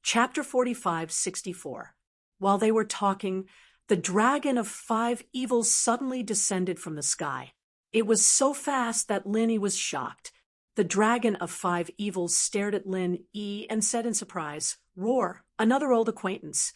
Chapter 45:64. While they were talking, the dragon of 5 evils suddenly descended from the sky. It was so fast that Lin Yi was shocked. The dragon of 5 evils stared at Lin Yi and said in surprise, "Roar, another old acquaintance."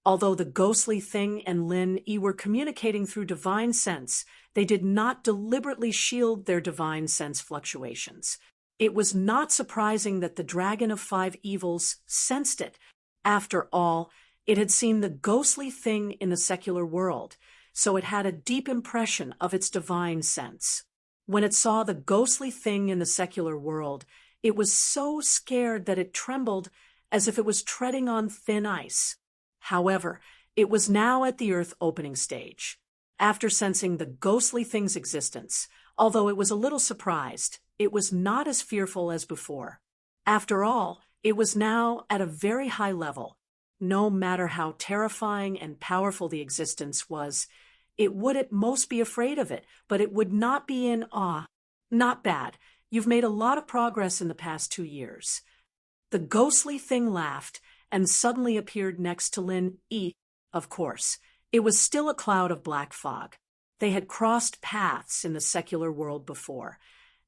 Although the ghostly thing and Lin Yi were communicating through divine sense, they did not deliberately shield their divine sense fluctuations. It was not surprising that the dragon of 5 evils sensed it. After all, it had seen the ghostly thing in the secular world, so it had a deep impression of its divine sense. When it saw the ghostly thing in the secular world, it was so scared that it trembled as if it was treading on thin ice. However, it was now at the Earth opening stage. After sensing the ghostly thing's existence, although it was a little surprised, it was not as fearful as before. After all, it was now at a very high level. No matter how terrifying and powerful the existence was, it would at most be afraid of it, but it would not be in awe. Not bad. You've made a lot of progress in the past 2 years. The ghostly thing laughed and suddenly appeared next to Lin Yi. Of course, it was still a cloud of black fog. They had crossed paths in the secular world before,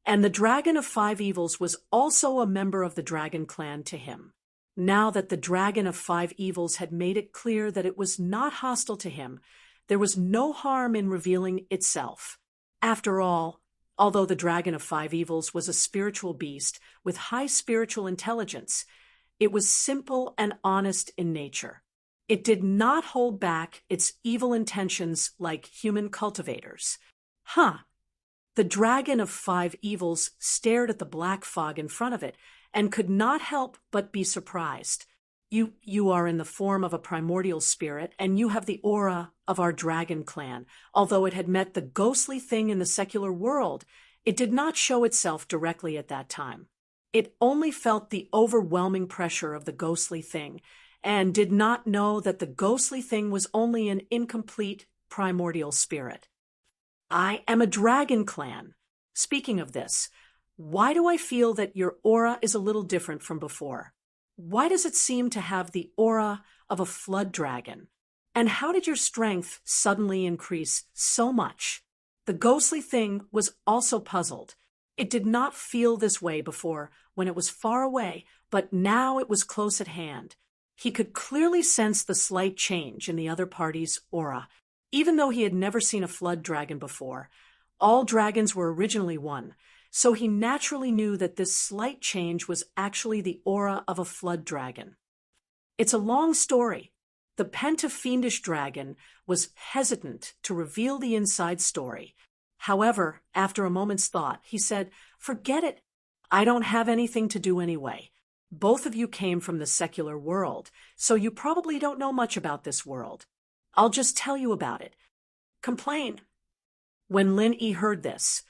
and the dragon of 5 evils was also a member of the dragon clan to him. Now that the dragon of 5 evils had made it clear that it was not hostile to him, there was no harm in revealing itself. After all, although the dragon of 5 evils was a spiritual beast with high spiritual intelligence, it was simple and honest in nature. It did not hold back its evil intentions like human cultivators. The dragon of 5 evils stared at the black fog in front of it and could not help but be surprised. You are in the form of a primordial spirit, and you have the aura of our dragon clan. Although it had met the ghostly thing in the secular world, it did not show itself directly at that time. It only felt the overwhelming pressure of the ghostly thing, and did not know that the ghostly thing was only an incomplete primordial spirit. I am a dragon clan. Speaking of this, why do I feel that your aura is a little different from before? Why does it seem to have the aura of a flood dragon? And how did your strength suddenly increase so much? The ghostly thing was also puzzled. It did not feel this way before when it was far away, but now it was close at hand. He could clearly sense the slight change in the other party's aura. Even though he had never seen a flood dragon before, all dragons were originally one, so he naturally knew that this slight change was actually the aura of a flood dragon. It's a long story. The pentafiendish dragon was hesitant to reveal the inside story. However, after a moment's thought, he said, "Forget it. I don't have anything to do anyway. Both of you came from the secular world, so you probably don't know much about this world. I'll just tell you about it. Complain." When Lin Yi heard this,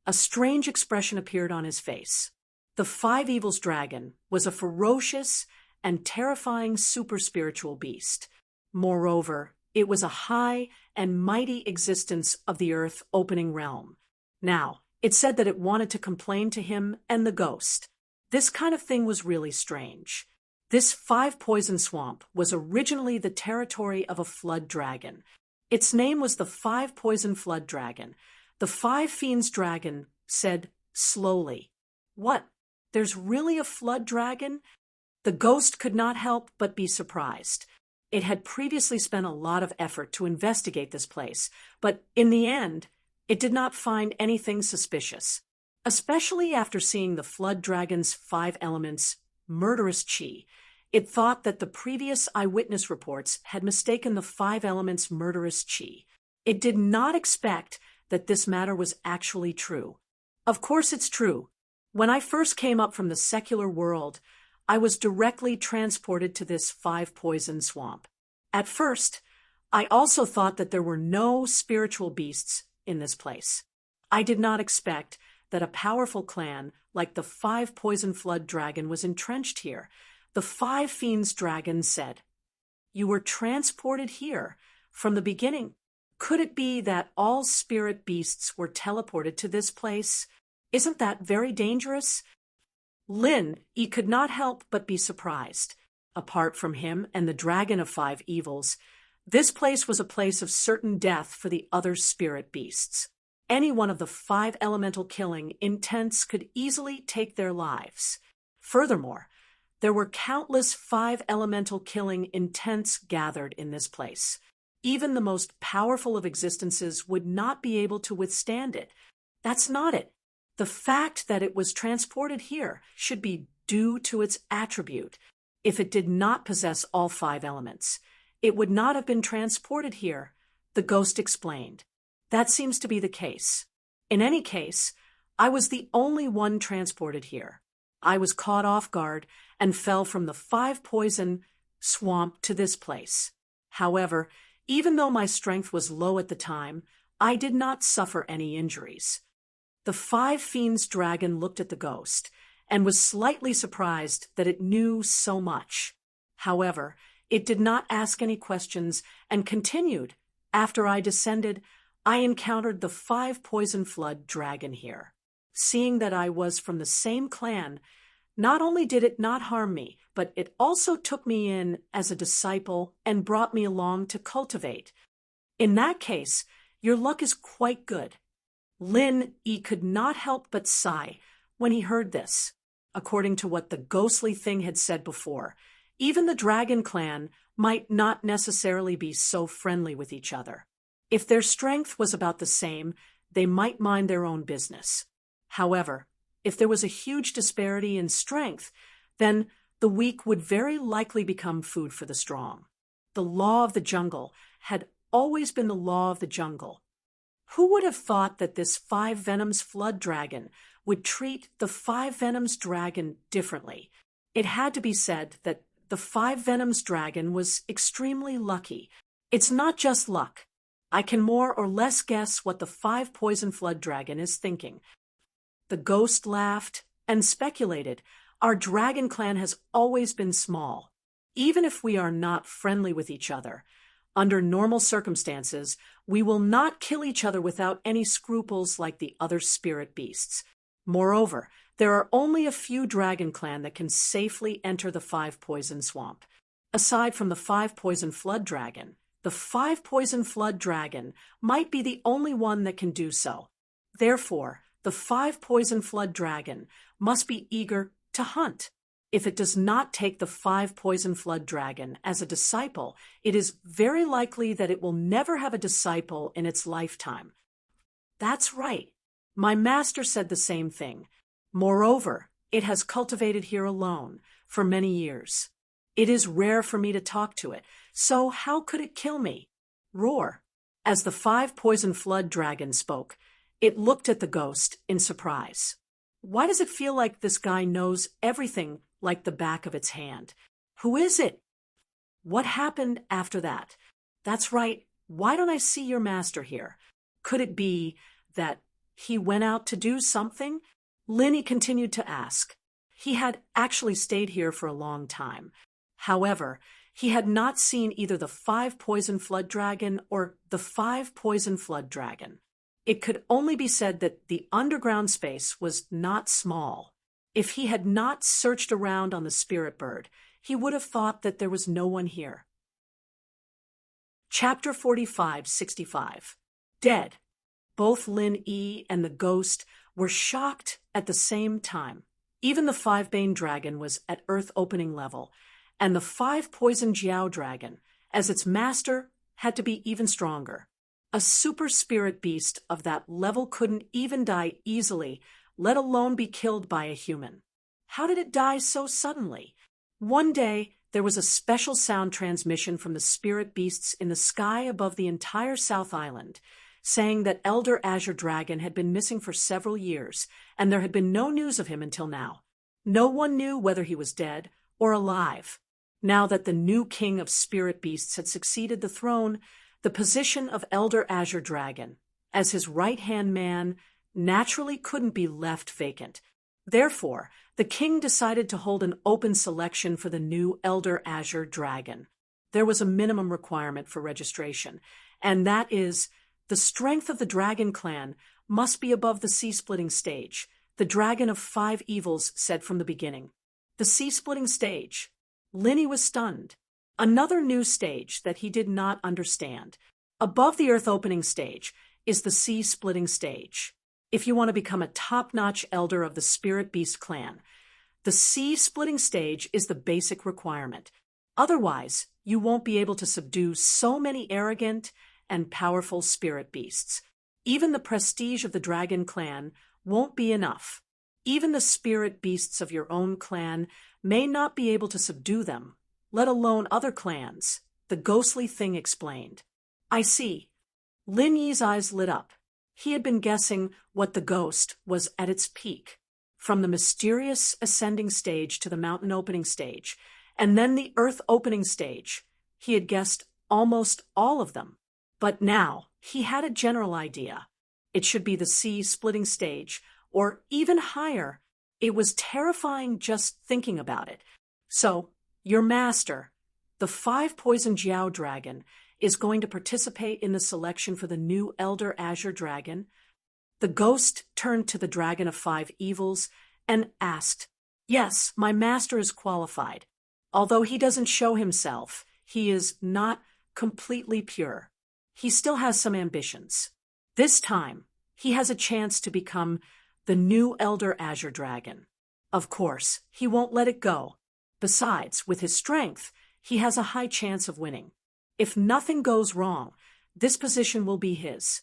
a strange expression appeared on his face. The 5 evils dragon was a ferocious and terrifying super-spiritual beast. Moreover, it was a high and mighty existence of the Earth opening realm. Now, it said that it wanted to complain to him and the ghost. This kind of thing was really strange. This 5-poison swamp was originally the territory of a flood dragon. Its name was the 5-poison flood dragon. The 5 fiends dragon said slowly, "What? There's really a flood dragon?" The ghost could not help but be surprised. It had previously spent a lot of effort to investigate this place, but in the end, it did not find anything suspicious, especially after seeing the flood dragon's 5 elements, murderous chi. It thought that the previous eyewitness reports had mistaken the 5 elements' murderous chi. It did not expect that this matter was actually true. Of course it's true. When I first came up from the secular world, I was directly transported to this 5-poison swamp. At first, I also thought that there were no spiritual beasts in this place. I did not expect that a powerful clan like the 5-poison flood dragon was entrenched here. The 5 fiends dragon said, "You were transported here from the beginning. Could it be that all spirit beasts were teleported to this place? Isn't that very dangerous?" Lin Yi could not help but be surprised. Apart from him and the dragon of 5 evils, this place was a place of certain death for the other spirit beasts. Any one of the 5 elemental killing intents could easily take their lives. Furthermore, there were countless 5 elemental killing intents gathered in this place. Even the most powerful of existences would not be able to withstand it. That's not it. The fact that it was transported here should be due to its attribute. If it did not possess all 5 elements, it would not have been transported here, the ghost explained. That seems to be the case. In any case, I was the only one transported here. I was caught off guard and fell from the 5 poison swamp to this place. However, even though my strength was low at the time, I did not suffer any injuries. The 5 fiends dragon looked at the ghost and was slightly surprised that it knew so much. However, it did not ask any questions and continued. After I descended, I encountered the 5 poison flood dragon here. Seeing that I was from the same clan, not only did it not harm me, but it also took me in as a disciple and brought me along to cultivate. In that case, your luck is quite good. Lin Yi could not help but sigh when he heard this. According to what the ghostly thing had said before, even the dragon clan might not necessarily be so friendly with each other. If their strength was about the same, they might mind their own business. However, if there was a huge disparity in strength, then the weak would very likely become food for the strong. The law of the jungle had always been the law of the jungle. Who would have thought that this 5 venoms flood dragon would treat the 5 venoms dragon differently? It had to be said that the 5 venoms dragon was extremely lucky. It's not just luck. I can more or less guess what the 5 poison flood dragon is thinking. The ghost laughed and speculated. Our dragon clan has always been small. Even if we are not friendly with each other, under normal circumstances, we will not kill each other without any scruples like the other spirit beasts. Moreover, there are only a few dragon clan that can safely enter the 5 poison swamp. Aside from the 5 poison flood dragon, the 5 poison flood dragon might be the only one that can do so. Therefore, the 5 poison flood dragon must be eager to hunt. If it does not take the 5 poison flood dragon as a disciple, it is very likely that it will never have a disciple in its lifetime. That's right. My master said the same thing. Moreover, it has cultivated here alone for many years. It is rare for me to talk to it, so how could it kill me? Roar. As the 5 poison flood dragon spoke, it looked at the ghost in surprise. Why does it feel like this guy knows everything like the back of its hand? Who is it? What happened after that? That's right. Why don't I see your master here? Could it be that he went out to do something? Linny continued to ask. He had actually stayed here for a long time. However, he had not seen either the 5 poison flood dragon or the 5 poison flood dragon. It could only be said that the underground space was not small. If he had not searched around on the spirit bird, he would have thought that there was no one here. Chapter 45-65. Dead. Both Lin Yi and the ghost were shocked at the same time. Even the 5-bane dragon was at earth opening level, and the 5 poison Jiao dragon, as its master, had to be even stronger. A super spirit beast of that level couldn't even die easily, let alone be killed by a human. How did it die so suddenly? One day, there was a special sound transmission from the spirit beasts in the sky above the entire South Island, saying that Elder Azure Dragon had been missing for several years, and there had been no news of him until now. No one knew whether he was dead or alive. Now that the new king of spirit beasts had succeeded the throne, the position of Elder Azure Dragon, as his right-hand man, naturally couldn't be left vacant. Therefore, the king decided to hold an open selection for the new Elder Azure Dragon. There was a minimum requirement for registration, and that is, the strength of the dragon clan must be above the sea-splitting stage, the dragon of 5 evils said from the beginning. The sea-splitting stage. Linny was stunned. Another new stage that he did not understand. Above the earth opening stage is the sea splitting stage. If you want to become a top-notch elder of the Spirit Beast clan, the sea splitting stage is the basic requirement. Otherwise, you won't be able to subdue so many arrogant and powerful spirit beasts. Even the prestige of the dragon clan won't be enough. Even the spirit beasts of your own clan may not be able to subdue them, let alone other clans, the ghostly thing explained. I see. Lin Yi's eyes lit up. He had been guessing what the ghost was at its peak, from the mysterious ascending stage to the mountain opening stage, and then the earth opening stage. He had guessed almost all of them. But now he had a general idea. It should be the sea splitting stage, or even higher. It was terrifying just thinking about it. So, your master, the 5-poison Jiao dragon, is going to participate in the selection for the new Elder Azure Dragon. The ghost turned to the Dragon of 5 Evils and asked, "Yes, my master is qualified. Although he doesn't show himself, he is not completely pure. He still has some ambitions. This time, he has a chance to become the new Elder Azure Dragon. Of course, he won't let it go. Besides, with his strength, he has a high chance of winning. If nothing goes wrong, this position will be his."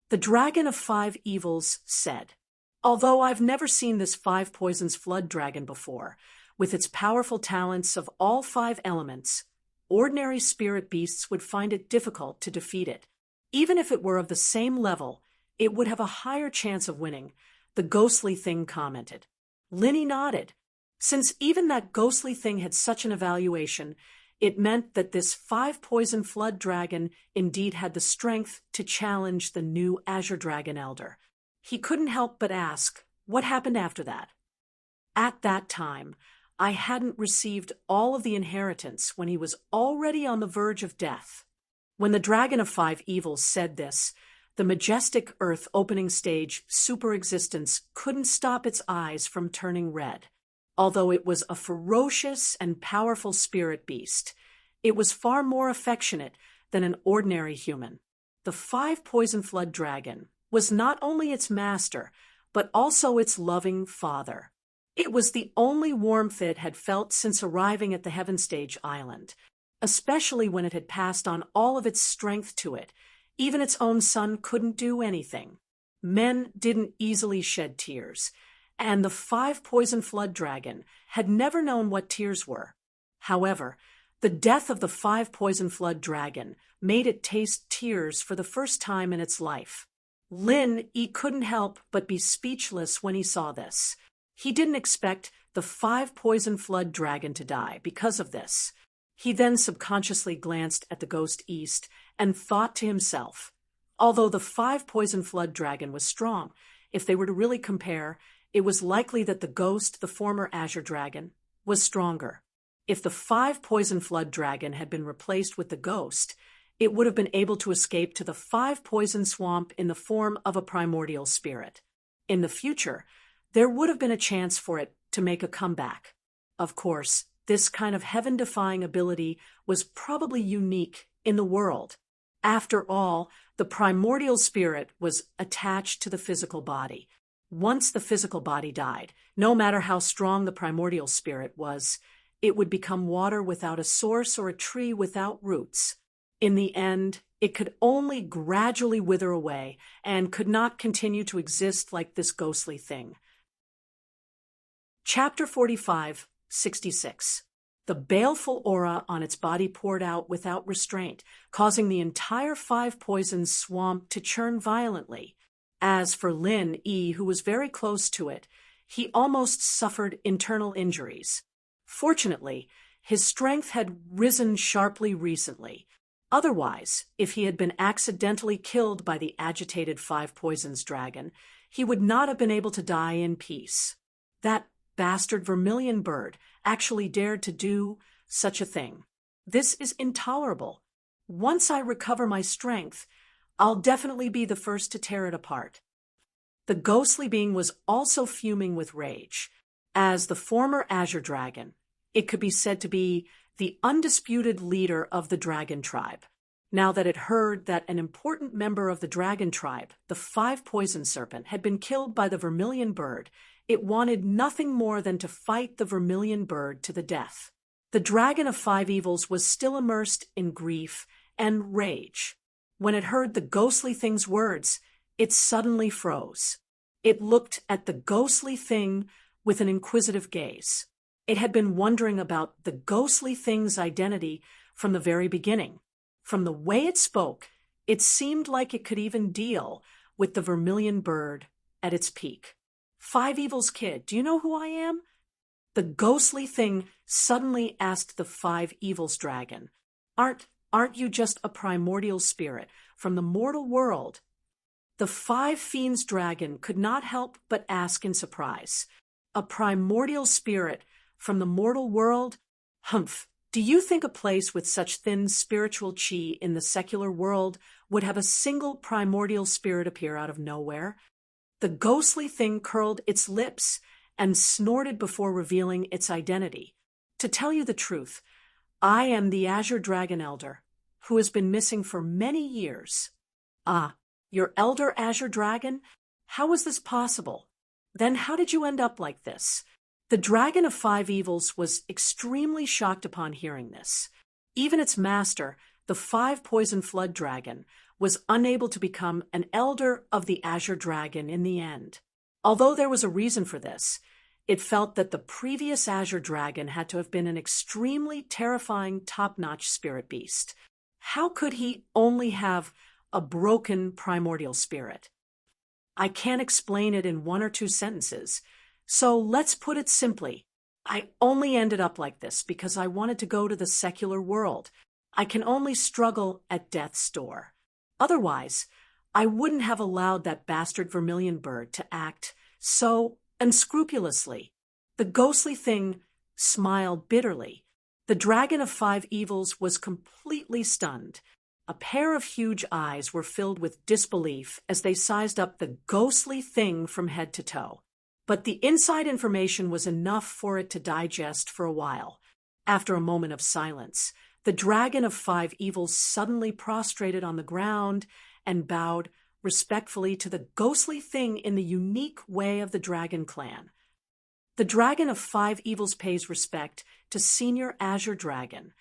The Dragon of 5 Evils said, "Although I've never seen this 5 Poisons Flood Dragon before, with its powerful talents of all 5 elements, ordinary spirit beasts would find it difficult to defeat it. Even if it were of the same level, it would have a higher chance of winning," the ghostly thing commented. Linny nodded. Since even that ghostly thing had such an evaluation, it meant that this 5-poison flood dragon indeed had the strength to challenge the new Azure Dragon Elder. He couldn't help but ask, what happened after that? At that time, I hadn't received all of the inheritance when he was already on the verge of death. When the Dragon of 5 Evils said this, the majestic earth opening stage superexistence couldn't stop its eyes from turning red. Although it was a ferocious and powerful spirit beast, it was far more affectionate than an ordinary human. The 5-poison flood dragon was not only its master, but also its loving father. It was the only warmth it had felt since arriving at the Heaven Stage Island, especially when it had passed on all of its strength to it. Even its own son couldn't do anything. Men didn't easily shed tears, and the 5-poison flood dragon had never known what tears were. However, the death of the 5-poison flood dragon made it taste tears for the first time in its life. Lin Yi couldn't help but be speechless when he saw this. He didn't expect the 5-poison flood dragon to die because of this. He then subconsciously glanced at the ghost east and thought to himself, although the 5-poison flood dragon was strong, if they were to really compare, it was likely that the ghost, the former Azure Dragon, was stronger. If the 5-poison flood dragon had been replaced with the ghost, it would have been able to escape to the 5-poison swamp in the form of a primordial spirit. In the future, there would have been a chance for it to make a comeback. Of course, this kind of heaven-defying ability was probably unique in the world. After all, the primordial spirit was attached to the physical body. Once the physical body died, no matter how strong the primordial spirit was, it would become water without a source or a tree without roots. In the end, it could only gradually wither away and could not continue to exist like this ghostly thing. Chapter 45, 66. The baleful aura on its body poured out without restraint, causing the entire 5-poison swamp to churn violently. As for Lin Yi, who was very close to it, he almost suffered internal injuries. Fortunately, his strength had risen sharply recently. Otherwise, if he had been accidentally killed by the agitated 5-poisons dragon, he would not have been able to die in peace. That bastard vermilion bird actually dared to do such a thing. This is intolerable. Once I recover my strength, I'll definitely be the first to tear it apart. The ghostly being was also fuming with rage. As the former Azure Dragon, It could be said to be the undisputed leader of the dragon tribe. Now that it heard that an important member of the dragon tribe, the five-poison serpent, had been killed by the vermilion bird, it wanted nothing more than to fight the vermilion bird to the death. The dragon of five evils was still immersed in grief and rage. When it heard the ghostly thing's words, it suddenly froze. It looked at the ghostly thing with an inquisitive gaze. It had been wondering about the ghostly thing's identity from the very beginning. From the way it spoke, it seemed like it could even deal with the vermilion bird at its peak. Five Evils kid, do you know who I am? The ghostly thing suddenly asked the Five Evils dragon. Aren't you just a primordial spirit from the mortal world? The Five Fiends dragon could not help but ask in surprise. A primordial spirit from the mortal world? Humph! Do you think a place with such thin spiritual chi in the secular world would have a single primordial spirit appear out of nowhere? The ghostly thing curled its lips and snorted before revealing its identity. To tell you the truth, I am the Azure Dragon Elder, who has been missing for many years. Ah, your Elder Azure Dragon? How was this possible? Then how did you end up like this? The Dragon of Five Evils was extremely shocked upon hearing this. Even its master, the Five-Poison Flood Dragon, was unable to become an Elder of the Azure Dragon in the end. Although there was a reason for this, it felt that the previous Azure Dragon had to have been an extremely terrifying top-notch spirit beast. How could he only have a broken primordial spirit? I can't explain it in one or two sentences. So let's put it simply. I only ended up like this because I wanted to go to the secular world. I can only struggle at death's door. Otherwise, I wouldn't have allowed that bastard vermilion bird to act so unscrupulously. The ghostly thing smiled bitterly. The Dragon of Five Evils was completely stunned. A pair of huge eyes were filled with disbelief as they sized up the ghostly thing from head to toe. But the inside information was enough for it to digest for a while. After a moment of silence, the Dragon of Five Evils suddenly prostrated on the ground and bowed respectfully to the ghostly thing in the unique way of the Dragon clan. The Dragon of Five Evils pays respect to Senior Azure Dragon.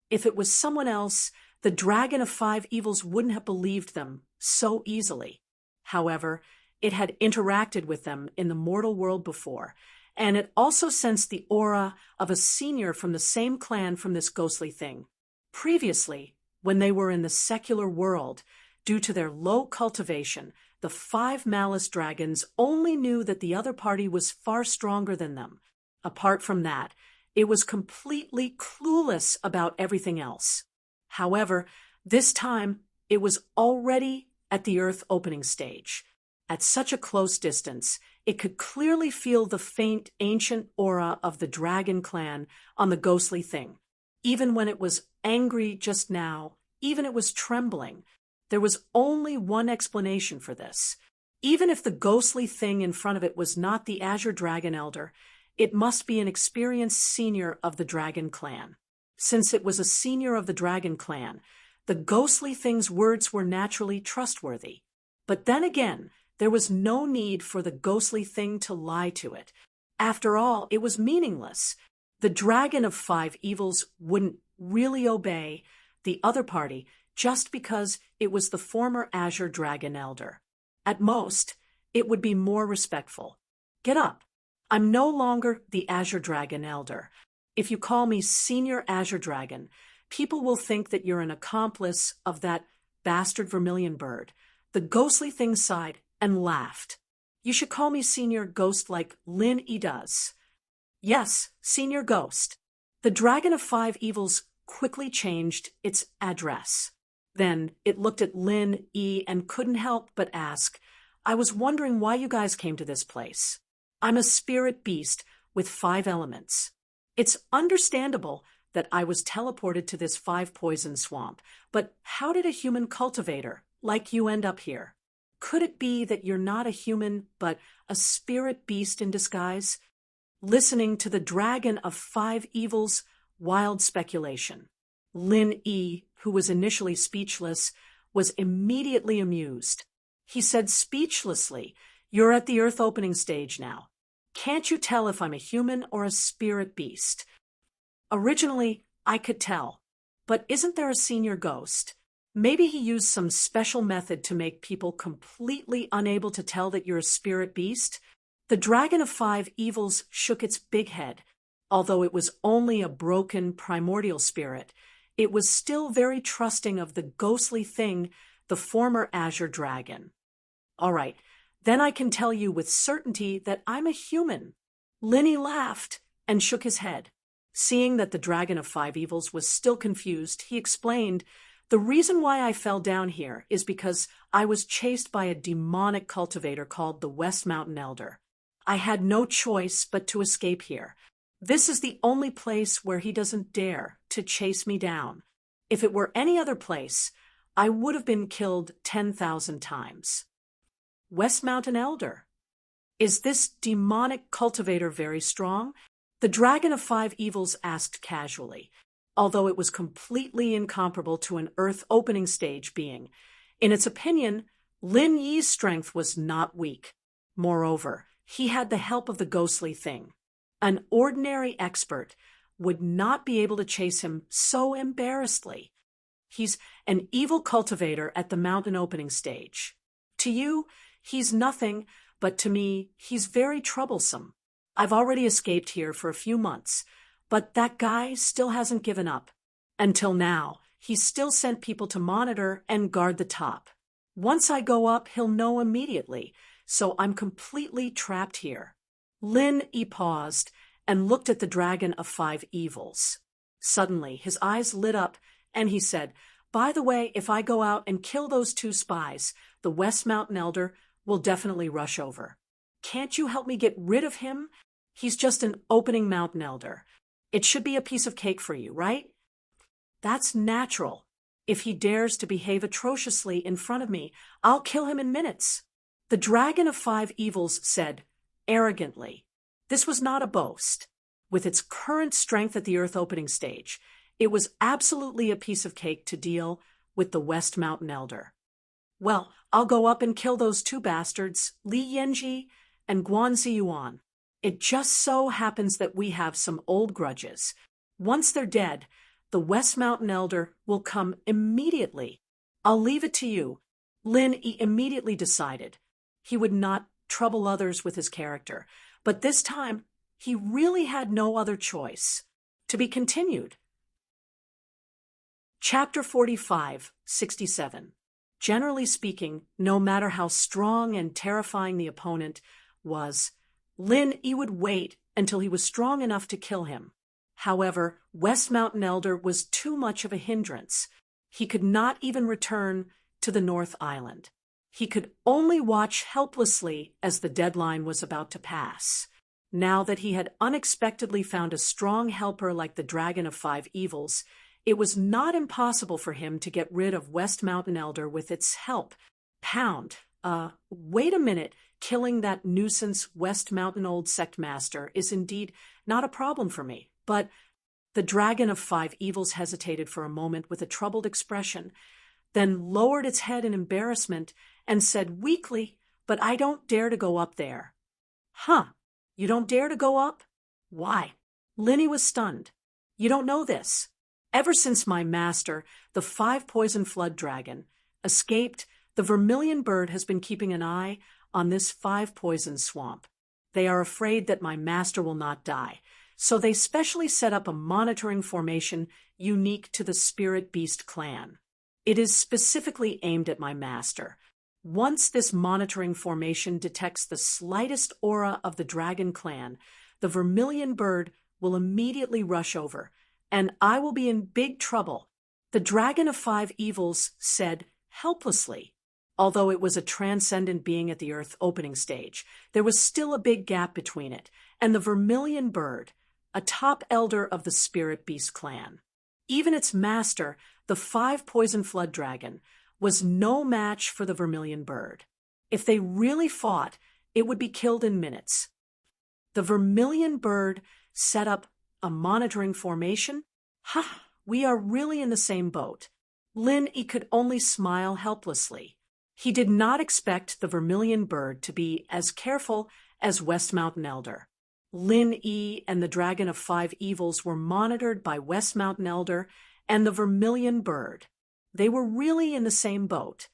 If it was someone else, the Dragon of Five Evils wouldn't have believed them so easily. However, it had interacted with them in the mortal world before, and it also sensed the aura of a senior from the same clan from this ghostly thing. Previously, when they were in the secular world, due to their low cultivation, the Five Malice Dragons only knew that the other party was far stronger than them. Apart from that, it was completely clueless about everything else. However, this time, it was already at the Earth opening stage. At such a close distance, it could clearly feel the faint, ancient aura of the Dragon clan on the ghostly thing. Even when it was angry just now, even it was trembling, there was only one explanation for this. Even if the ghostly thing in front of it was not the Azure Dragon Elder, it must be an experienced senior of the Dragon clan. Since it was a senior of the Dragon clan, the ghostly thing's words were naturally trustworthy. But then again, there was no need for the ghostly thing to lie to it. After all, it was meaningless. The Dragon of Five Evils wouldn't really obey the other party just because it was the former Azure Dragon Elder. At most, it would be more respectful. Get up. I'm no longer the Azure Dragon Elder. If you call me Senior Azure Dragon, people will think that you're an accomplice of that bastard vermilion bird. The ghostly thing sighed and laughed. You should call me Senior Ghost like Lin E does. Yes, Senior Ghost. The Dragon of Five Evils quickly changed its address. Then it looked at Lin E and couldn't help but ask, I was wondering why you guys came to this place. I'm a spirit beast with 5 elements. It's understandable that I was teleported to this 5-poison swamp, but how did a human cultivator like you end up here? Could it be that you're not a human, but a spirit beast in disguise? listening to the Dragon of Five Evils' wild speculation. Lin Yi, who was initially speechless, was immediately amused. He said speechlessly, "You're at the Earth opening stage now. Can't you tell if I'm a human or a spirit beast?" Originally, I could tell. But isn't there a senior ghost? Maybe he used some special method to make people completely unable to tell that you're a spirit beast? The Dragon of Five Evils shook its big head. Although it was only a broken primordial spirit, it was still very trusting of the ghostly thing, the former Azure Dragon. "All right, then I can tell you with certainty that I'm a human." Linny laughed and shook his head. Seeing that the Dragon of Five Evils was still confused, he explained, "The reason why I fell down here is because I was chased by a demonic cultivator called the West Mountain Elder. I had no choice but to escape here. This is the only place where he doesn't dare to chase me down. If it were any other place, I would have been killed 10,000 times." West Mountain Elder. Is this demonic cultivator very strong? The Dragon of Five Evils asked casually, although it was completely incomparable to an Earth opening stage being. In its opinion, Lin Yi's strength was not weak. Moreover, he had the help of the ghostly thing. An ordinary expert would not be able to chase him so embarrassedly. He's an evil cultivator at the mountain opening stage. To you, he's nothing, but to me, he's very troublesome. I've already escaped here for a few months, but that guy still hasn't given up. Until now, he's still sent people to monitor and guard the top. Once I go up, he'll know immediately, so I'm completely trapped here." Lin Yi paused and looked at the Dragon of Five Evils. Suddenly, his eyes lit up, and he said, "By the way, if I go out and kill those two spies, the West Mountain Elder will definitely rush over. Can't you help me get rid of him? He's just an opening mountain elder. It should be a piece of cake for you, right?" "That's natural. If he dares to behave atrociously in front of me, I'll kill him in minutes." The Dragon of Five Evils said, arrogantly. This was not a boast. With its current strength at the Earth opening stage, it was absolutely a piece of cake to deal with the West Mountain Elder. "Well, I'll go up and kill those two bastards, Li Yanji and Guan Ziyuan. It just so happens that we have some old grudges. Once they're dead, the West Mountain Elder will come immediately. I'll leave it to you." Lin Yi immediately decided he would not trouble others with his character, but this time he really had no other choice. To be continued. Chapter 45, 67. Generally speaking, no matter how strong and terrifying the opponent was, Lin Yi would wait until he was strong enough to kill him. However, West Mountain Elder was too much of a hindrance. He could not even return to the North Island. He could only watch helplessly as the deadline was about to pass. Now that he had unexpectedly found a strong helper like the Dragon of Five Evils, it was not impossible for him to get rid of West Mountain Elder with its help. Wait a minute. Killing that nuisance West Mountain Old Sect Master is indeed not a problem for me, but the Dragon of Five Evils hesitated for a moment with a troubled expression, then lowered its head in embarrassment and said weakly, "But I don't dare to go up there." "Huh, you don't dare to go up? Why?" Linny was stunned. "You don't know this. Ever since my master, the Five-Poison Flood Dragon, escaped, the Vermilion Bird has been keeping an eye on this five-poison swamp. They are afraid that my master will not die, so they specially set up a monitoring formation unique to the Spirit Beast clan. It is specifically aimed at my master. Once this monitoring formation detects the slightest aura of the Dragon clan, the Vermilion Bird will immediately rush over, and I will be in big trouble." The Dragon of Five Evils said helplessly. Although it was a transcendent being at the Earth opening stage, there was still a big gap between it and the Vermilion Bird, a top elder of the Spirit Beast clan. Even its master, the Five-Poison Flood Dragon, was no match for the Vermilion Bird. If they really fought, it would be killed in minutes. The vermilion bird set up a monitoring formation? Ha! We are really in the same boat. Lin E could only smile helplessly. He did not expect the vermilion bird to be as careful as West Mountain Elder. Lin E and the Dragon of Five Evils were monitored by West Mountain Elder and the vermilion bird. They were really in the same boat.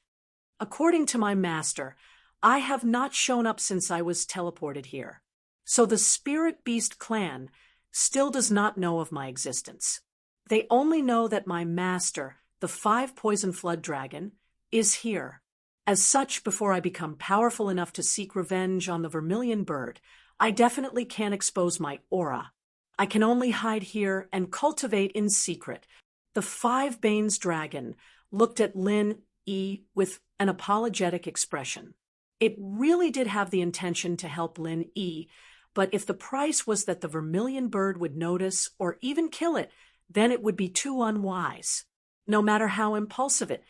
According to my master, I have not shown up since I was teleported here. So the Spirit Beast clan still does not know of my existence. They only know that my master, the Five Poison Flood Dragon, is here. As such, before I become powerful enough to seek revenge on the vermilion bird, I definitely can't expose my aura. I can only hide here and cultivate in secret. The Five Banes dragon looked at Lin E with an apologetic expression. It really did have the intention to help Lin E, but if the price was that the vermilion bird would notice or even kill it, then it would be too unwise. No matter how impulsive it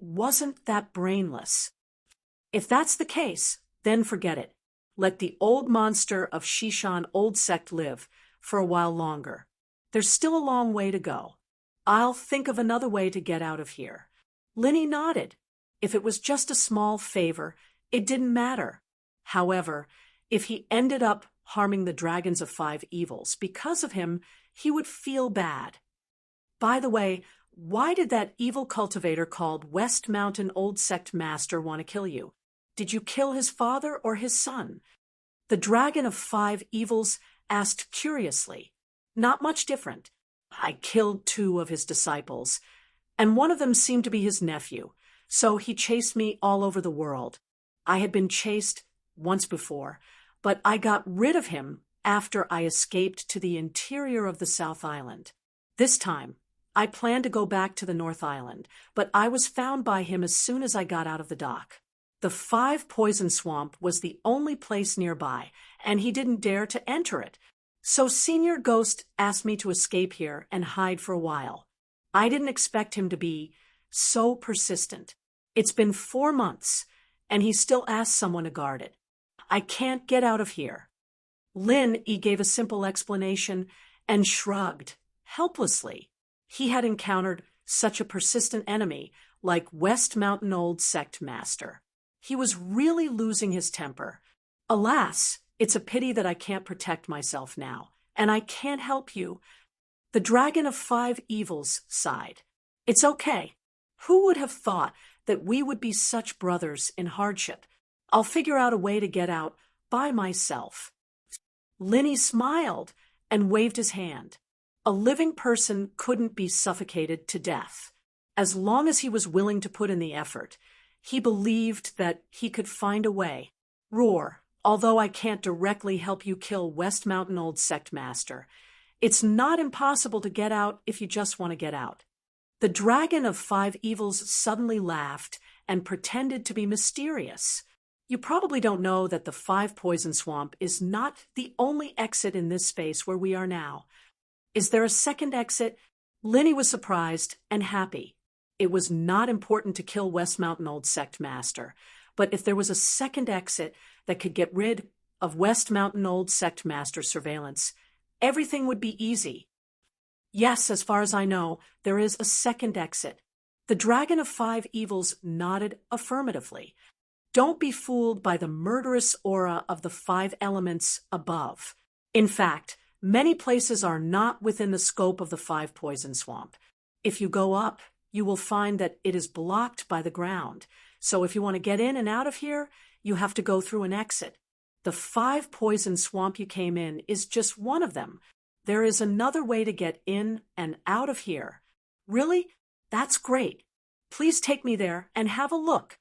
wasn't that brainless. If that's the case, then forget it. Let the old monster of Shishan Old Sect live for a while longer. There's still a long way to go. I'll think of another way to get out of here. Linny nodded. If it was just a small favor, it didn't matter. However, if he ended up harming the Dragons of Five Evils because of him, he would feel bad. By the way, why did that evil cultivator called West Mountain Old Sect Master want to kill you? Did you kill his father or his son? The Dragon of Five Evils asked curiously. Not much different. I killed 2 of his disciples, and one of them seemed to be his nephew, so he chased me all over the world. I had been chased once before, but I got rid of him after I escaped to the interior of the South Island. This time, I planned to go back to the North Island, but I was found by him as soon as I got out of the dock. The Five Poison Swamp was the only place nearby, and he didn't dare to enter it. So Senior Ghost asked me to escape here and hide for a while. I didn't expect him to be so persistent. It's been 4 months, and he still asks someone to guard it. I can't get out of here. Lin E gave a simple explanation and shrugged, helplessly. He had encountered such a persistent enemy like West Mountain Old Sect Master. He was really losing his temper. Alas, it's a pity that I can't protect myself now, and I can't help you. The Dragon of Five Evils sighed. It's okay. Who would have thought that we would be such brothers in hardship? I'll figure out a way to get out by myself. Linny smiled and waved his hand. A living person couldn't be suffocated to death. As long as he was willing to put in the effort, he believed that he could find a way. Roar, although I can't directly help you kill West Mountain Old Sect Master, it's not impossible to get out if you just want to get out. The Dragon of Five Evils suddenly laughed and pretended to be mysterious. You probably don't know that the Five Poison Swamp is not the only exit in this space where we are now. Is there a second exit? Linny was surprised and happy. It was not important to kill West Mountain Old Sect Master, but if there was a second exit that could get rid of West Mountain Old Sect Master surveillance, everything would be easy. Yes, as far as I know, there is a second exit. The Dragon of Five Evils nodded affirmatively. Don't be fooled by the murderous aura of the 5 elements above. In fact, many places are not within the scope of the Five Poison Swamp. If you go up, you will find that it is blocked by the ground. So if you want to get in and out of here, you have to go through an exit. The Five Poison Swamp you came in is just one of them. There is another way to get in and out of here. Really? That's great. Please take me there and have a look.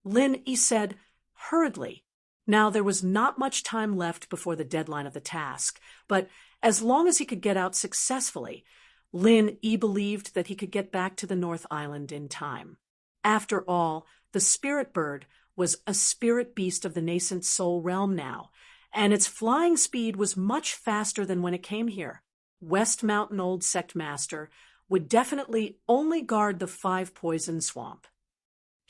Lin E said hurriedly. Now there was not much time left before the deadline of the task, but as long as he could get out successfully, Lin E believed that he could get back to the North Island in time. After all, the spirit bird was a spirit beast of the nascent soul realm now, and its flying speed was much faster than when it came here. West Mountain Old Sect Master would definitely only guard the Five Poison Swamp.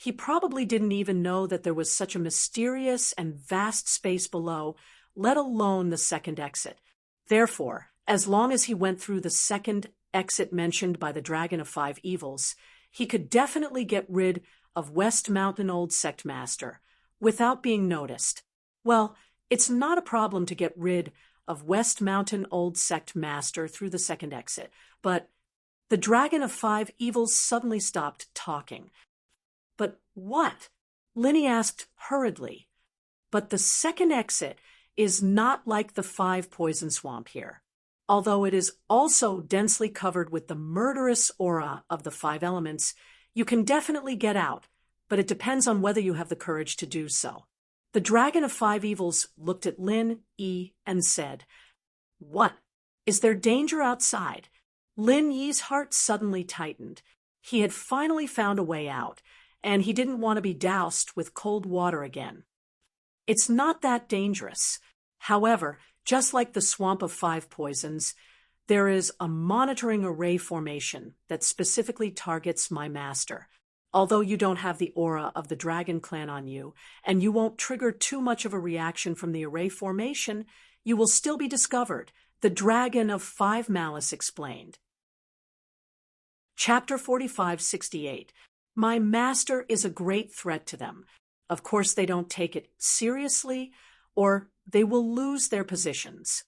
He probably didn't even know that there was such a mysterious and vast space below, let alone the second exit. Therefore, as long as he went through the second exit mentioned by the Dragon of Five Evils, he could definitely get rid of West Mountain Old Sect Master without being noticed. Well, it's not a problem to get rid of West Mountain Old Sect Master through the second exit, but the Dragon of Five Evils suddenly stopped talking. But what? Linny asked hurriedly. But the second exit is not like the Five Poison Swamp here. Although it is also densely covered with the murderous aura of the five elements, you can definitely get out, but it depends on whether you have the courage to do so. The Dragon of Five Evils looked at Lin Yi and said, "What? Is there danger outside?" Lin Yi's heart suddenly tightened. He had finally found a way out, and he didn't want to be doused with cold water again. It's not that dangerous. However, just like the Swamp of Five Poisons, there is a monitoring array formation that specifically targets my master. Although you don't have the aura of the Dragon Clan on you, and you won't trigger too much of a reaction from the array formation, you will still be discovered, the Dragon of Five Malice explained. Chapter 4568. My master is a great threat to them. Of course they don't take it seriously, or they will lose their positions.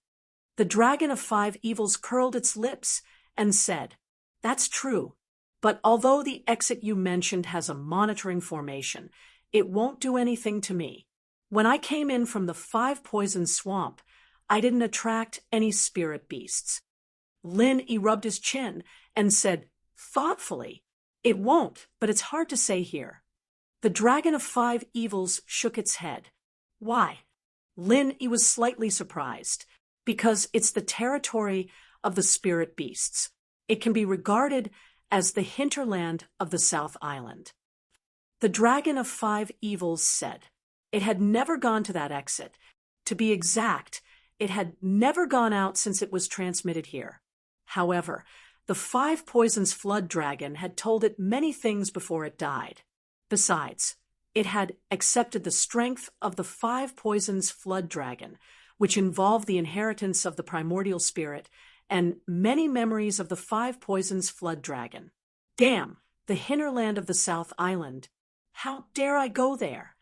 The Dragon of Five Evils curled its lips and said, "That's true. But although the exit you mentioned has a monitoring formation, it won't do anything to me. When I came in from the Five Poison Swamp, I didn't attract any spirit beasts." Lin rubbed his chin and said, thoughtfully, "It won't, but it's hard to say here." The Dragon of Five Evils shook its head. Why? Lin was slightly surprised, because it's the territory of the spirit beasts. It can be regarded as the hinterland of the South Island. The Dragon of Five Evils said it had never gone to that exit. To be exact, it had never gone out since it was transmitted here. However, the Five Poisons Flood Dragon had told it many things before it died. Besides, it had accepted the strength of the Five Poisons Flood Dragon, which involved the inheritance of the primordial spirit and many memories of the Five Poisons Flood Dragon. Damn, the hinterland of the South Island. How dare I go there?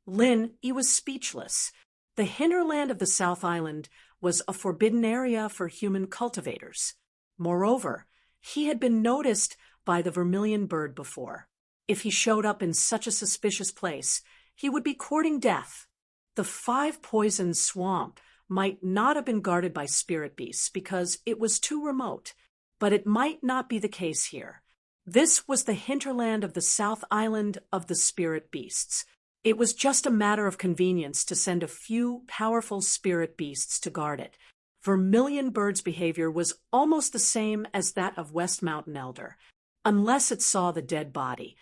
Lin was speechless. The hinterland of the South Island was a forbidden area for human cultivators. Moreover, he had been noticed by the vermilion bird before. If he showed up in such a suspicious place, he would be courting death. The Five Poisons Swamp might not have been guarded by spirit beasts because it was too remote, but it might not be the case here. This was the hinterland of the South Island of the spirit beasts. It was just a matter of convenience to send a few powerful spirit beasts to guard it. Vermilion Bird's behavior was almost the same as that of West Mountain Elder. Unless it saw the dead body,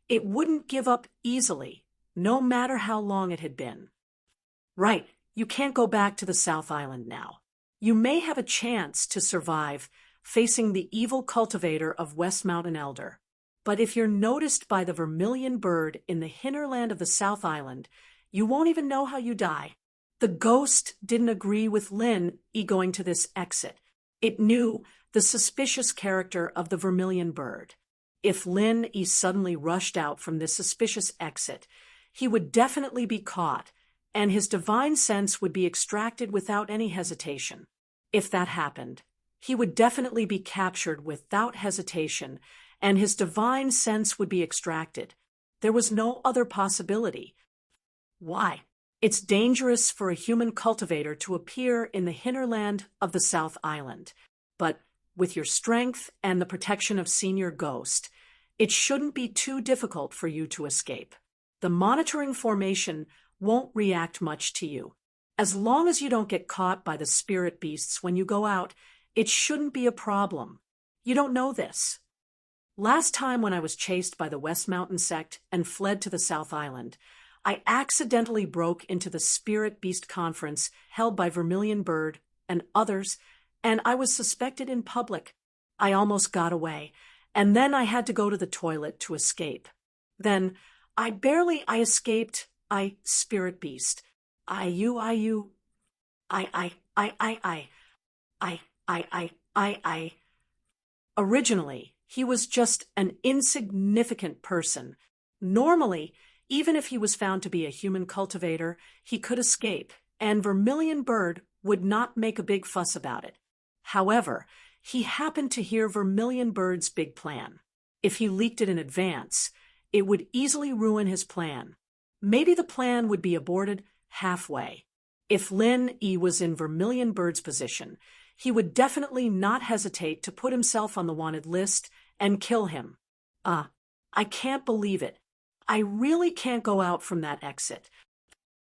it wouldn't give up easily, no matter how long it had been. Right, you can't go back to the South Island now. You may have a chance to survive facing the evil cultivator of West Mountain Elder. But if you're noticed by the Vermilion Bird in the hinterland of the South Island, you won't even know how you die. The ghost didn't agree with Lin going to this exit. It knew the suspicious character of the Vermilion Bird. If Lin suddenly rushed out from this suspicious exit, he would definitely be caught, and his divine sense would be extracted without any hesitation. If that happened, he would definitely be captured without hesitation, and his divine sense would be extracted. There was no other possibility. Why? It's dangerous for a human cultivator to appear in the hinterland of the South Island, but with your strength and the protection of Senior Ghost, it shouldn't be too difficult for you to escape. The monitoring formation won't react much to you. As long as you don't get caught by the spirit beasts when you go out, it shouldn't be a problem. You don't know this. Last time when I was chased by the West Mountain sect and fled to the South Island, I accidentally broke into the Spirit Beast Conference held by Vermilion Bird and others, and I was suspected in public. I almost got away, and then I had to go to the toilet to escape. Then, I escaped, Spirit Beast. I, I, I. Originally, he was just an insignificant person. Normally, even if he was found to be a human cultivator, he could escape, and Vermilion Bird would not make a big fuss about it. However, he happened to hear Vermilion Bird's big plan. If he leaked it in advance, it would easily ruin his plan. Maybe the plan would be aborted halfway. If Lin Yi was in Vermilion Bird's position, he would definitely not hesitate to put himself on the wanted list and kill him. I can't believe it. I really can't go out from that exit.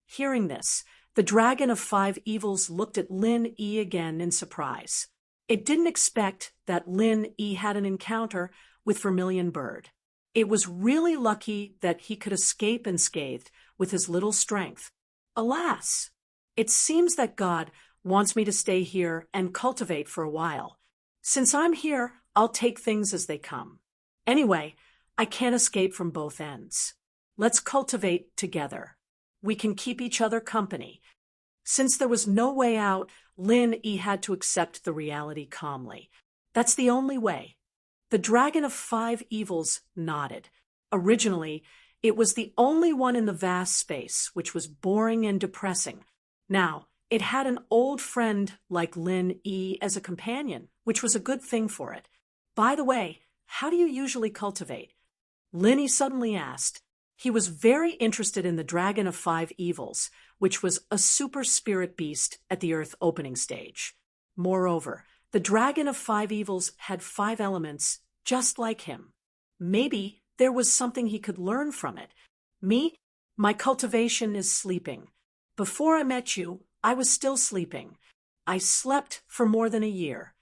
Hearing this, the Dragon of Five Evils looked at Lin Yi again in surprise. It didn't expect that Lin Yi had an encounter with Vermilion Bird. It was really lucky that he could escape unscathed with his little strength. Alas, it seems that God wants me to stay here and cultivate for a while. Since I'm here, I'll take things as they come. Anyway, I can't escape from both ends. Let's cultivate together. We can keep each other company. Since there was no way out, Lin Yi had to accept the reality calmly. That's the only way. The Dragon of Five Evils nodded. Originally, it was the only one in the vast space, which was boring and depressing. Now, it had an old friend like Lin Yi as a companion, which was a good thing for it. By the way, how do you usually cultivate? Lin Yi suddenly asked. He was very interested in the Dragon of Five Evils, which was a super spirit beast at the Earth opening stage. Moreover, the Dragon of Five Evils had 5 elements just like him. Maybe there was something he could learn from it. Me? My cultivation is sleeping. Before I met you, I was still sleeping. I slept for more than a year.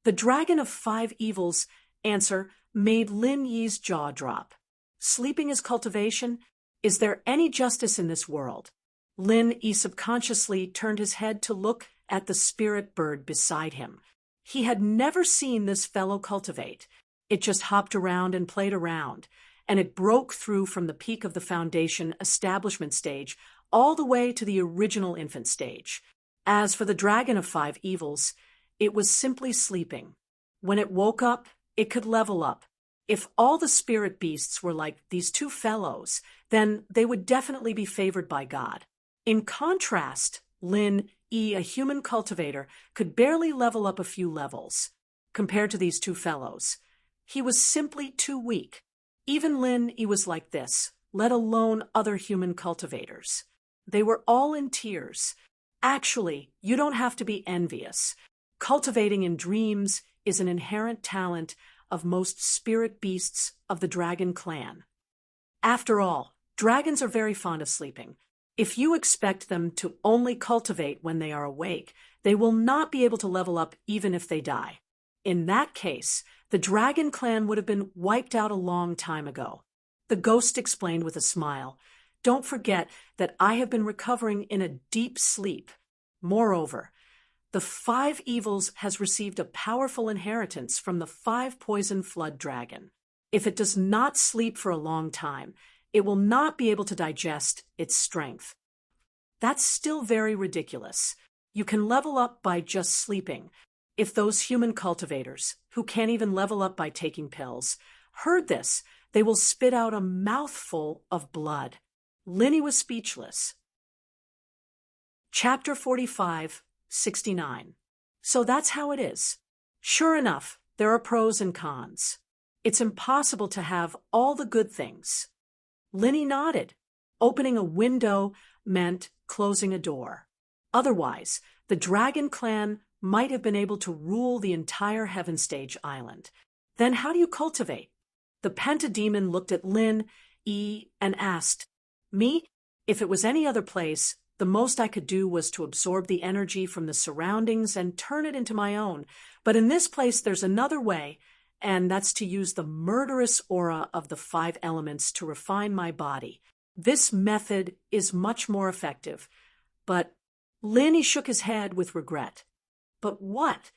The Dragon of Five Evils' answer made Lin Yi's jaw drop. Sleeping is cultivation? Is there any justice in this world? Lin Yi subconsciously turned his head to look at the spirit bird beside him. He had never seen this fellow cultivate. It just hopped around and played around, and it broke through from the peak of the foundation establishment stage all the way to the original infant stage. As for the Dragon of Five Evils, it was simply sleeping. When it woke up, it could level up. If all the spirit beasts were like these two fellows, then they would definitely be favored by God. In contrast, Lin Yi, a human cultivator, could barely level up a few levels. Compared to these two fellows, he was simply too weak. Even Lin Yi was like this, let alone other human cultivators. They were all in tears. Actually, you don't have to be envious. Cultivating in dreams is an inherent talent of most spirit beasts of the dragon clan. After all, dragons are very fond of sleeping. If you expect them to only cultivate when they are awake, they will not be able to level up even if they die. In that case, the dragon clan would have been wiped out a long time ago. The ghost explained with a smile. Don't forget that I have been recovering in a deep sleep. Moreover, the Five Evils has received a powerful inheritance from the Five-Poison Flood Dragon. If it does not sleep for a long time, it will not be able to digest its strength. That's still very ridiculous. You can level up by just sleeping. If those human cultivators, who can't even level up by taking pills, heard this, they will spit out a mouthful of blood. Lin Yi was speechless. Chapter 45, 69. So that's how it is. Sure enough, there are pros and cons. It's impossible to have all the good things. Lin Yi nodded. Opening a window meant closing a door. Otherwise, the Dragon Clan might have been able to rule the entire Heaven Stage island. Then how do you cultivate? The Pentademon looked at Lin Yi and asked, Me? If it was any other place, the most I could do was to absorb the energy from the surroundings and turn it into my own. But in this place, there's another way, and that's to use the murderous aura of the 5 elements to refine my body. This method is much more effective. But Lin Yi shook his head with regret. But what?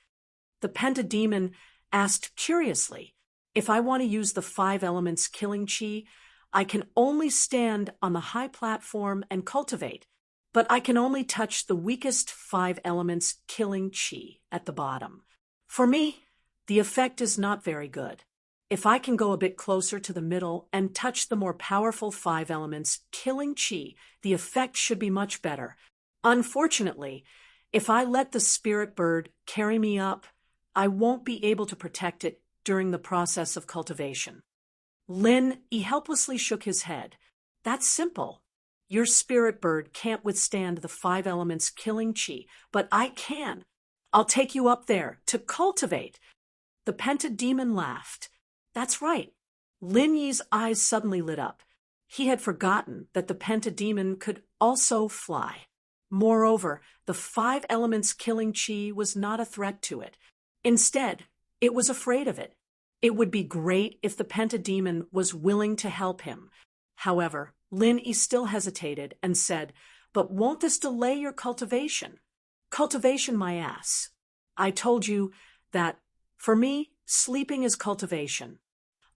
The Pentademon asked curiously. If I want to use the 5 elements killing chi, I can only stand on the high platform and cultivate. but I can only touch the weakest 5 elements killing chi at the bottom. For me, the effect is not very good. If I can go a bit closer to the middle and touch the more powerful 5 elements killing chi, the effect should be much better. Unfortunately, if I let the spirit bird carry me up, I won't be able to protect it during the process of cultivation. Lin Yi helplessly shook his head. That's simple. Your spirit bird can't withstand the 5 elements killing chi, but I can. I'll take you up there to cultivate. The pentademon laughed. That's right. Lin Yi's eyes suddenly lit up. He had forgotten that the pentademon could also fly. Moreover, the 5 elements killing chi was not a threat to it. Instead, it was afraid of it. It would be great if the pentademon was willing to help him. However, Lin Yi still hesitated and said, "But won't this delay your cultivation?" "Cultivation, my ass. I told you that, for me, sleeping is cultivation.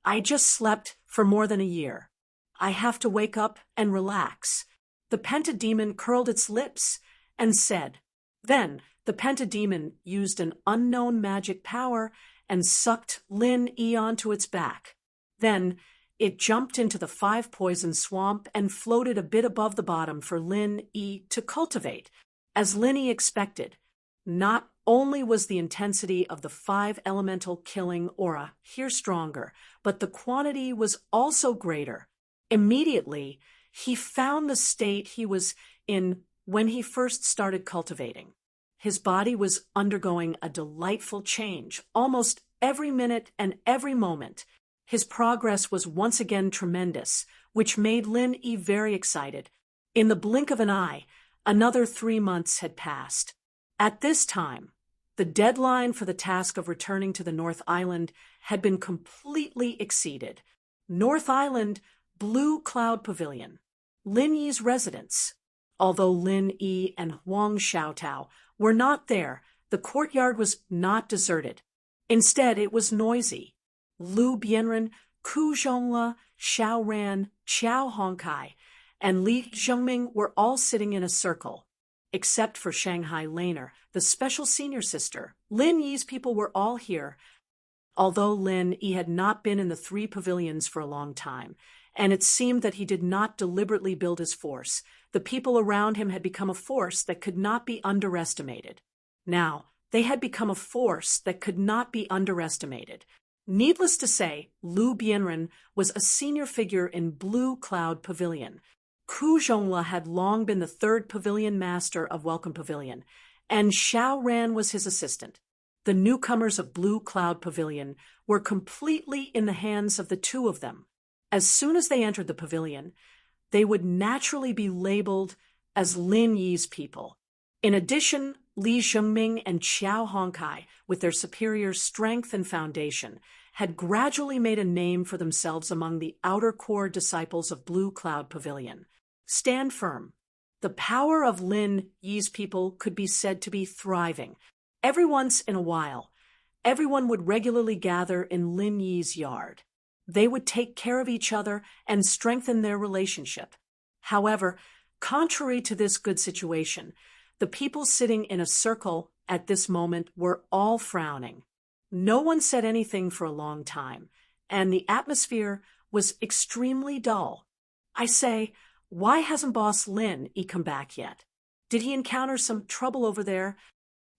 I just slept for more than a year. I have to wake up and relax." The pentademon curled its lips and said. Then the pentademon used an unknown magic power and sucked Lin Yi onto its back. Then it jumped into the 5 poison swamp and floated a bit above the bottom for Lin Yi to cultivate. As Lin Yi expected, not only was the intensity of the 5 elemental killing aura here stronger, but the quantity was also greater. Immediately, he found the state he was in when he first started cultivating. His body was undergoing a delightful change almost every minute and every moment. His progress was once again tremendous, which made Lin Yi very excited. In the blink of an eye, another 3 months had passed. At this time, the deadline for the task of returning to the North Island had been completely exceeded. North Island, Blue Cloud Pavilion, Lin Yi's residence. Although Lin Yi and Huang Xiaotao were not there, the courtyard was not deserted. Instead, it was noisy. Lu Bianren, Ku Zhongla, Xiao Ran, Qiao Hongkai, and Li Zhengming were all sitting in a circle. Except for Shanghai Laner, the special senior sister, Lin Yi's people were all here. Although Lin Yi had not been in the 3 pavilions for a long time, and it seemed that he did not deliberately build his force, the people around him had become a force that could not be underestimated. Now, they had become a force that could not be underestimated. Needless to say, Lu Bianren was a senior figure in Blue Cloud Pavilion. Ku Zhongla had long been the 3rd pavilion master of Welcome Pavilion, and Xiao Ran was his assistant. The newcomers of Blue Cloud Pavilion were completely in the hands of the 2 of them. As soon as they entered the pavilion, they would naturally be labeled as Lin Yi's people. In addition, Li Zhengming and Qiao Hongkai, with their superior strength and foundation, had gradually made a name for themselves among the outer core disciples of Blue Cloud Pavilion. Stand firm. The power of Lin Yi's people could be said to be thriving. Every once in a while, everyone would regularly gather in Lin Yi's yard. They would take care of each other and strengthen their relationship. However, contrary to this good situation, the people sitting in a circle at this moment were all frowning. No one said anything for a long time, and the atmosphere was extremely dull. I say, why hasn't Boss Lin Yi come back yet? Did he encounter some trouble over there?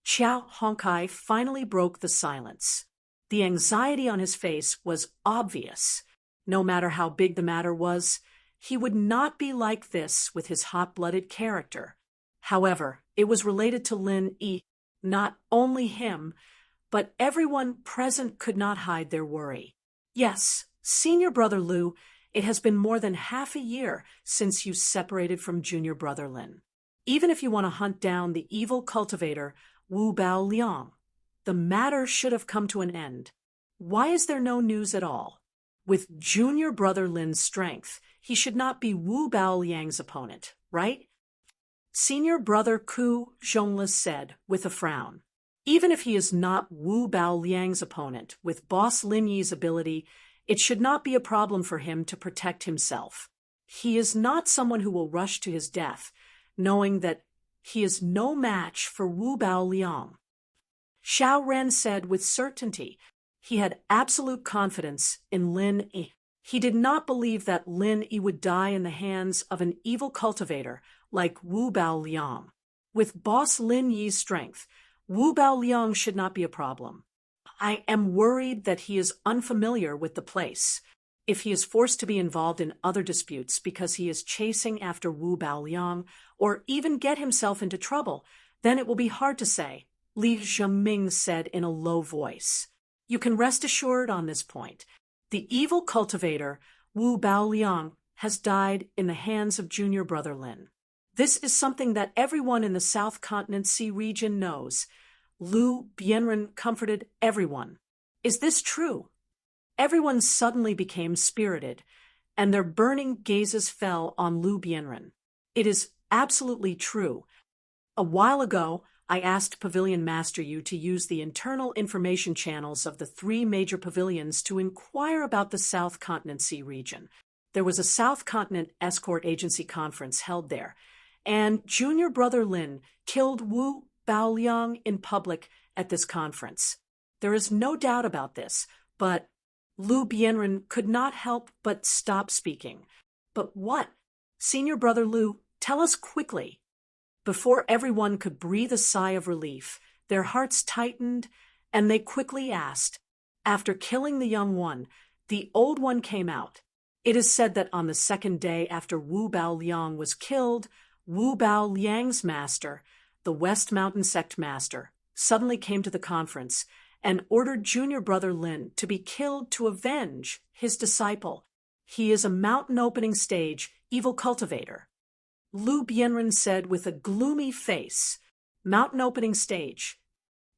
Qiao Hongkai finally broke the silence. The anxiety on his face was obvious. No matter how big the matter was, he would not be like this with his hot-blooded character. However, it was related to Lin Yi. Not only him, but everyone present could not hide their worry. Yes, Senior Brother Lu, it has been more than half a year since you separated from Junior Brother Lin. Even if you want to hunt down the evil cultivator, Wu Bao Liang, the matter should have come to an end. Why is there no news at all? With Junior Brother Lin's strength, he should not be Wu Bao Liang's opponent, right? Senior Brother Ku Zhongla said with a frown. Even if he is not Wu Bao Liang's opponent, with Boss Lin Yi's ability, it should not be a problem for him to protect himself. He is not someone who will rush to his death, knowing that he is no match for Wu Bao Liang. Xiao Ren said with certainty. He had absolute confidence in Lin Yi. He did not believe that Lin Yi would die in the hands of an evil cultivator like Wu Bao Liang. With boss Lin Yi's strength, Wu Bao Liang should not be a problem. I am worried that he is unfamiliar with the place. If he is forced to be involved in other disputes because he is chasing after Wu Bao Liang, or even get himself into trouble, then it will be hard to say, Li Zhengming said in a low voice. You can rest assured on this point. The evil cultivator, Wu Bao Liang, has died in the hands of junior brother Lin. This is something that everyone in the South Continent Sea region knows. Lu Bianren comforted everyone. Is this true? Everyone suddenly became spirited, and their burning gazes fell on Lu Bianren. It is absolutely true. A while ago, I asked Pavilion Master Yu to use the internal information channels of the 3 major pavilions to inquire about the South Continent Sea region. There was a South Continent Escort Agency conference held there, and junior brother Lin killed Wu Bao Liang in public at this conference. There is no doubt about this, but Lu Bianren could not help but stop speaking. But what? Senior brother Lu, tell us quickly. Before everyone could breathe a sigh of relief, their hearts tightened, and they quickly asked. After killing the young one, the old one came out. It is said that on the 2nd day after Wu Bao Liang was killed, Wu Bao Liang's master, the West Mountain Sect master, suddenly came to the conference and ordered junior brother Lin to be killed to avenge his disciple. He is a mountain opening stage evil cultivator. Lu Bianren said with a gloomy face, mountain opening stage.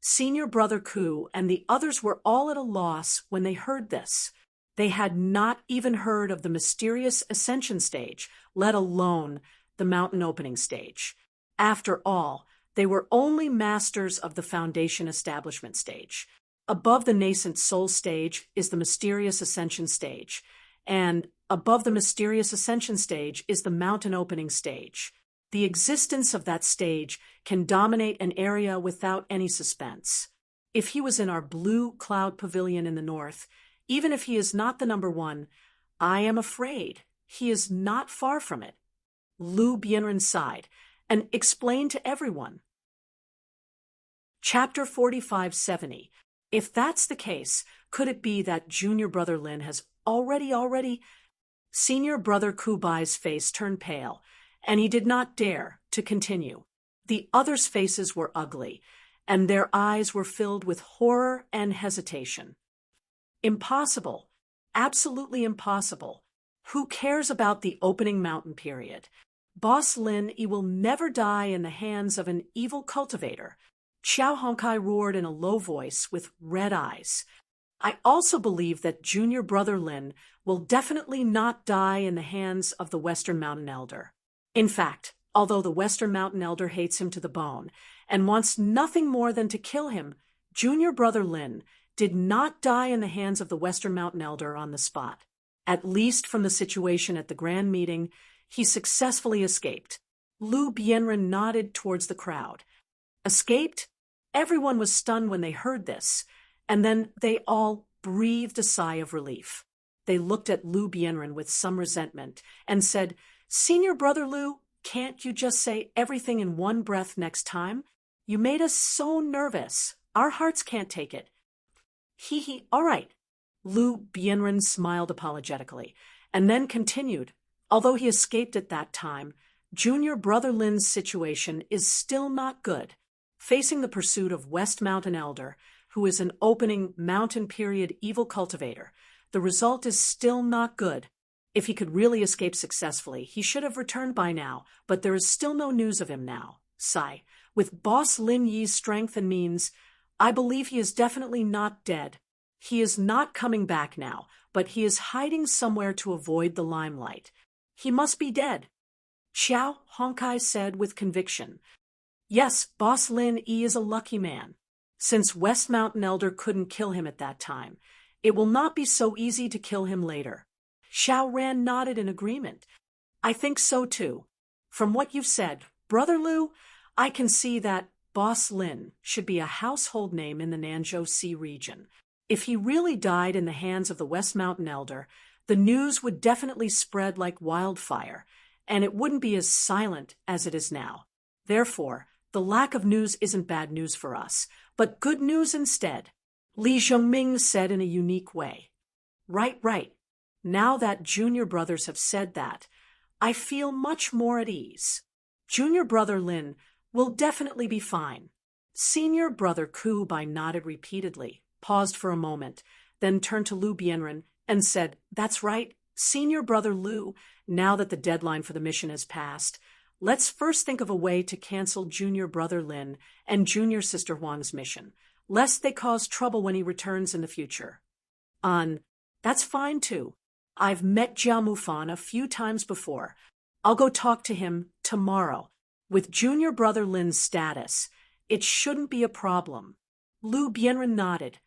Senior brother Ku and the others were all at a loss when they heard this. They had not even heard of the mysterious ascension stage, let alone the mountain opening stage. After all, they were only masters of the foundation establishment stage. Above the nascent soul stage is the mysterious ascension stage, and above the mysterious ascension stage is the mountain opening stage. The existence of that stage can dominate an area without any suspense. If he was in our blue cloud pavilion in the north, even if he is not the number 1, I am afraid he is not far from it. Lu Bianren sighed and explained to everyone. Chapter 4570. If that's the case, could it be that junior brother Lin has already... Senior brother Kubai's face turned pale, and he did not dare to continue. The others' faces were ugly, and their eyes were filled with horror and hesitation. Impossible. Absolutely impossible. Who cares about the opening mountain period? Boss Lin Yi will never die in the hands of an evil cultivator. Xiao Hongkai roared in a low voice with red eyes. I also believe that junior brother Lin will definitely not die in the hands of the Western Mountain Elder. In fact, although the Western Mountain Elder hates him to the bone and wants nothing more than to kill him, junior brother Lin did not die in the hands of the Western Mountain Elder on the spot. At least from the situation at the grand meeting, he successfully escaped. Lu Bianren nodded towards the crowd. Escaped? Everyone was stunned when they heard this, and then they all breathed a sigh of relief. They looked at Lu Bianren with some resentment and said, Senior brother Lu, can't you just say everything in one breath next time? You made us so nervous. Our hearts can't take it. Hee, all right. Lu Bianren smiled apologetically, and then continued. Although he escaped at that time, junior brother Lin's situation is still not good. Facing the pursuit of West Mountain Elder, who is an opening mountain period evil cultivator, the result is still not good. If he could really escape successfully, he should have returned by now, but there is still no news of him now. Sigh. With boss Lin Yi's strength and means, I believe he is definitely not dead. He is not coming back now, but he is hiding somewhere to avoid the limelight. He must be dead. Xiao Hongkai said with conviction. Yes, boss Lin Yi is a lucky man. Since West Mountain Elder couldn't kill him at that time, it will not be so easy to kill him later. Xiao Ran nodded in agreement. I think so too. From what you've said, Brother Lu, I can see that Boss Lin should be a household name in the Nanzhou Sea region. If he really died in the hands of the West Mountain Elder, the news would definitely spread like wildfire, and it wouldn't be as silent as it is now. Therefore, the lack of news isn't bad news for us, but good news instead, Li Zhongming said in a unique way. Right. Now that junior brothers have said that, I feel much more at ease. Junior brother Lin will definitely be fine. Senior brother Ku Bai nodded repeatedly, paused for a moment, then turned to Lu Bianren and said, That's right, senior brother Lu, now that the deadline for the mission has passed, let's first think of a way to cancel junior brother Lin and junior sister Huang's mission, lest they cause trouble when he returns in the future. That's fine too. I've met Jia Mufan a few times before. I'll go talk to him tomorrow. With junior brother Lin's status, it shouldn't be a problem. Lu Bianren nodded.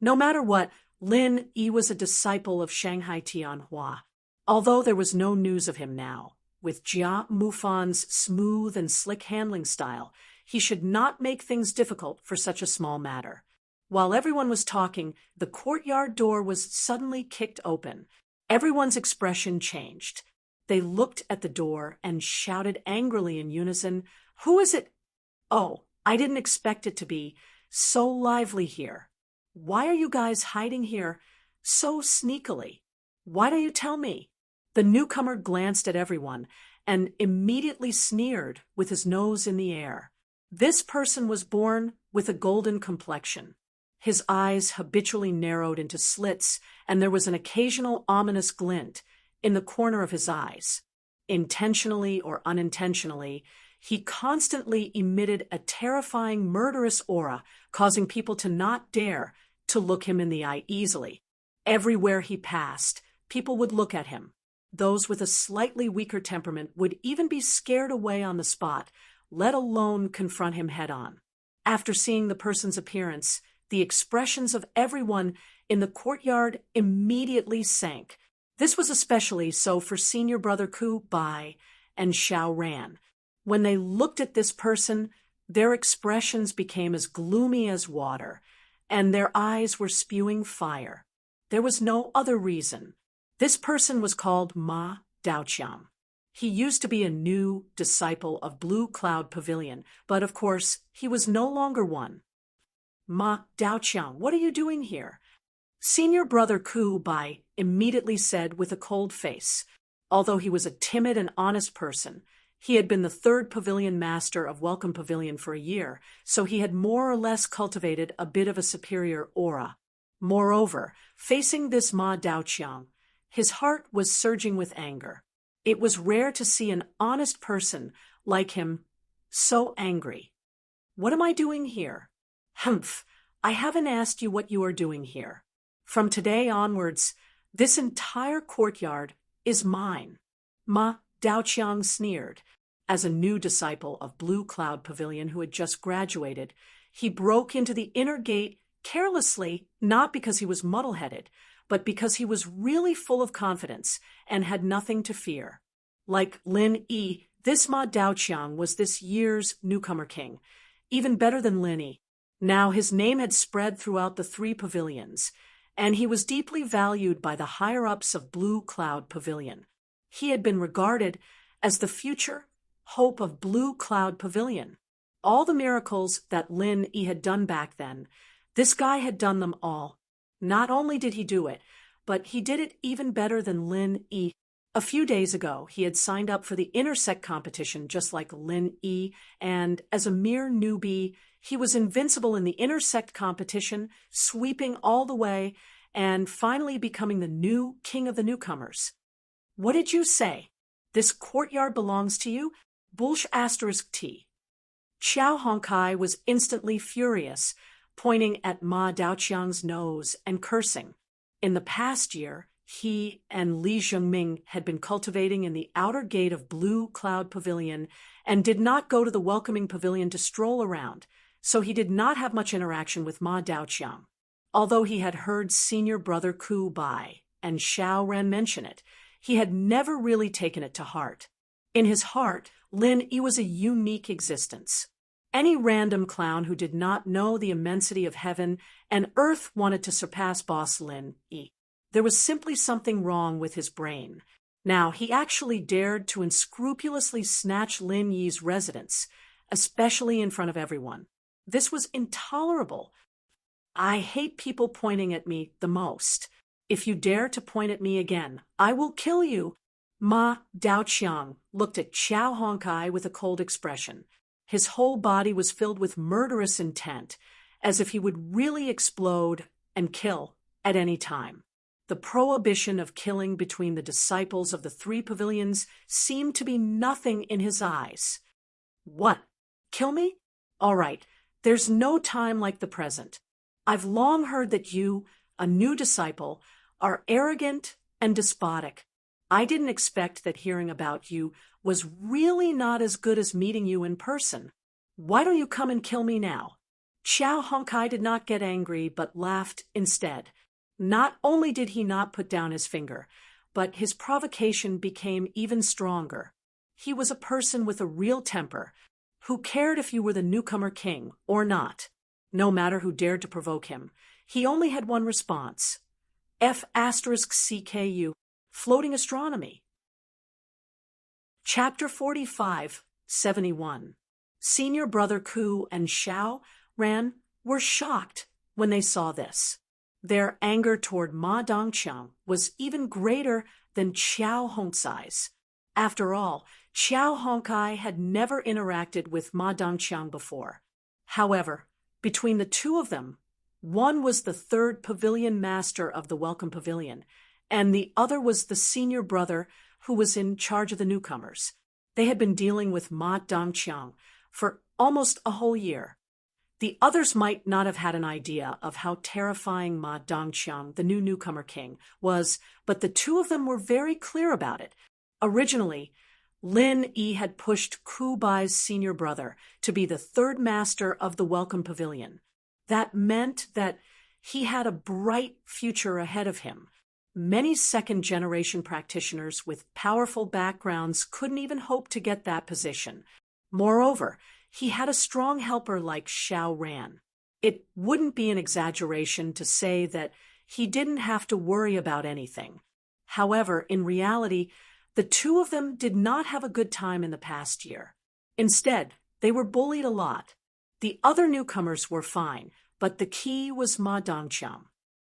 No matter what, Lin Yi was a disciple of Shanghai Tianhua, although there was no news of him now. With Jia Mufan's smooth and slick handling style, he should not make things difficult for such a small matter. While everyone was talking, the courtyard door was suddenly kicked open. Everyone's expression changed. They looked at the door and shouted angrily in unison, Who is it? Oh, I didn't expect it to be so lively here. Why are you guys hiding here so sneakily? Why don't you tell me? The newcomer glanced at everyone and immediately sneered with his nose in the air. This person was born with a golden complexion. His eyes habitually narrowed into slits, and there was an occasional ominous glint in the corner of his eyes. Intentionally or unintentionally, he constantly emitted a terrifying, murderous aura, causing people to not dare to look him in the eye easily. Everywhere he passed, people would look at him. Those with a slightly weaker temperament would even be scared away on the spot, let alone confront him head-on. After seeing the person's appearance, the expressions of everyone in the courtyard immediately sank. This was especially so for senior brother Ku Bai and Xiao Ran. When they looked at this person, their expressions became as gloomy as water, and their eyes were spewing fire. There was no other reason. This person was called Ma Daoqiang. He used to be a new disciple of Blue Cloud Pavilion, but of course, he was no longer one. Ma Daoqiang, what are you doing here? Senior brother Ku Bai immediately said with a cold face. Although he was a timid and honest person, he had been the third pavilion master of Welcome Pavilion for a year, so he had more or less cultivated a bit of a superior aura. Moreover, facing this Ma Daoqiang, his heart was surging with anger. It was rare to see an honest person like him so angry. What am I doing here? Humph, I haven't asked you what you are doing here. From today onwards, this entire courtyard is mine. Ma Daoqiang sneered. As a new disciple of Blue Cloud Pavilion who had just graduated, he broke into the inner gate carelessly, not because he was muddle-headed, but because he was really full of confidence and had nothing to fear. Like Lin Yi, this Ma Daoqiang was this year's newcomer king, even better than Lin Yi. Now his name had spread throughout the 3 pavilions, and he was deeply valued by the higher-ups of Blue Cloud Pavilion. He had been regarded as the future hope of Blue Cloud Pavilion. All the miracles that Lin Yi had done back then, this guy had done them all. Not only did he do it, but he did it even better than Lin Yi. A few days ago, he had signed up for the intersect competition just like Lin Yi, and as a mere newbie, he was invincible in the intersect competition, sweeping all the way, and finally becoming the new king of the newcomers. What did you say? This courtyard belongs to you? Bullsh *T. Qiao Hongkai was instantly furious, pointing at Ma Daoqiang's nose and cursing. In the past year, he and Li Zhongming had been cultivating in the outer gate of Blue Cloud Pavilion and did not go to the welcoming pavilion to stroll around, so he did not have much interaction with Ma Daoqiang. Although he had heard senior brother Ku Bai and Xiao Ran mention it, he had never really taken it to heart. In his heart, Lin Yi was a unique existence. Any random clown who did not know the immensity of heaven and earth wanted to surpass boss Lin Yi. There was simply something wrong with his brain. Now, he actually dared to unscrupulously snatch Lin Yi's residence, especially in front of everyone. This was intolerable. I hate people pointing at me the most. If you dare to point at me again, I will kill you. Ma Daoqiang looked at Qiao Hongkai with a cold expression. His whole body was filled with murderous intent, as if he would really explode and kill at any time. The prohibition of killing between the disciples of the three pavilions seemed to be nothing in his eyes. What? Kill me? All right, there's no time like the present. I've long heard that you, a new disciple, are arrogant and despotic. I didn't expect that hearing about you was really not as good as meeting you in person. Why don't you come and kill me now? Qiao Hongkai did not get angry, but laughed instead. Not only did he not put down his finger, but his provocation became even stronger. He was a person with a real temper, who cared if you were the newcomer king or not. No matter who dared to provoke him, he only had one response. F*CKU, floating astronomy. Chapter 45, 71. Senior brother Ku and Xiao Ran were shocked when they saw this. Their anger toward Ma Dongqiang was even greater than Qiao Hongcai's. After all, Qiao Hongkai had never interacted with Ma Dongqiang before. However, between the two of them, one was the third pavilion master of the Welcome Pavilion, and the other was the senior brother who was in charge of the newcomers. They had been dealing with Ma Dongqiang for almost a whole year. The others might not have had an idea of how terrifying Ma Dongqiang, the new newcomer king, was, but the two of them were very clear about it. Originally, Lin Yi had pushed Ku Bai's senior brother to be the third master of the Welcome Pavilion. That meant that he had a bright future ahead of him. Many second-generation practitioners with powerful backgrounds couldn't even hope to get that position. Moreover, he had a strong helper like Xiao Ran. It wouldn't be an exaggeration to say that he didn't have to worry about anything. However, in reality, the two of them did not have a good time in the past year. Instead, they were bullied a lot. The other newcomers were fine, but the key was Ma Dongqiang.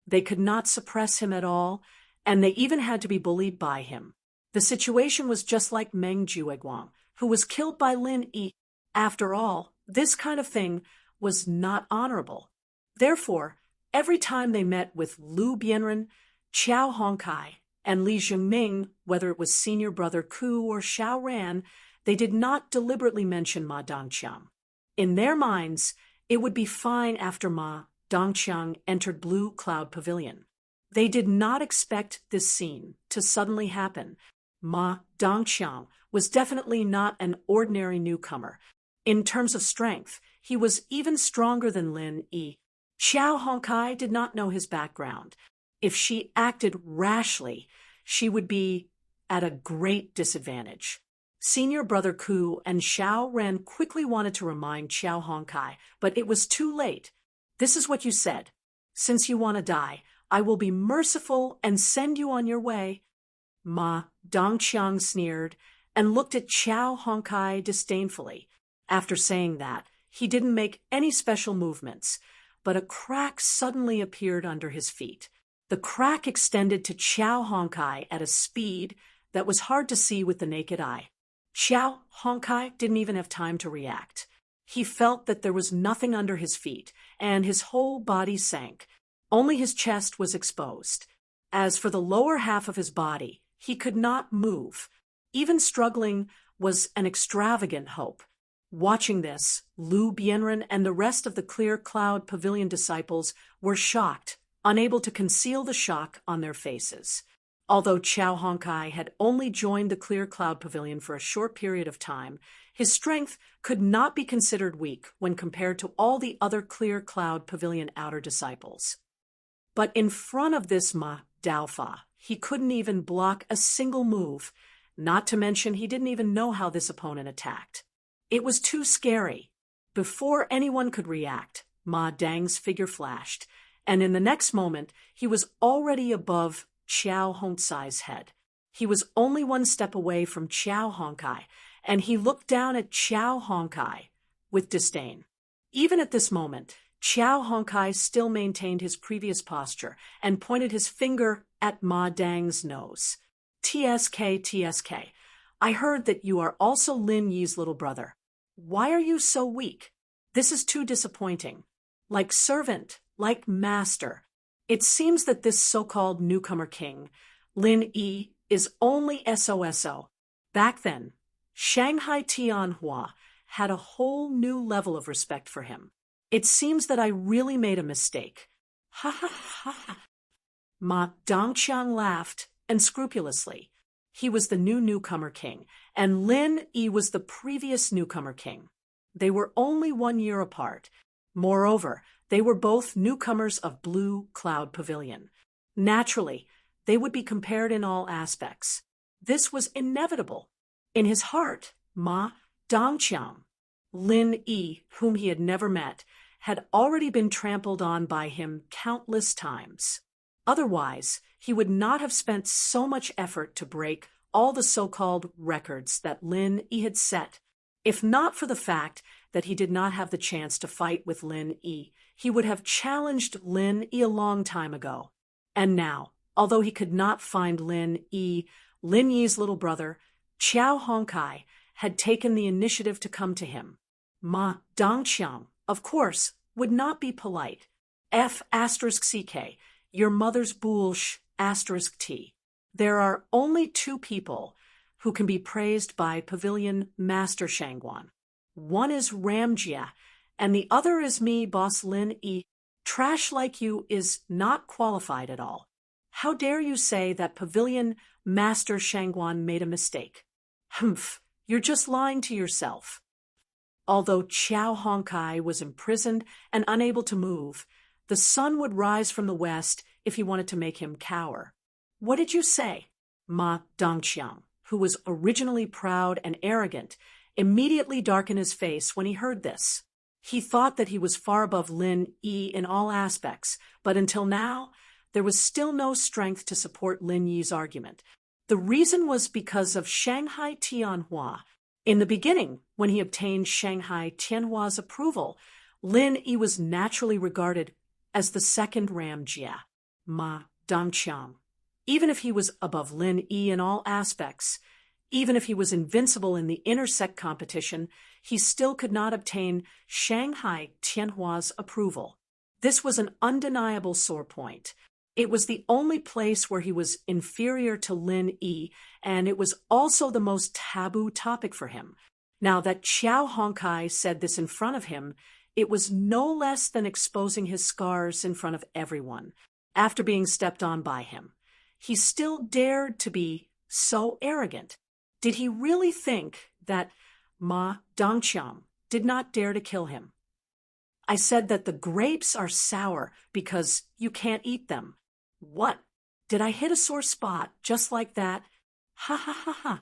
They could not suppress him at all, and they even had to be bullied by him. The situation was just like Meng Jueguang, who was killed by Lin Yi. After all, this kind of thing was not honorable. Therefore, every time they met with Lu Bianren, Qiao Hongkai, and Li Zhengming, whether it was senior brother Ku or Xiao Ran, they did not deliberately mention Ma Dongqiang. In their minds, it would be fine after Ma Dongqiang entered Blue Cloud Pavilion. They did not expect this scene to suddenly happen. Ma Dongqiang was definitely not an ordinary newcomer. In terms of strength, he was even stronger than Lin Yi. Qiao Hongkai did not know his background. If she acted rashly, she would be at a great disadvantage. Senior brother Ku and Xiao Ran quickly wanted to remind Qiao Hongkai, but it was too late. This is what you said. Since you want to die, I will be merciful and send you on your way. Ma Dongqiang sneered and looked at Qiao Hongkai disdainfully. After saying that, he didn't make any special movements, but a crack suddenly appeared under his feet. The crack extended to Qiao Hongkai at a speed that was hard to see with the naked eye. Qiao Hongkai didn't even have time to react. He felt that there was nothing under his feet, and his whole body sank. Only his chest was exposed. As for the lower half of his body, he could not move. Even struggling was an extravagant hope. Watching this, Lu Bianren and the rest of the Clear Cloud Pavilion disciples were shocked, unable to conceal the shock on their faces. Although Qiao Hongkai had only joined the Clear Cloud Pavilion for a short period of time, his strength could not be considered weak when compared to all the other Clear Cloud Pavilion outer disciples. But in front of this Ma Daofa, he couldn't even block a single move, Not to mention he didn't even know how this opponent attacked. It was too scary. Before anyone could react, Ma Dang's figure flashed, and in the next moment he was already above Qiao Hongsai's head. He was only one step away from Qiao Hongkai, and he looked down at Qiao Hongkai with disdain. Even at this moment, Qiao Hongkai still maintained his previous posture and pointed his finger at Ma Dang's nose. TSK, TSK, I heard that you are also Lin Yi's little brother. Why are you so weak? This is too disappointing. Like servant, like master. It seems that this so-called newcomer king, Lin Yi, is only SOSO. Back then, Shanghai Tianhua had a whole new level of respect for him. It seems that I really made a mistake. Ha ha ha ha. Ma Dongqiang laughed, and scrupulously. He was the new newcomer king, and Lin Yi was the previous newcomer king. They were only 1 year apart. Moreover, they were both newcomers of Blue Cloud Pavilion. Naturally, they would be compared in all aspects. This was inevitable. In his heart, Ma Dongqiang, Lin Yi, whom he had never met, had already been trampled on by him countless times. Otherwise, he would not have spent so much effort to break all the so-called records that Lin Yi had set. If not for the fact that he did not have the chance to fight with Lin Yi, he would have challenged Lin Yi a long time ago. And now, although he could not find Lin Yi's little brother, Qiao Hongkai had taken the initiative to come to him. Ma Dongqiang, of course, would not be polite. F*CK, your mother's boolsh *T. There are only 2 people who can be praised by Pavilion Master Shangguan. One is Ramjia, and the other is me, Boss Lin Yi. Trash like you is not qualified at all. How dare you say that Pavilion Master Shangguan made a mistake? Humph, you're just lying to yourself. Although Qiao Hongkai was imprisoned and unable to move, the sun would rise from the west if he wanted to make him cower. What did you say? Ma Dongqiang, who was originally proud and arrogant, immediately darkened his face when he heard this. He thought that he was far above Lin Yi in all aspects, but until now, there was still no strength to support Lin Yi's argument. The reason was because of Shanghai Tianhua. In the beginning, when he obtained Shanghai Tianhua's approval, Lin Yi was naturally regarded as the second Ramjia, Ma Dongqiang. Even if he was above Lin Yi in all aspects, even if he was invincible in the intersect competition, he still could not obtain Shanghai Tianhua's approval. This was an undeniable sore point. It was the only place where he was inferior to Lin Yi, and it was also the most taboo topic for him. Now that Qiao Hongkai said this in front of him, it was no less than exposing his scars in front of everyone. After being stepped on by him, he still dared to be so arrogant. Did he really think that Ma Dongqiang did not dare to kill him? I said that the grapes are sour because you can't eat them. What? Did I hit a sore spot just like that? Ha ha ha ha.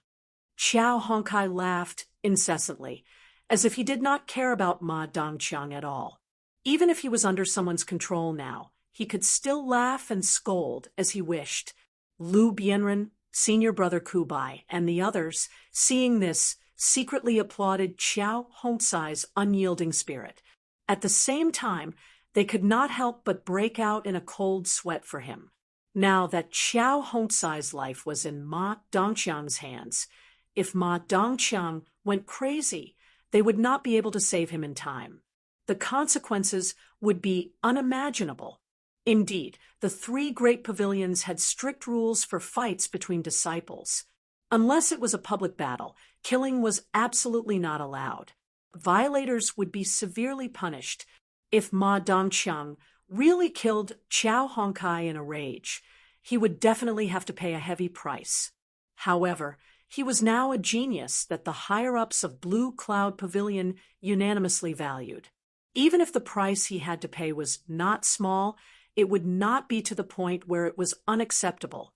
Qiao Hongkai laughed incessantly, as if he did not care about Ma Dongqiang at all. Even if he was under someone's control now, he could still laugh and scold as he wished. Lu Bianren, senior brother Kubai, and the others, seeing this, secretly applauded Qiao Hongsai's unyielding spirit. At the same time, they could not help but break out in a cold sweat for him. Now that Qiao Hongsai's life was in Ma Dongqiang's hands, if Ma Dongqiang went crazy, they would not be able to save him in time. The consequences would be unimaginable. Indeed, the 3 great pavilions had strict rules for fights between disciples. Unless it was a public battle, killing was absolutely not allowed. Violators would be severely punished. If Ma Dongqiang really killed Qiao Hongkai in a rage, he would definitely have to pay a heavy price. However, he was now a genius that the higher-ups of Blue Cloud Pavilion unanimously valued. Even if the price he had to pay was not small, it would not be to the point where it was unacceptable.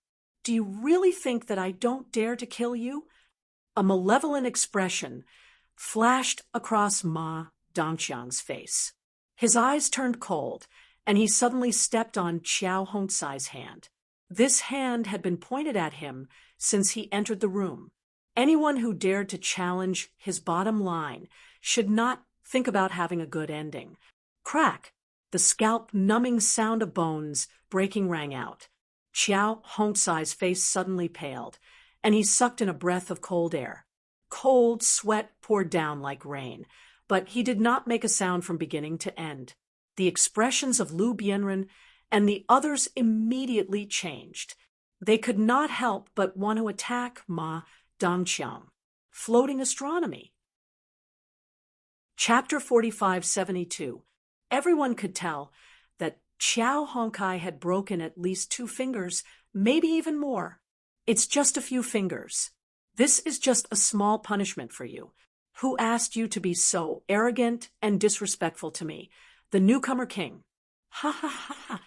Do you really think that I don't dare to kill you? A malevolent expression flashed across Ma Dongxiang's face. His eyes turned cold, and he suddenly stepped on Qiao Hongsai's hand. This hand had been pointed at him since he entered the room. Anyone who dared to challenge his bottom line should not think about having a good ending. Crack! The scalp-numbing sound of bones breaking rang out. Qiao Hongsai's face suddenly paled, and he sucked in a breath of cold air. Cold sweat poured down like rain, but he did not make a sound from beginning to end. The expressions of Lu Bianren and the others immediately changed. They could not help but want to attack Ma Dongxiang. Floating astronomy. Chapter 4572. Everyone could tell that Qiao Hongkai had broken at least 2 fingers, maybe even more. It's just a few fingers. This is just a small punishment for you. Who asked you to be so arrogant and disrespectful to me, the newcomer king? Ha ha ha ha.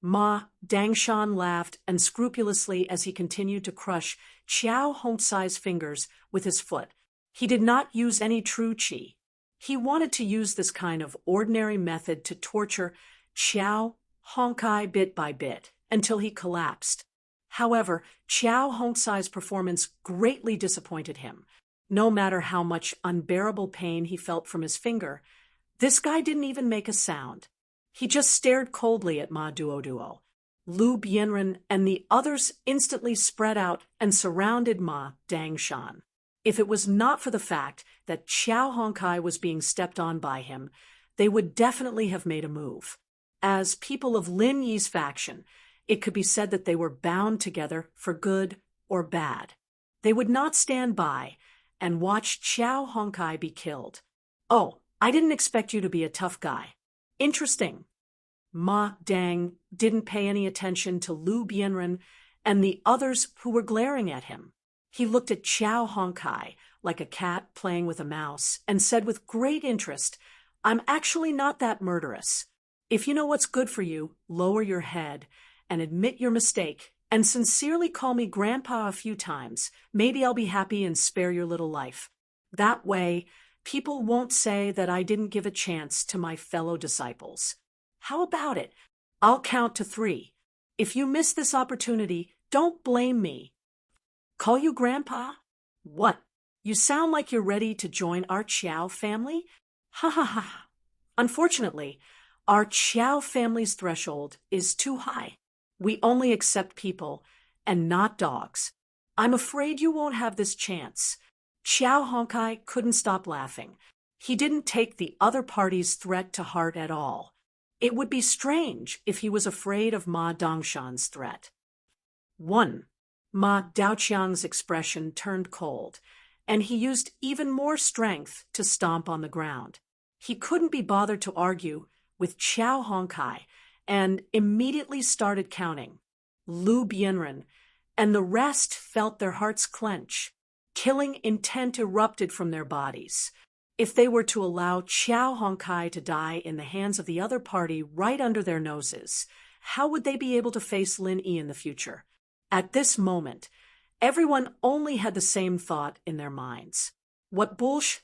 Ma Dangshan laughed unscrupulously as he continued to crush Qiao Hongsai's fingers with his foot. He did not use any true qi. He wanted to use this kind of ordinary method to torture Qiao Hongkai bit by bit until he collapsed. However, Qiao Hongsai's performance greatly disappointed him. No matter how much unbearable pain he felt from his finger, this guy didn't even make a sound. He just stared coldly at Ma Duoduo. Lu Bianren and the others instantly spread out and surrounded Ma Dangshan. If it was not for the fact that Qiao Hongkai was being stepped on by him, they would definitely have made a move. As people of Lin Yi's faction, it could be said that they were bound together for good or bad. They would not stand by and watch Qiao Hongkai be killed. Oh, I didn't expect you to be a tough guy. Interesting. Ma Dang didn't pay any attention to Lu Bianren and the others who were glaring at him. He looked at Qiao Hongkai like a cat playing with a mouse and said with great interest, "I'm actually not that murderous. If you know what's good for you, lower your head and admit your mistake and sincerely call me Grandpa a few times. Maybe I'll be happy and spare your little life. That way, people won't say that I didn't give a chance to my fellow disciples. How about it? I'll count to 3. If you miss this opportunity, don't blame me." "Call you Grandpa? What? You sound like you're ready to join our Qiao family? Ha ha ha. Unfortunately, our Qiao family's threshold is too high. We only accept people and not dogs. I'm afraid you won't have this chance." Qiao Hongkai couldn't stop laughing. He didn't take the other party's threat to heart at all. It would be strange if he was afraid of Ma Dongshan's threat. 1. Ma Daoqiang's expression turned cold, and he used even more strength to stomp on the ground. He couldn't be bothered to argue with Qiao Hongkai and immediately started counting. Lu Bianren and the rest felt their hearts clench. Killing intent erupted from their bodies. If they were to allow Qiao Hongkai to die in the hands of the other party right under their noses, how would they be able to face Lin Yi in the future? At this moment, everyone only had the same thought in their minds. What bullsh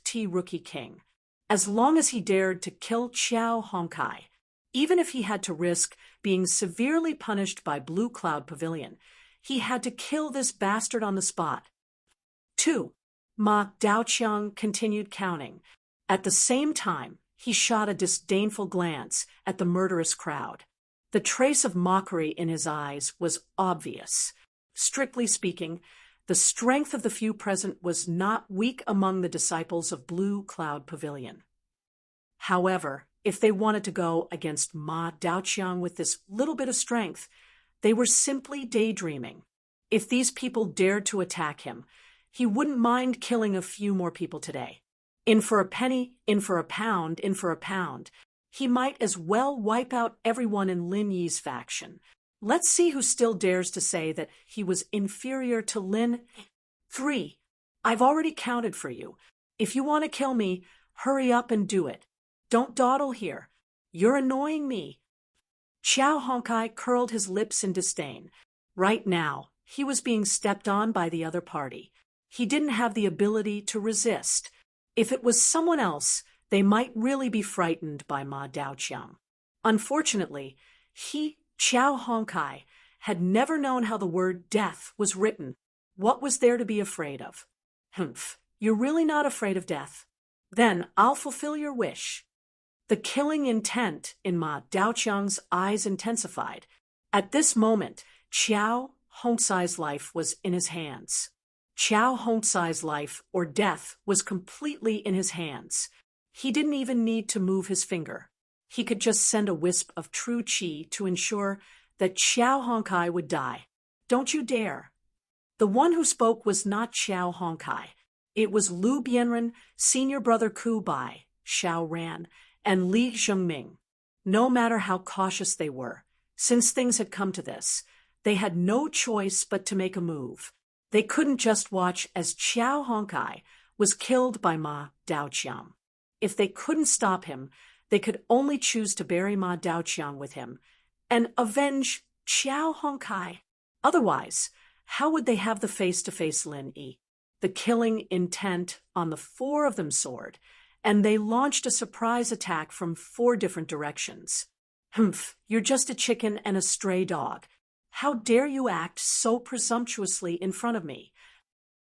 *T rookie king? As long as he dared to kill Qiao Hongkai, even if he had to risk being severely punished by Blue Cloud Pavilion, he had to kill this bastard on the spot. 2. Ma Daoqiang continued counting. At the same time, he shot a disdainful glance at the murderous crowd. The trace of mockery in his eyes was obvious. Strictly speaking, the strength of the few present was not weak among the disciples of Blue Cloud Pavilion. However, if they wanted to go against Ma Daoqiang with this little bit of strength, they were simply daydreaming. If these people dared to attack him, he wouldn't mind killing a few more people today. In for a penny, in for a pound, in for a pound. He might as well wipe out everyone in Lin Yi's faction. Let's see who still dares to say that he was inferior to Lin. 3. I've already counted for you. If you want to kill me, hurry up and do it. Don't dawdle here. You're annoying me. Qiao Hongkai curled his lips in disdain. Right now, he was being stepped on by the other party. He didn't have the ability to resist. If it was someone else, they might really be frightened by Ma Daoqiang. Unfortunately, he, Qiao Hongkai, had never known how the word death was written. What was there to be afraid of? Humph, you're really not afraid of death? Then I'll fulfill your wish. The killing intent in Ma Daoqiang's eyes intensified. At this moment, Qiao Hongcai's life was in his hands. Qiao Hongcai's life or death was completely in his hands. He didn't even need to move his finger. He could just send a wisp of true qi to ensure that Qiao Hongcai would die. Don't you dare. The one who spoke was not Qiao Hongcai. It was Lu Bianren, senior brother Ku Bai, Xiao Ran, and Li Zhengming. No matter how cautious they were, since things had come to this, they had no choice but to make a move. They couldn't just watch as Qiao Hongcai was killed by Ma Daoqiang. If they couldn't stop him, they could only choose to bury Ma Daoqiang with him and avenge Qiao Hongcai. Otherwise, how would they have the face-to-face Lin Yi? The killing intent on the four of them soared, and they launched a surprise attack from 4 different directions. Humph, you're just a chicken and a stray dog. How dare you act so presumptuously in front of me?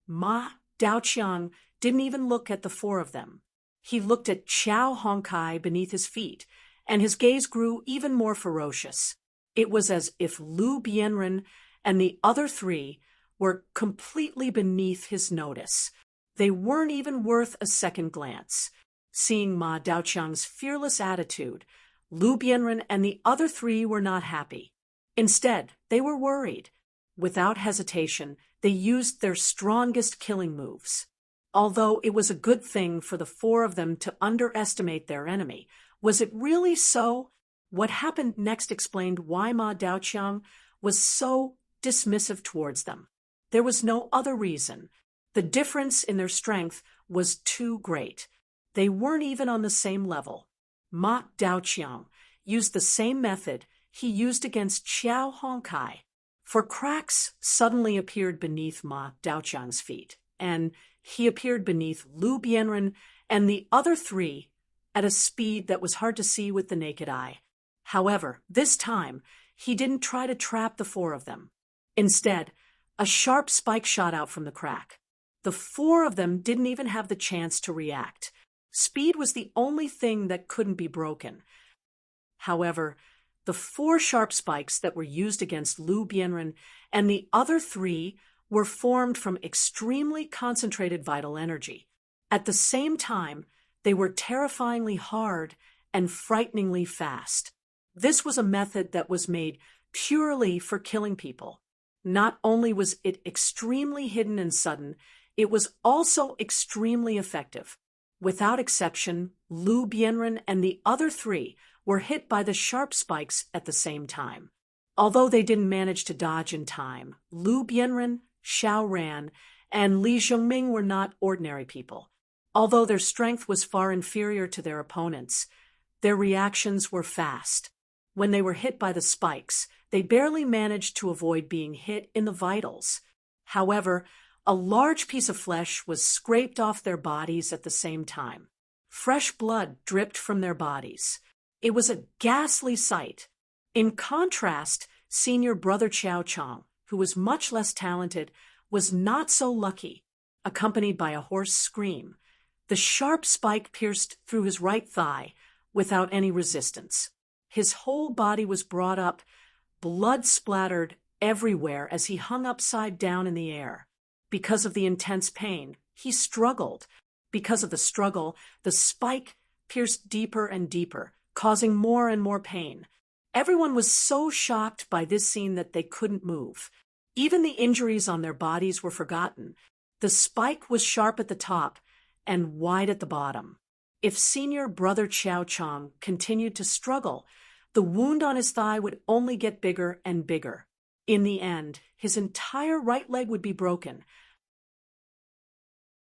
Ma Daoqiang didn't even look at the 4 of them. He looked at Qiao Hongcai beneath his feet, and his gaze grew even more ferocious. It was as if Lu Bianren and the other 3 were completely beneath his notice. They weren't even worth a second glance. Seeing Ma Daoqiang's fearless attitude, Lu Bianren and the other 3 were not happy. Instead, they were worried. Without hesitation, they used their strongest killing moves. Although it was a good thing for the 4 of them to underestimate their enemy, was it really so? What happened next explained why Ma Daoqiang was so dismissive towards them. There was no other reason. The difference in their strength was too great. They weren't even on the same level. Ma Daoqiang used the same method he used against Qiao Hongcai. For cracks suddenly appeared beneath Ma Daoqiang's feet, and he appeared beneath Lu Bianren and the other 3 at a speed that was hard to see with the naked eye. However, this time, he didn't try to trap the 4 of them. Instead, a sharp spike shot out from the crack. The 4 of them didn't even have the chance to react. Speed was the only thing that couldn't be broken. However, the 4 sharp spikes that were used against Lu Bianren and the other 3 were formed from extremely concentrated vital energy. At the same time, they were terrifyingly hard and frighteningly fast. This was a method that was made purely for killing people. Not only was it extremely hidden and sudden, it was also extremely effective. Without exception, Lu Bianren and the other 3 were hit by the sharp spikes at the same time. Although they didn't manage to dodge in time, Lu Bianren, Xiao Ran, and Li Zhengming were not ordinary people. Although their strength was far inferior to their opponents, their reactions were fast. When they were hit by the spikes, they barely managed to avoid being hit in the vitals. However, a large piece of flesh was scraped off their bodies at the same time. Fresh blood dripped from their bodies. It was a ghastly sight. In contrast, senior brother Qiao Chong, who was much less talented, was not so lucky, accompanied by a hoarse scream. The sharp spike pierced through his right thigh without any resistance. His whole body was brought up, blood splattered everywhere as he hung upside down in the air. Because of the intense pain, he struggled. Because of the struggle, the spike pierced deeper and deeper, causing more and more pain. Everyone was so shocked by this scene that they couldn't move. Even the injuries on their bodies were forgotten. The spike was sharp at the top and wide at the bottom. If senior brother Qiao Chong continued to struggle, the wound on his thigh would only get bigger and bigger. In the end, his entire right leg would be broken.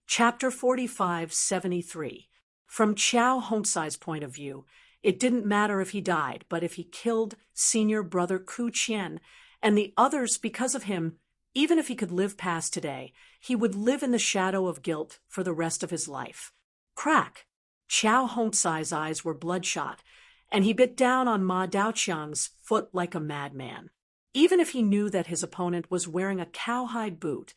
Chapter 45-73. From Qiao Hongcai's point of view, it didn't matter if he died, but if he killed senior brother Ku Qian and the others because of him. Even if he could live past today, he would live in the shadow of guilt for the rest of his life. Crack! Chow Hongsai's eyes were bloodshot, and he bit down on Ma Daoqiang's foot like a madman. Even if he knew that his opponent was wearing a cowhide boot,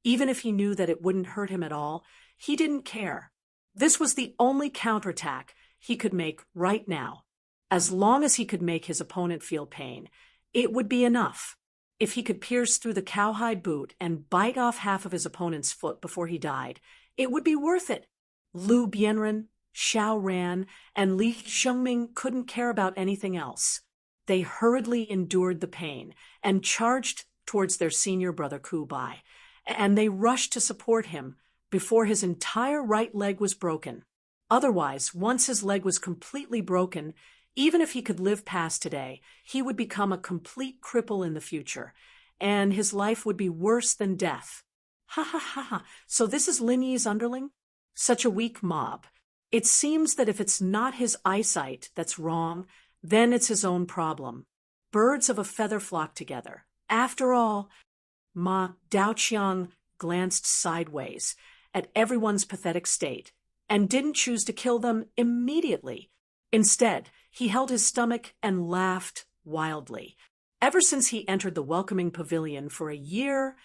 even if he knew that it wouldn't hurt him at all, he didn't care. This was the only counterattack he could make right now. As long as he could make his opponent feel pain, it would be enough. If he could pierce through the cowhide boot and bite off half of his opponent's foot before he died, it would be worth it. Lu Bianren, Xiao Ran, and Li Xiongming couldn't care about anything else. They hurriedly endured the pain and charged towards their senior brother Ku Bai, and they rushed to support him before his entire right leg was broken. Otherwise, once his leg was completely broken, even if he could live past today, he would become a complete cripple in the future, and his life would be worse than death. Ha ha ha ha, so this is Lin Yi's underling? Such a weak mob. It seems that if it's not his eyesight that's wrong, then it's his own problem. Birds of a feather flock together. After all, Ma Daoqiang glanced sideways at everyone's pathetic state and didn't choose to kill them immediately. Instead, he held his stomach and laughed wildly. Ever since he entered the welcoming pavilion for a year,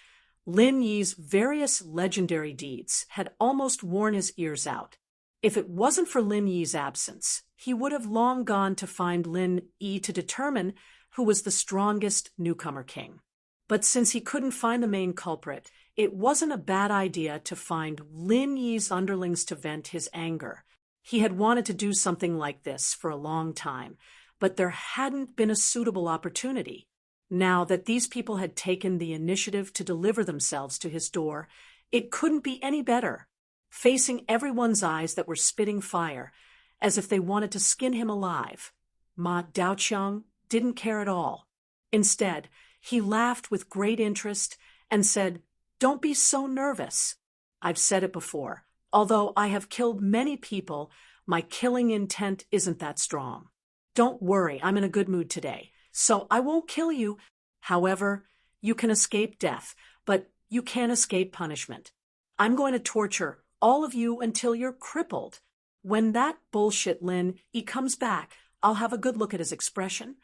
Lin Yi's various legendary deeds had almost worn his ears out. If it wasn't for Lin Yi's absence, he would have long gone to find Lin Yi to determine who was the strongest newcomer king. But since he couldn't find the main culprit, it wasn't a bad idea to find Lin Yi's underlings to vent his anger. He had wanted to do something like this for a long time, but there hadn't been a suitable opportunity. Now that these people had taken the initiative to deliver themselves to his door, it couldn't be any better. Facing everyone's eyes that were spitting fire, as if they wanted to skin him alive, Ma Daoqiang didn't care at all. Instead, he laughed with great interest and said, "Don't be so nervous. I've said it before. Although I have killed many people, my killing intent isn't that strong. Don't worry, I'm in a good mood today, so I won't kill you. However, you can escape death, but you can't escape punishment. I'm going to torture all of you until you're crippled. When that bullshit Lin Yi comes back, I'll have a good look at his expression.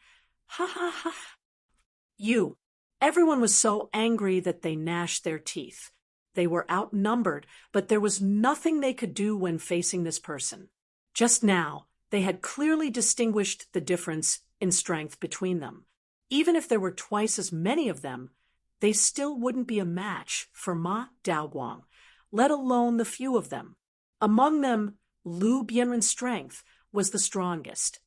Ha ha ha." Everyone was so angry that they gnashed their teeth. They were outnumbered, but there was nothing they could do when facing this person. Just now, they had clearly distinguished the difference in strength between them. Even if there were twice as many of them, they still wouldn't be a match for Ma Daoguang, let alone the few of them. Among them, Lu Bianren's strength was the strongest.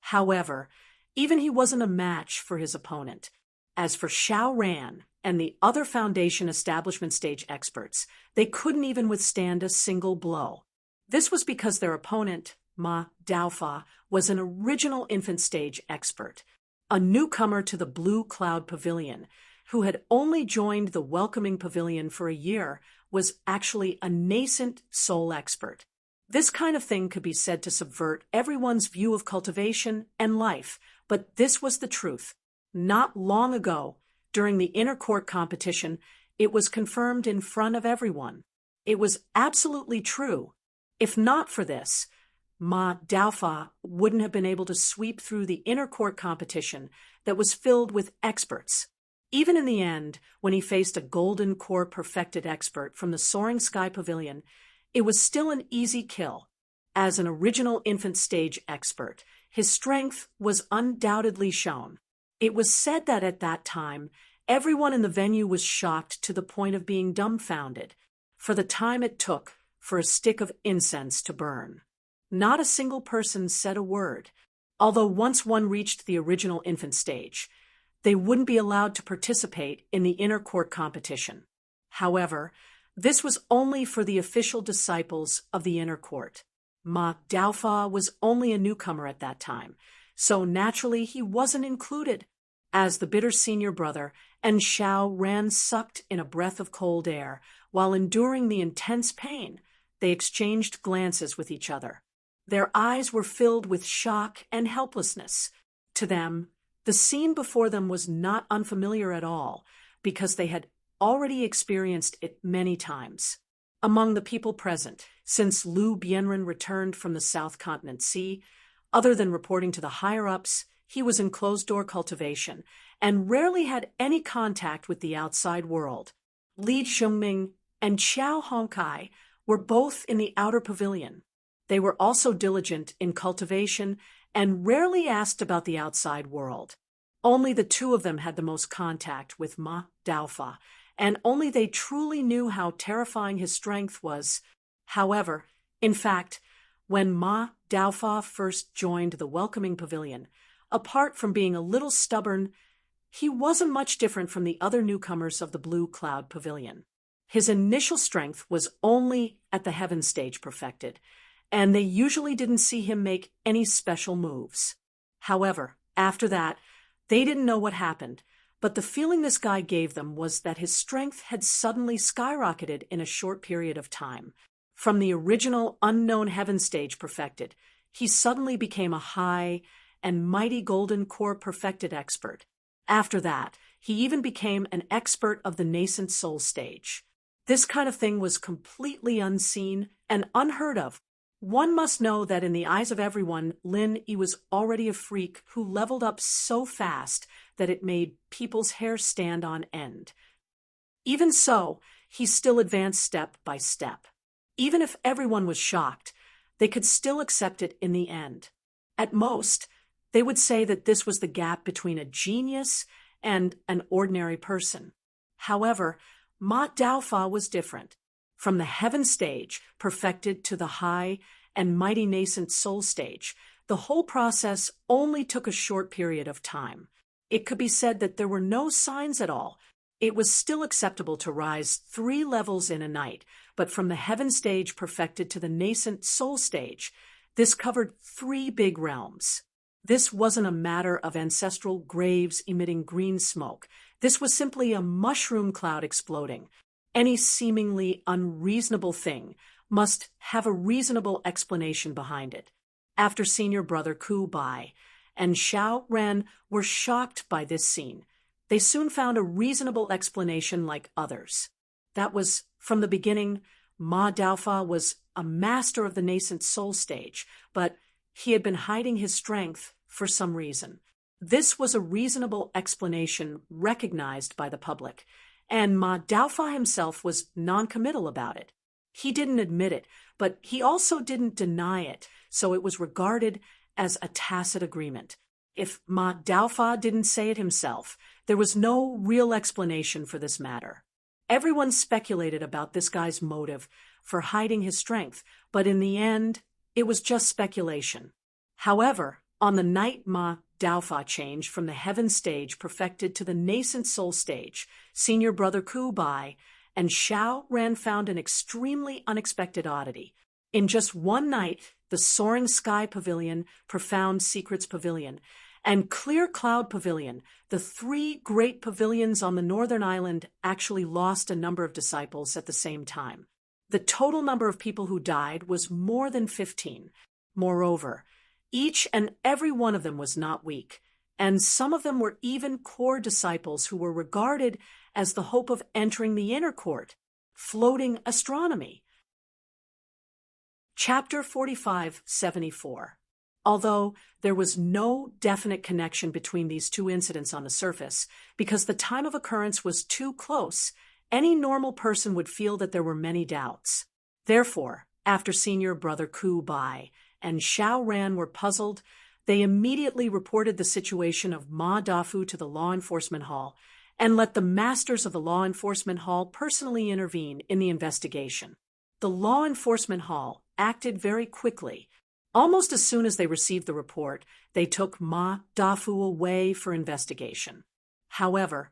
However, even he wasn't a match for his opponent. As for Xiao Ran and the other Foundation establishment stage experts, they couldn't even withstand a single blow. This was because their opponent, Ma Daofa, was an original infant stage expert, a newcomer to the Blue Cloud Pavilion, who had only joined the welcoming pavilion for a year, was actually a nascent soul expert. This kind of thing could be said to subvert everyone's view of cultivation and life, but this was the truth. Not long ago, during the inner court competition, it was confirmed in front of everyone. It was absolutely true. If not for this, Ma Daofa wouldn't have been able to sweep through the inner court competition that was filled with experts. Even in the end, when he faced a golden core perfected expert from the Soaring Sky Pavilion, it was still an easy kill. As an original infant stage expert, his strength was undoubtedly shown. It was said that at that time, everyone in the venue was shocked to the point of being dumbfounded for the time it took for a stick of incense to burn. Not a single person said a word, although once one reached the original infant stage, they wouldn't be allowed to participate in the inner court competition. However, this was only for the official disciples of the inner court. Ma Daofa was only a newcomer at that time, so naturally he wasn't included. As the bitter senior brother and Xiao Ran sucked in a breath of cold air while enduring the intense pain, they exchanged glances with each other. Their eyes were filled with shock and helplessness. To them, The scene before them was not unfamiliar at all, because they had already experienced it many times. Among the people present, since Liu Bianren returned from the South Continent Sea, other than reporting to the higher-ups, he was in closed-door cultivation and rarely had any contact with the outside world. Li Xiongming and Qiao Hongkai were both in the outer pavilion. They were also diligent in cultivation and rarely asked about the outside world. Only the two of them had the most contact with Ma Daofa, and only they truly knew how terrifying his strength was. However, in fact, when Ma Daofa first joined the welcoming pavilion, apart from being a little stubborn, he wasn't much different from the other newcomers of the Blue Cloud Pavilion. His initial strength was only at the Heaven stage perfected, and they usually didn't see him make any special moves. However, after that, they didn't know what happened, but the feeling this guy gave them was that his strength had suddenly skyrocketed in a short period of time. From the original unknown Heaven stage perfected, he suddenly became a high and mighty golden core perfected expert. After that, he even became an expert of the nascent soul stage. This kind of thing was completely unseen and unheard of. One must know that in the eyes of everyone, Lin Yi was already a freak who leveled up so fast that it made people's hair stand on end. Even so, he still advanced step by step. Even if everyone was shocked, they could still accept it in the end. At most, they would say that this was the gap between a genius and an ordinary person. However, Ma Daofa was different. From the Heaven stage, perfected to the high and mighty nascent soul stage, the whole process only took a short period of time. It could be said that there were no signs at all. It was still acceptable to rise 3 levels in a night, but from the Heaven stage perfected to the nascent soul stage, this covered 3 big realms. This wasn't a matter of ancestral graves emitting green smoke. This was simply a mushroom cloud exploding. Any seemingly unreasonable thing must have a reasonable explanation behind it. After senior brother Ku Bai and Xiao Ren were shocked by this scene, they soon found a reasonable explanation like others. That was, from the beginning, Ma Daofa was a master of the nascent soul stage, but he had been hiding his strength for some reason. This was a reasonable explanation recognized by the public, and Ma Daofa himself was non-committal about it. He didn't admit it, but he also didn't deny it, so it was regarded as a tacit agreement. If Ma Daofa didn't say it himself, there was no real explanation for this matter. Everyone speculated about this guy's motive for hiding his strength, but in the end, it was just speculation. However, on the night Ma Daofa changed from the Heaven stage perfected to the nascent soul stage, senior brother Ku Bai and Xiao Ren found an extremely unexpected oddity. In just one night, the Soaring Sky Pavilion, Profound Secrets Pavilion, and Clear Cloud Pavilion, the 3 great pavilions on the northern island, actually lost a number of disciples at the same time. The total number of people who died was more than 15. Moreover, each and every one of them was not weak, and some of them were even core disciples who were regarded as the hope of entering the inner court, floating astronomy. Chapter 45-74. Although there was no definite connection between these 2 incidents on the surface, because the time of occurrence was too close, any normal person would feel that there were many doubts. Therefore, after senior brother Ku Bai and Xiao Ran were puzzled, they immediately reported the situation of Ma Dafu to the Law Enforcement Hall and let the masters of the Law Enforcement Hall personally intervene in the investigation. The Law Enforcement Hall acted very quickly. Almost as soon as they received the report, they took Ma Dafu away for investigation. However,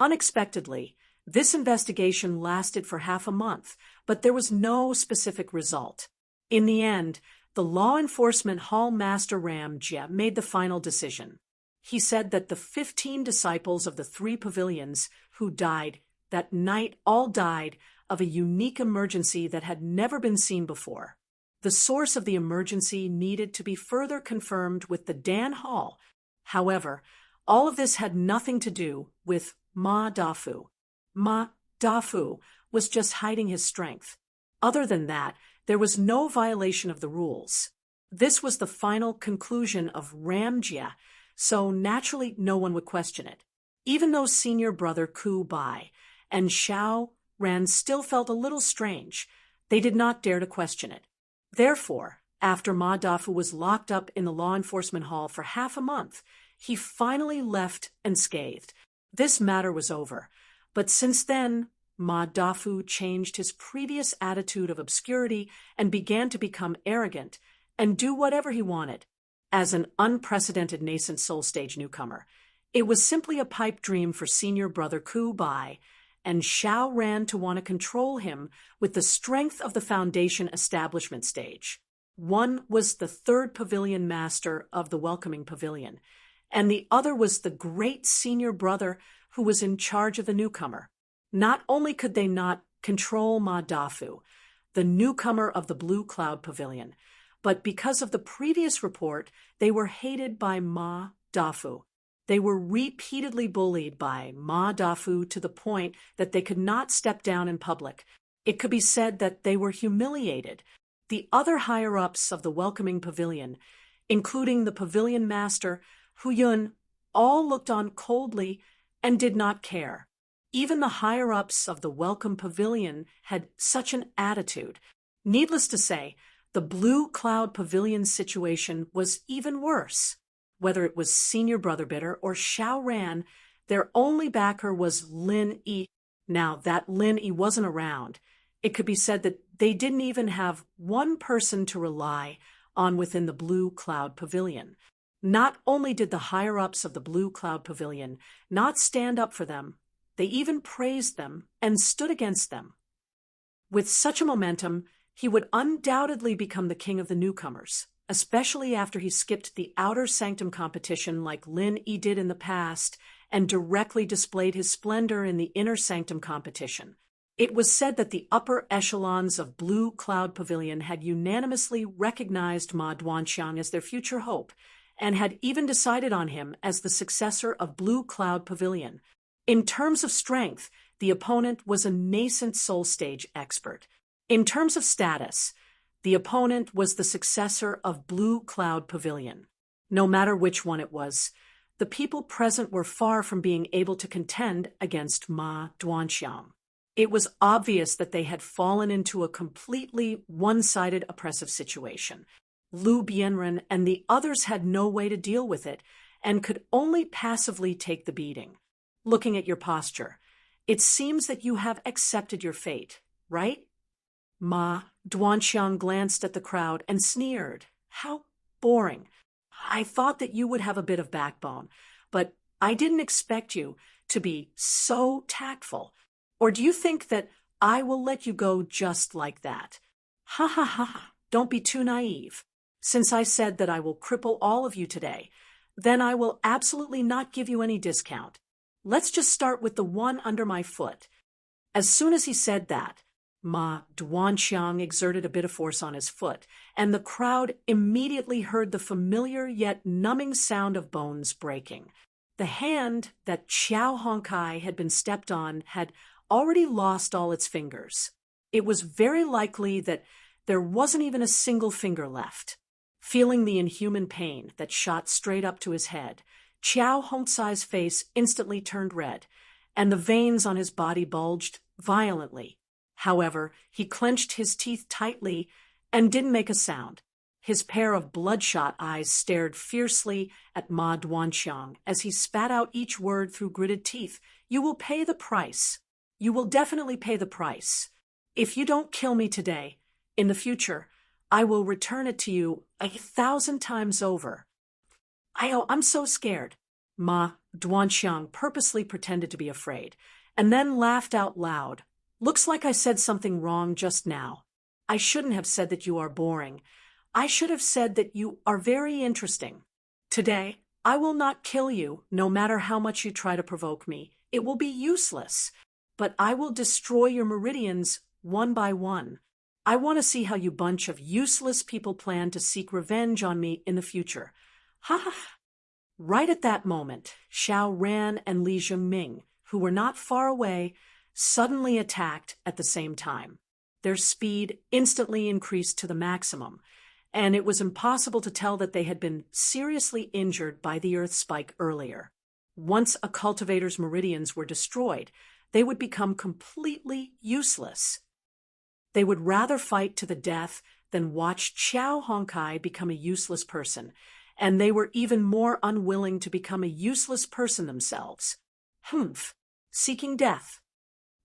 unexpectedly, this investigation lasted for half a month, but there was no specific result. In the end, the Law Enforcement Hall Master Ram Jia made the final decision. He said that the 15 disciples of the 3 pavilions who died that night all died of a unique emergency that had never been seen before. The source of the emergency needed to be further confirmed with the Dan Hall. However, All of this had nothing to do with Ma Dafu. Ma Dafu was just hiding his strength. Other than that, there was no violation of the rules. This was the final conclusion of Ramjia, so naturally no one would question it. Even though senior brother Ku Bai and Xiao Ran still felt a little strange, they did not dare to question it. Therefore, after Ma Dafu was locked up in the law enforcement hall for half a month, he finally left unscathed. This matter was over. But since then, Ma Dafu changed his previous attitude of obscurity and began to become arrogant and do whatever he wanted. As an unprecedented nascent soul stage newcomer, it was simply a pipe dream for senior brother Ku Bai, and Xiao ran to want to control him with the strength of the foundation establishment stage. One was the third pavilion master of the welcoming pavilion, and the other was the great senior brother who was in charge of the newcomer. Not only could they not control Ma Dafu, the newcomer of the Blue Cloud Pavilion, but because of the previous report, they were hated by Ma Dafu. They were repeatedly bullied by Ma Dafu to the point that they could not step down in public. It could be said that they were humiliated. The other higher-ups of the welcoming pavilion, including the pavilion master, Hu Yun, all looked on coldly and did not care. Even the higher-ups of the welcome pavilion had such an attitude. Needless to say, the Blue Cloud Pavilion situation was even worse. Whether it was senior brother Bitter or Xiao Ran, their only backer was Lin Yi. Now that Lin Yi wasn't around, it could be said that they didn't even have one person to rely on within the Blue Cloud Pavilion. Not only did the higher-ups of the Blue Cloud Pavilion not stand up for them, they even praised them and stood against them. With such a momentum, he would undoubtedly become the king of the newcomers, especially after he skipped the outer sanctum competition like Lin Yi did in the past and directly displayed his splendor in the inner sanctum competition. It was said that the upper echelons of Blue Cloud Pavilion had unanimously recognized Ma Duanxiang as their future hope and had even decided on him as the successor of Blue Cloud Pavilion. In terms of strength, the opponent was a nascent soul stage expert. In terms of status, the opponent was the successor of Blue Cloud Pavilion. No matter which one it was, the people present were far from being able to contend against Ma Duanxiang. It was obvious that they had fallen into a completely one-sided oppressive situation. Lu Bianren and the others had no way to deal with it and could only passively take the beating. Looking at your posture, it seems that you have accepted your fate, right? Ma Duanxiang glanced at the crowd and sneered. How boring. I thought that you would have a bit of backbone, but I didn't expect you to be so tactful. Or do you think that I will let you go just like that? Ha ha ha, don't be too naive. Since I said that I will cripple all of you today, then I will absolutely not give you any discount. Let's just start with the one under my foot. As soon as he said that, Ma Duanxiang exerted a bit of force on his foot, and the crowd immediately heard the familiar yet numbing sound of bones breaking. The hand that Xiao Hongkai had been stepped on had already lost all its fingers. It was very likely that there wasn't even a single finger left. Feeling the inhuman pain that shot straight up to his head, Xiao Hongcai's face instantly turned red, and the veins on his body bulged violently. However, he clenched his teeth tightly and didn't make a sound. His pair of bloodshot eyes stared fiercely at Ma Duanxiang as he spat out each word through gritted teeth. You will pay the price. You will definitely pay the price. If you don't kill me today, in the future, I will return it to you 1,000 times over. I'm so scared. Ma Duanxiang purposely pretended to be afraid, and then laughed out loud. Looks like I said something wrong just now. I shouldn't have said that you are boring. I should have said that you are very interesting. Today, I will not kill you, no matter how much you try to provoke me. It will be useless. But I will destroy your meridians one by one. I want to see how you bunch of useless people plan to seek revenge on me in the future. Ha ha! Right at that moment, Xiao Ran and Li Zhengming, who were not far away, suddenly attacked at the same time. Their speed instantly increased to the maximum, and it was impossible to tell that they had been seriously injured by the earth spike earlier. Once a cultivator's meridians were destroyed, they would become completely useless. They would rather fight to the death than watch Qiao Hongkai become a useless person, and they were even more unwilling to become a useless person themselves. Humph! Seeking death.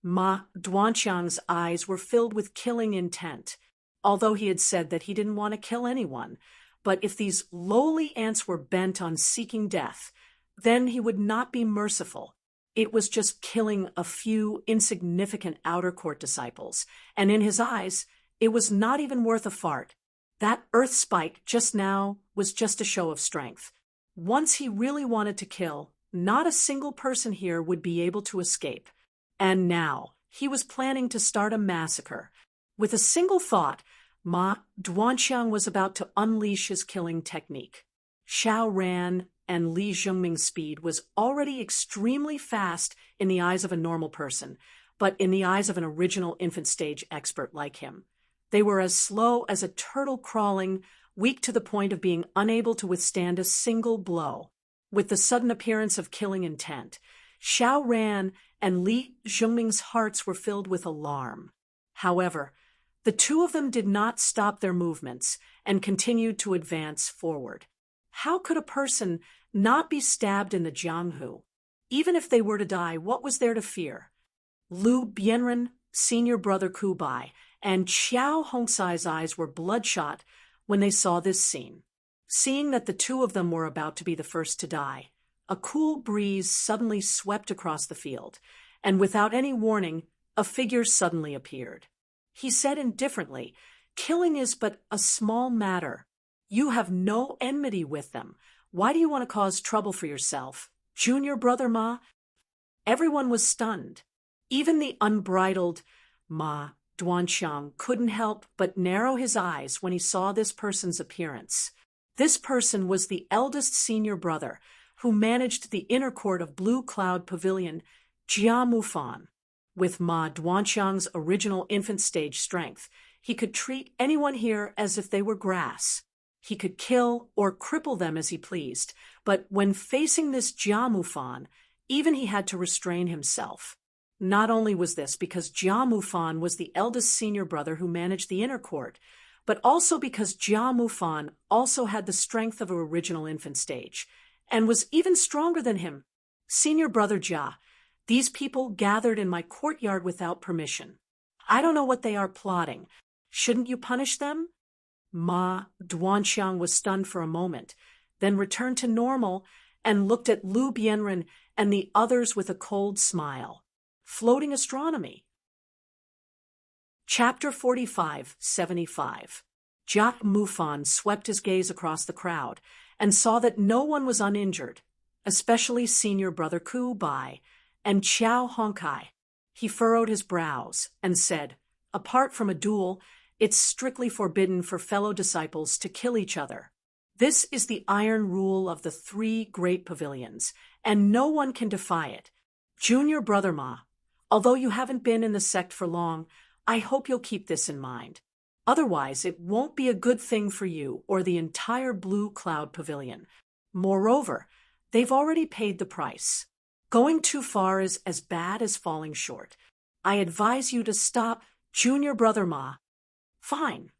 Ma Duanqiang's eyes were filled with killing intent, although he had said that he didn't want to kill anyone. But if these lowly ants were bent on seeking death, then he would not be merciful. It was just killing a few insignificant outer court disciples, and in his eyes, it was not even worth a fart. That earth spike just now was just a show of strength. Once he really wanted to kill, not a single person here would be able to escape. And now, he was planning to start a massacre. With a single thought, Ma Duanqiang was about to unleash his killing technique. Xiao Ran and Li Zhengming's speed was already extremely fast in the eyes of a normal person, but in the eyes of an original infant stage expert like him, they were as slow as a turtle crawling, weak to the point of being unable to withstand a single blow. With the sudden appearance of killing intent, Xiao Ran and Li Zhengming's hearts were filled with alarm. However, the two of them did not stop their movements and continued to advance forward. How could a person not be stabbed in the jianghu? Even if they were to die, what was there to fear? Lu Bianren, senior brother Kubai, and Qiao Hongsai's eyes were bloodshot when they saw this scene. Seeing that the two of them were about to be the first to die, a cool breeze suddenly swept across the field, and without any warning, a figure suddenly appeared. He said indifferently, "Killing is but a small matter. You have no enmity with them. Why do you want to cause trouble for yourself? Junior brother Ma?" Everyone was stunned. Even the unbridled Ma Duanqiang couldn't help but narrow his eyes when he saw this person's appearance. This person was the eldest senior brother, who managed the inner court of Blue Cloud Pavilion, Jia Mufan. With Ma Duanqiang's original infant stage strength, he could treat anyone here as if they were grass. He could kill or cripple them as he pleased, but when facing this Jia Mufan, even he had to restrain himself. Not only was this because Jia Mufan was the eldest senior brother who managed the inner court, but also because Jia Mufan also had the strength of an original infant stage, and was even stronger than him. "Senior brother Jia, these people gathered in my courtyard without permission. I don't know what they are plotting. Shouldn't you punish them?" Ma Duanqiang was stunned for a moment, then returned to normal and looked at Lu Bianren and the others with a cold smile. Floating astronomy. Chapter 45-75. Jia Mufan swept his gaze across the crowd and saw that no one was uninjured, especially senior brother Ku Bai and Qiao Hongkai. He furrowed his brows and said, "Apart from a duel, it's strictly forbidden for fellow disciples to kill each other. This is the iron rule of the 3 great pavilions, and no one can defy it. Junior brother Ma, although you haven't been in the sect for long, I hope you'll keep this in mind. Otherwise, it won't be a good thing for you or the entire Blue Cloud Pavilion. Moreover, they've already paid the price. Going too far is as bad as falling short. I advise you to stop, Junior brother Ma." "Fine.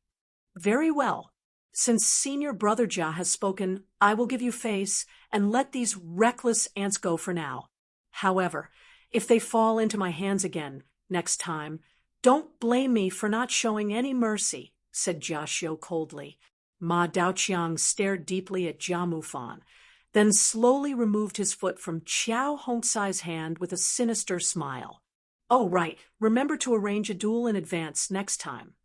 Very well. Since senior brother Jia has spoken, I will give you face and let these reckless ants go for now. However, if they fall into my hands again next time, don't blame me for not showing any mercy," said Jia Xiu coldly. Ma Daoqiang stared deeply at Jia Mufan, then slowly removed his foot from Qiao Hongsai's hand with a sinister smile. "Oh, right. Remember to arrange a duel in advance next time."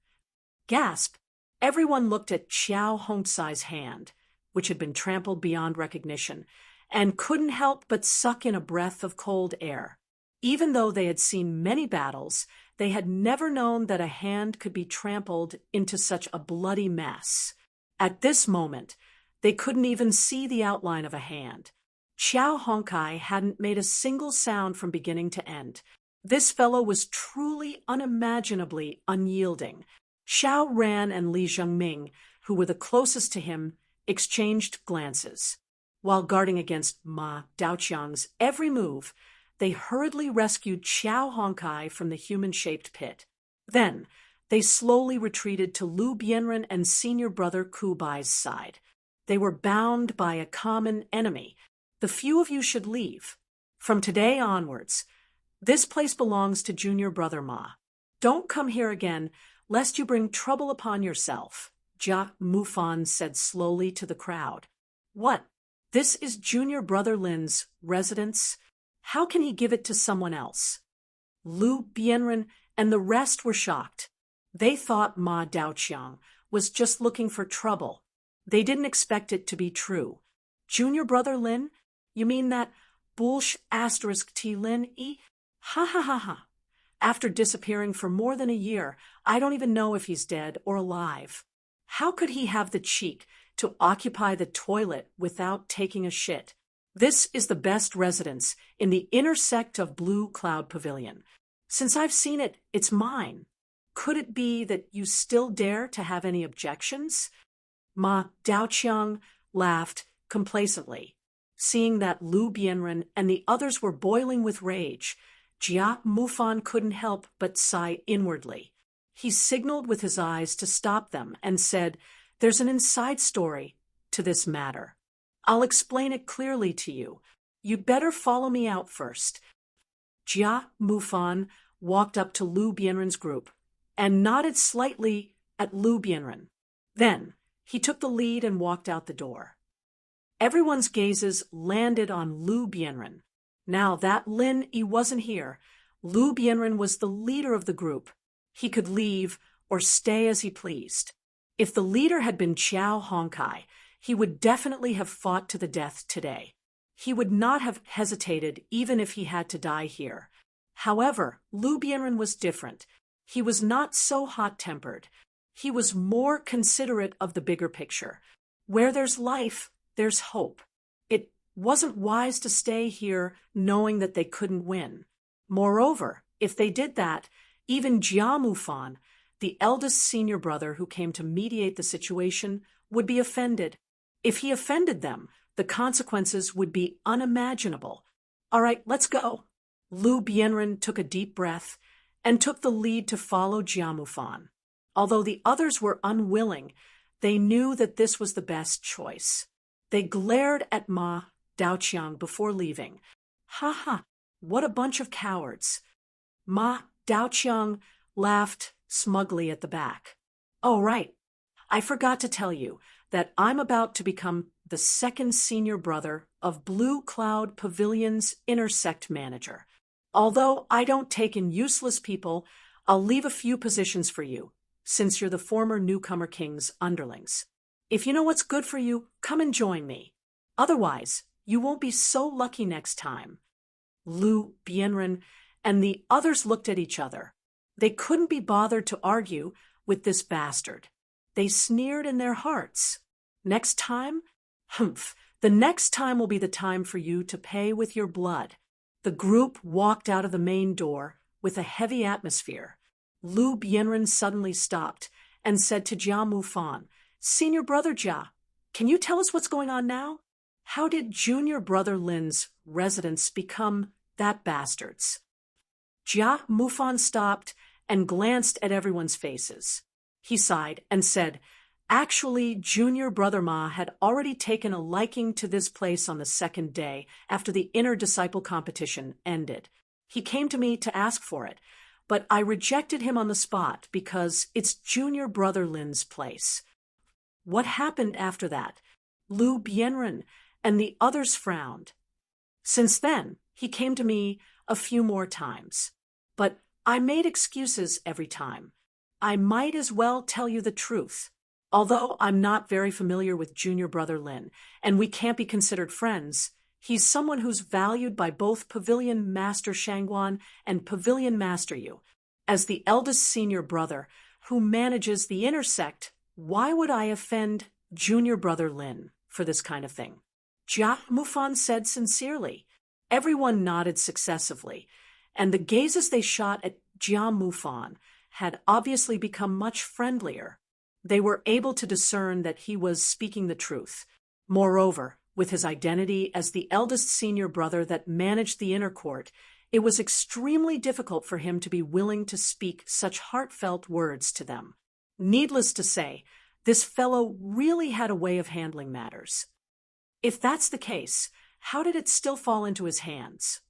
Gasp! Everyone looked at Qiao Hongsai's hand, which had been trampled beyond recognition, and couldn't help but suck in a breath of cold air. Even though they had seen many battles, they had never known that a hand could be trampled into such a bloody mess. At this moment, they couldn't even see the outline of a hand, Qiao Honkai hadn't made a single sound from beginning to end. This fellow was truly unimaginably unyielding. Xiao Ran and Li Zhengming, who were the closest to him, exchanged glances. While guarding against Ma Daoqiang's every move, they hurriedly rescued Qiao Honkai from the human-shaped pit. Then, they slowly retreated to Lu Bianren and senior brother Ku Bai's side. They were bound by a common enemy. The few of you should leave. From today onwards, this place belongs to junior brother Ma. Don't come here again, lest you bring trouble upon yourself, Jia Mufan said slowly to the crowd. What? This is junior brother Lin's residence? How can he give it to someone else? Lu Bianren and the rest were shocked. They thought Ma Daoqiang was just looking for trouble. They didn't expect it to be true. Junior brother Lin? You mean that **T Lin E? Ha ha ha ha. After disappearing for more than a year, I don't even know if he's dead or alive. How could he have the cheek to occupy the toilet without taking a shit? This is the best residence in the inner sect of Blue Cloud Pavilion. Since I've seen it, it's mine. Could it be that you still dare to have any objections? Ma Daoqiang laughed complacently. Seeing that Lu Bianren and the others were boiling with rage, Jia Mufan couldn't help but sigh inwardly. He signaled with his eyes to stop them and said, There's an inside story to this matter. I'll explain it clearly to you. You'd better follow me out first. Jia Mufan walked up to Lu Bianren's group and nodded slightly at Lu Bianren. Then he took the lead and walked out the door. Everyone's gazes landed on Lu Bianren. Now that Lin Yi wasn't here, Lu Bianren was the leader of the group. He could leave or stay as he pleased. If the leader had been Qiao Honkai, he would definitely have fought to the death today. He would not have hesitated even if he had to die here. However, Lu Bianren was different. He was not so hot-tempered. He was more considerate of the bigger picture. Where there's life, there's hope. It wasn't wise to stay here knowing that they couldn't win. Moreover, if they did that, even Jia Mufan, the eldest senior brother who came to mediate the situation, would be offended. If he offended them, the consequences would be unimaginable. All right, let's go. Lu Bianren took a deep breath and took the lead to follow Jia Mufan. Although the others were unwilling, they knew that this was the best choice. They glared at Ma Daoqiang before leaving. Ha ha, what a bunch of cowards. Ma Daoqiang laughed smugly at the back. Oh, right. I forgot to tell you that I'm about to become the second senior brother of Blue Cloud Pavilion's intersect manager. Although I don't take in useless people, I'll leave a few positions for you, since you're the former newcomer king's underlings. If you know what's good for you, come and join me. Otherwise, you won't be so lucky next time. Lu Bianren and the others looked at each other. They couldn't be bothered to argue with this bastard. They sneered in their hearts. Next time? Humph, the next time will be the time for you to pay with your blood. The group walked out of the main door with a heavy atmosphere. Lu Bianren suddenly stopped and said to Jia Mufan, Senior brother Jia, can you tell us what's going on now? How did junior brother Lin's residence become that bastard's? Jia Mufan stopped and glanced at everyone's faces. He sighed and said, Actually, junior brother Ma had already taken a liking to this place on the second day after the inner disciple competition ended. He came to me to ask for it, but I rejected him on the spot because it's junior brother Lin's place. What happened after that? Lu Bianren and the others frowned. Since then, he came to me a few more times. But I made excuses every time. I might as well tell you the truth. Although I'm not very familiar with junior brother Lin, and we can't be considered friends, he's someone who's valued by both Pavilion Master Shangguan and Pavilion Master Yu. As the eldest senior brother who manages the intersect, why would I offend junior brother Lin for this kind of thing? Jia Mufan said sincerely. Everyone nodded successively, and the gazes they shot at Jia Mufan had obviously become much friendlier. They were able to discern that he was speaking the truth. Moreover, with his identity as the eldest senior brother that managed the inner court, it was extremely difficult for him to be willing to speak such heartfelt words to them. Needless to say, this fellow really had a way of handling matters. If that's the case, how did it still fall into his hands?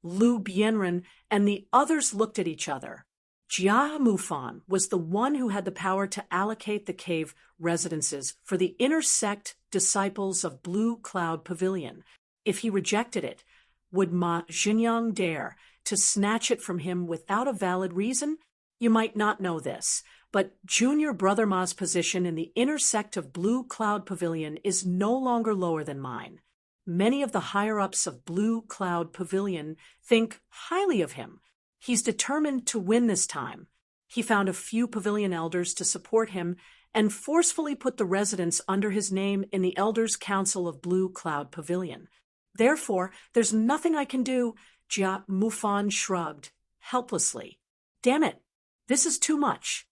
Lu Bianren and the others looked at each other. Jia Mufan was the one who had the power to allocate the cave residences for the inner sect disciples of Blue Cloud Pavilion. If he rejected it, would Ma Xinjiang dare to snatch it from him without a valid reason? You might not know this, but Junior Brother Ma's position in the inner sect of Blue Cloud Pavilion is no longer lower than mine. Many of the higher-ups of Blue Cloud Pavilion think highly of him. He's determined to win this time. He found a few pavilion elders to support him and forcefully put the residents under his name in the Elders' Council of Blue Cloud Pavilion. Therefore, there's nothing I can do, Jia Mufan shrugged, helplessly. Damn it, this is too much.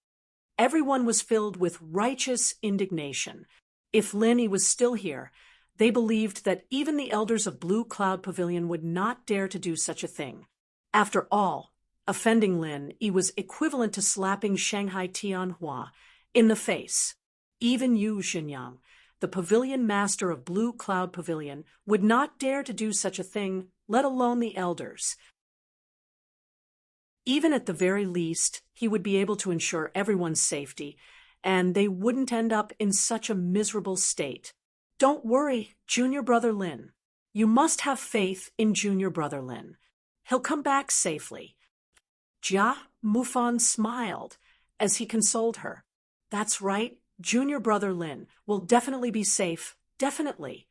Everyone was filled with righteous indignation. If Lin was still here, they believed that even the elders of Blue Cloud Pavilion would not dare to do such a thing. After all, offending Lin was equivalent to slapping Shanghai Tianhua in the face. Even Yu Xinjiang, the pavilion master of Blue Cloud Pavilion, would not dare to do such a thing, let alone the elders. Even at the very least, he would be able to ensure everyone's safety, and they wouldn't end up in such a miserable state. Don't worry, Junior Brother Lin. You must have faith in Junior Brother Lin. He'll come back safely. Jia Mufan smiled as he consoled her. That's right, Junior Brother Lin will definitely be safe, definitely.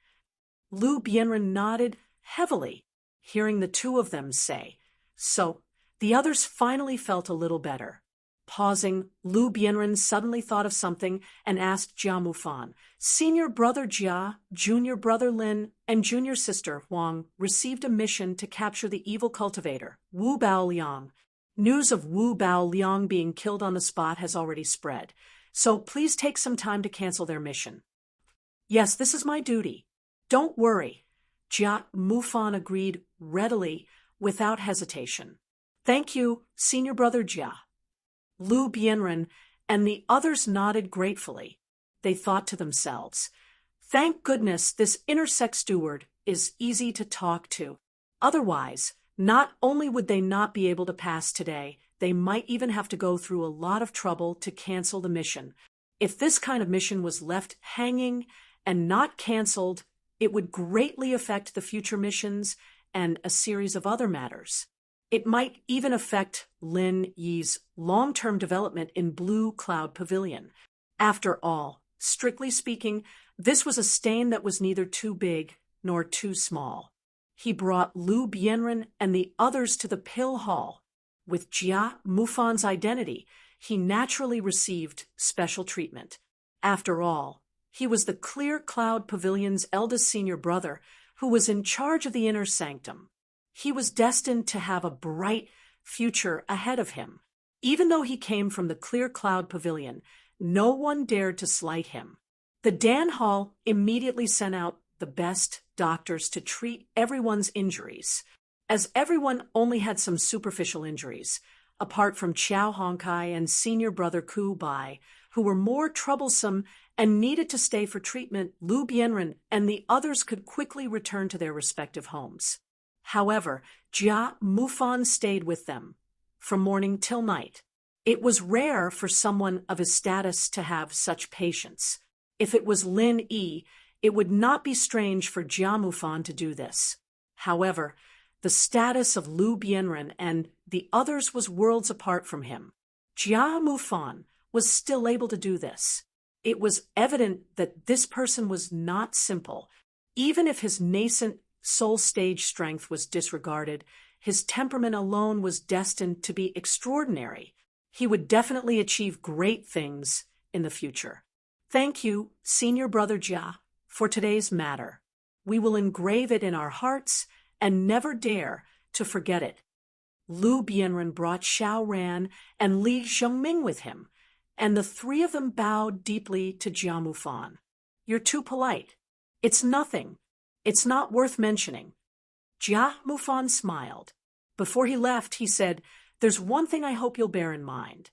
Lu Bianren nodded heavily, hearing the two of them say. So, the others finally felt a little better. Pausing, Lu Bianren suddenly thought of something and asked Jia Mufan, Senior Brother Jia, Junior Brother Lin, and Junior Sister Huang received a mission to capture the evil cultivator, Wu Baoliang. News of Wu Baoliang being killed on the spot has already spread, so please take some time to cancel their mission. Yes, this is my duty. Don't worry. Jia Mufan agreed readily, without hesitation. Thank you, Senior Brother Jia. Lu Bianren and the others nodded gratefully. They thought to themselves, thank goodness this intersect steward is easy to talk to. Otherwise, not only would they not be able to pass today, they might even have to go through a lot of trouble to cancel the mission. If this kind of mission was left hanging and not canceled, it would greatly affect the future missions and a series of other matters. It might even affect Lin Yi's long-term development in Blue Cloud Pavilion. After all, strictly speaking, this was a stain that was neither too big nor too small. He brought Lu Bianren and the others to the Pill Hall. With Jia Mufan's identity, he naturally received special treatment. After all, he was the Clear Cloud Pavilion's eldest senior brother who was in charge of the inner sanctum. He was destined to have a bright future ahead of him. Even though he came from the Clear Cloud Pavilion, no one dared to slight him. The Dan Hall immediately sent out the best doctors to treat everyone's injuries. As everyone only had some superficial injuries, apart from Qiao Hongkai and senior brother Ku Bai, who were more troublesome and needed to stay for treatment, Lu Bianren and the others could quickly return to their respective homes. However, Jia Mufan stayed with them, from morning till night. It was rare for someone of his status to have such patience. If it was Lin Yi, it would not be strange for Jia Mufan to do this. However, the status of Lu Bianren and the others was worlds apart from him. Jia Mufan was still able to do this. It was evident that this person was not simple. Even if his nascent soul stage strength was disregarded, his temperament alone was destined to be extraordinary. He would definitely achieve great things in the future. Thank you, Senior Brother Jia, for today's matter. We will engrave it in our hearts and never dare to forget it. Lu Bianren brought Xiao Ran and Li Zhongming with him, and the three of them bowed deeply to Jia Mufan. You're too polite. It's nothing. It's not worth mentioning. Jia Mufan smiled. Before he left, he said, there's one thing I hope you'll bear in mind.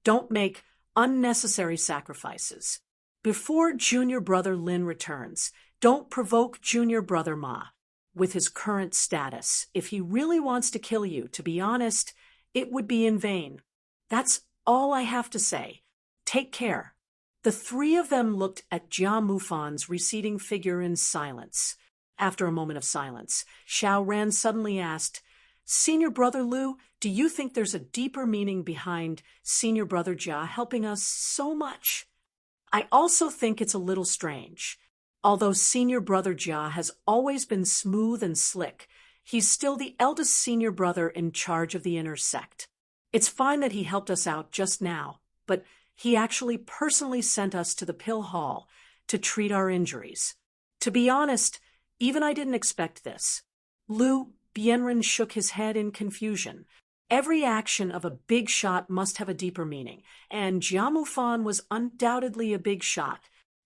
Don't make unnecessary sacrifices. Before junior brother Lin returns, don't provoke junior brother Ma. With his current status, if he really wants to kill you, to be honest, it would be in vain. That's all I have to say. Take care. The three of them looked at Jia Mufan's receding figure in silence. After a moment of silence, Xiao Ran suddenly asked, Senior brother Lu, do you think there's a deeper meaning behind senior brother Jia helping us so much? I also think it's a little strange. Although senior brother Jia has always been smooth and slick, he's still the eldest senior brother in charge of the inner sect. It's fine that he helped us out just now, but he actually personally sent us to the pill hall to treat our injuries. To be honest, even I didn't expect this. Lu Bianren shook his head in confusion. Every action of a big shot must have a deeper meaning, and Jia Mufan was undoubtedly a big shot.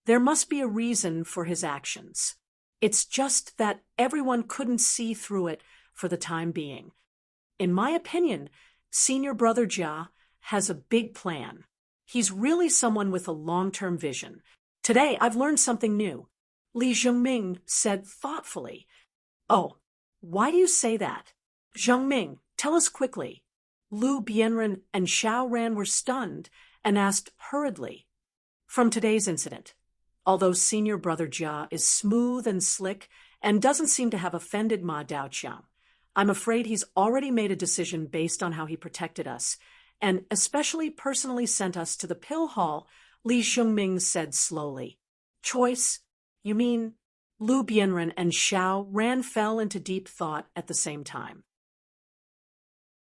There must be a reason for his actions. It's just that everyone couldn't see through it for the time being. In my opinion, senior brother Jia has a big plan. He's really someone with a long-term vision. Today, I've learned something new. Li Zhongming said thoughtfully. Oh, why do you say that? Zhongming, tell us quickly. Lu Bianren and Xiao Ran were stunned and asked hurriedly. From today's incident, although senior brother Jia is smooth and slick and doesn't seem to have offended Ma Daoqiang, I'm afraid he's already made a decision based on how he protected us, and especially personally sent us to the pill hall, Li Zhongming said slowly. Choice? You mean? Lu Bianren and Xiao Ran fell into deep thought at the same time.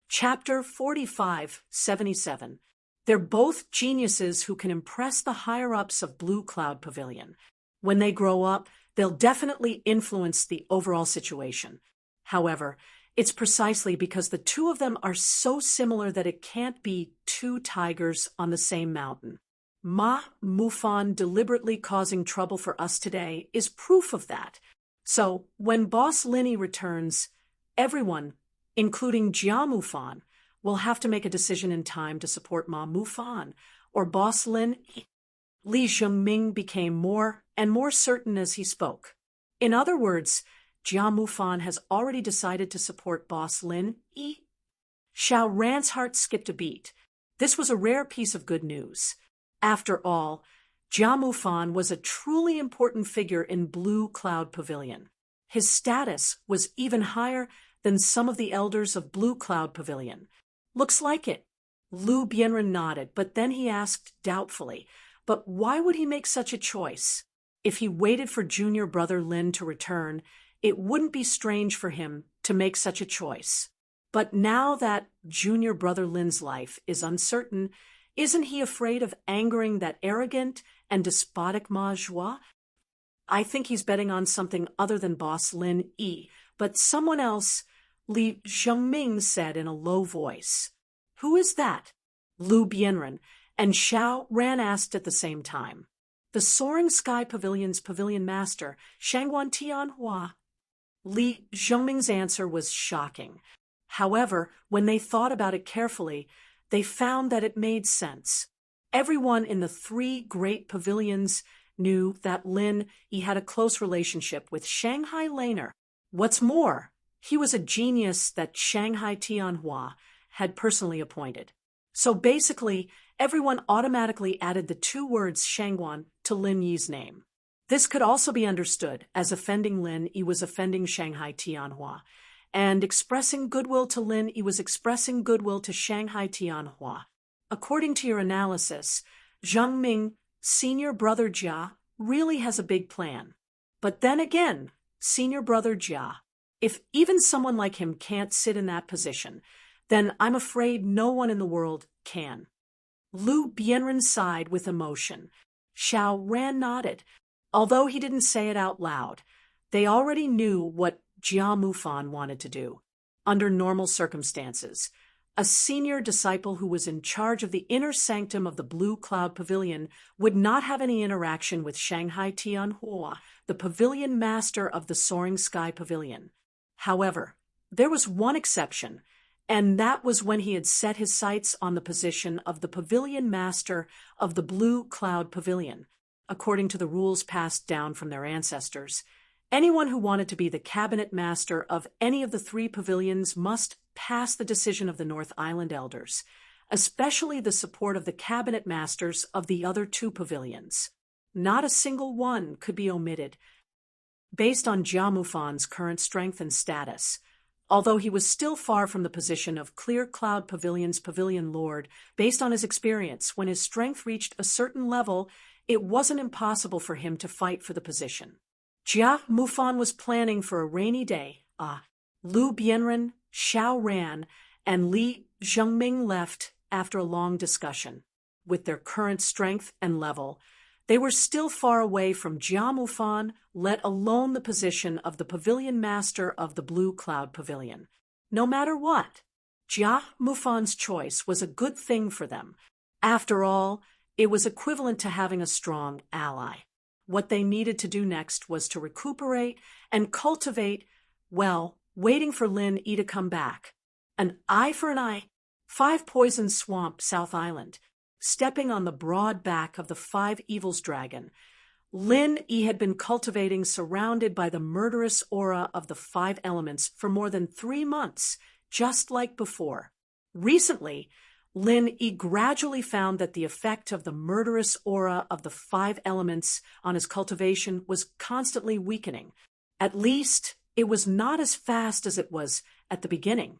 Chapter 45-77. They're both geniuses who can impress the higher-ups of Blue Cloud Pavilion. When they grow up, they'll definitely influence the overall situation. However, it's precisely because the two of them are so similar that it can't be two tigers on the same mountain. Ma Mufan deliberately causing trouble for us today is proof of that. So, when Boss Linny returns, everyone, including Jia Mufan, will have to make a decision in time to support Ma Mufan, or Boss Lin. Li Zhongming became more and more certain as he spoke. In other words, Jia Mufan has already decided to support Boss Lin. Xiao Ran's heart skipped a beat. This was a rare piece of good news. After all, Jia Mufan was a truly important figure in Blue Cloud Pavilion. His status was even higher than some of the elders of Blue Cloud Pavilion. Looks like it. Lu Bianren nodded, but then he asked doubtfully, but why would he make such a choice? If he waited for junior brother Lin to return, it wouldn't be strange for him to make such a choice. But now that junior brother Lin's life is uncertain, isn't he afraid of angering that arrogant and despotic Ma Zhua? I think he's betting on something other than Boss Lin but someone else, Li Zhongming said in a low voice. Who is that? Lu Bianren and Xiao Ran asked at the same time. The Soaring Sky Pavilion's pavilion master, Shangguan Tianhua. Li Zhongming's answer was shocking. However, when they thought about it carefully, they found that it made sense. Everyone in the three great pavilions knew that Lin had a close relationship with Shanghai Laner. What's more, he was a genius that Shanghai Tianhua had personally appointed. So basically, everyone automatically added the two words Shangguan to Lin Yi's name. This could also be understood as offending Lin Yi was offending Shanghai Tianhua, and expressing goodwill to Lin Yi was expressing goodwill to Shanghai Tianhua. According to your analysis, Zhongming, senior brother Jia, really has a big plan. But then again, senior brother Jia, if even someone like him can't sit in that position, then I'm afraid no one in the world can. Lu Bianren sighed with emotion. Xiao Ran nodded. Although he didn't say it out loud, They already knew what Jia Mufan wanted to do. Under normal circumstances, a senior disciple who was in charge of the inner sanctum of the Blue Cloud Pavilion would not have any interaction with Shanghai Tianhua, the pavilion master of the Soaring Sky Pavilion. However, there was one exception, and that was when he had set his sights on the position of the pavilion master of the Blue Cloud Pavilion. According to the rules passed down from their ancestors, anyone who wanted to be the cabinet master of any of the three pavilions must pass the decision of the North Island elders, especially the support of the cabinet masters of the other two pavilions. Not a single one could be omitted. Based on Jia Mufan's current strength and status, although he was still far from the position of Clear Cloud Pavilion's pavilion lord, based on his experience, when his strength reached a certain level, it wasn't impossible for him to fight for the position. Jia Mufan was planning for a rainy day. Lu Bianren, Xiao Ran, and Li Zhengming left after a long discussion. With their current strength and level, they were still far away from Jia Mufan, let alone the position of the pavilion master of the Blue Cloud Pavilion. No matter what, Jia Mufan's choice was a good thing for them. After all, it was equivalent to having a strong ally. What they needed to do next was to recuperate and cultivate, waiting for Lin Yi to come back. An eye for an eye. 5 Poison Swamp, South Island. Stepping on the broad back of the 5 Evils dragon, Lin Yi had been cultivating surrounded by the murderous aura of the 5 elements for more than 3 months, just like before. Recently, Lin Yi gradually found that the effect of the murderous aura of the 5 elements on his cultivation was constantly weakening. At least, it was not as fast as it was at the beginning.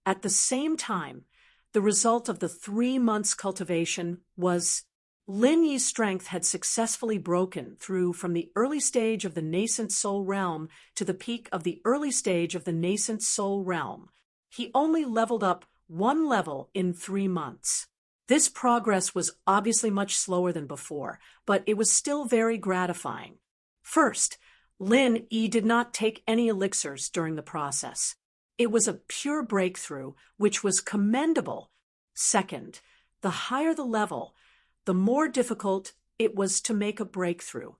At the same time, the result of the 3 months' cultivation was Lin Yi's strength had successfully broken through from the early stage of the nascent soul realm to the peak of the early stage of the nascent soul realm. He only leveled up 1 level in 3 months. This progress was obviously much slower than before, but it was still very gratifying. First, Lin Yi did not take any elixirs during the process. It was a pure breakthrough, which was commendable. Second, the higher the level, the more difficult it was to make a breakthrough.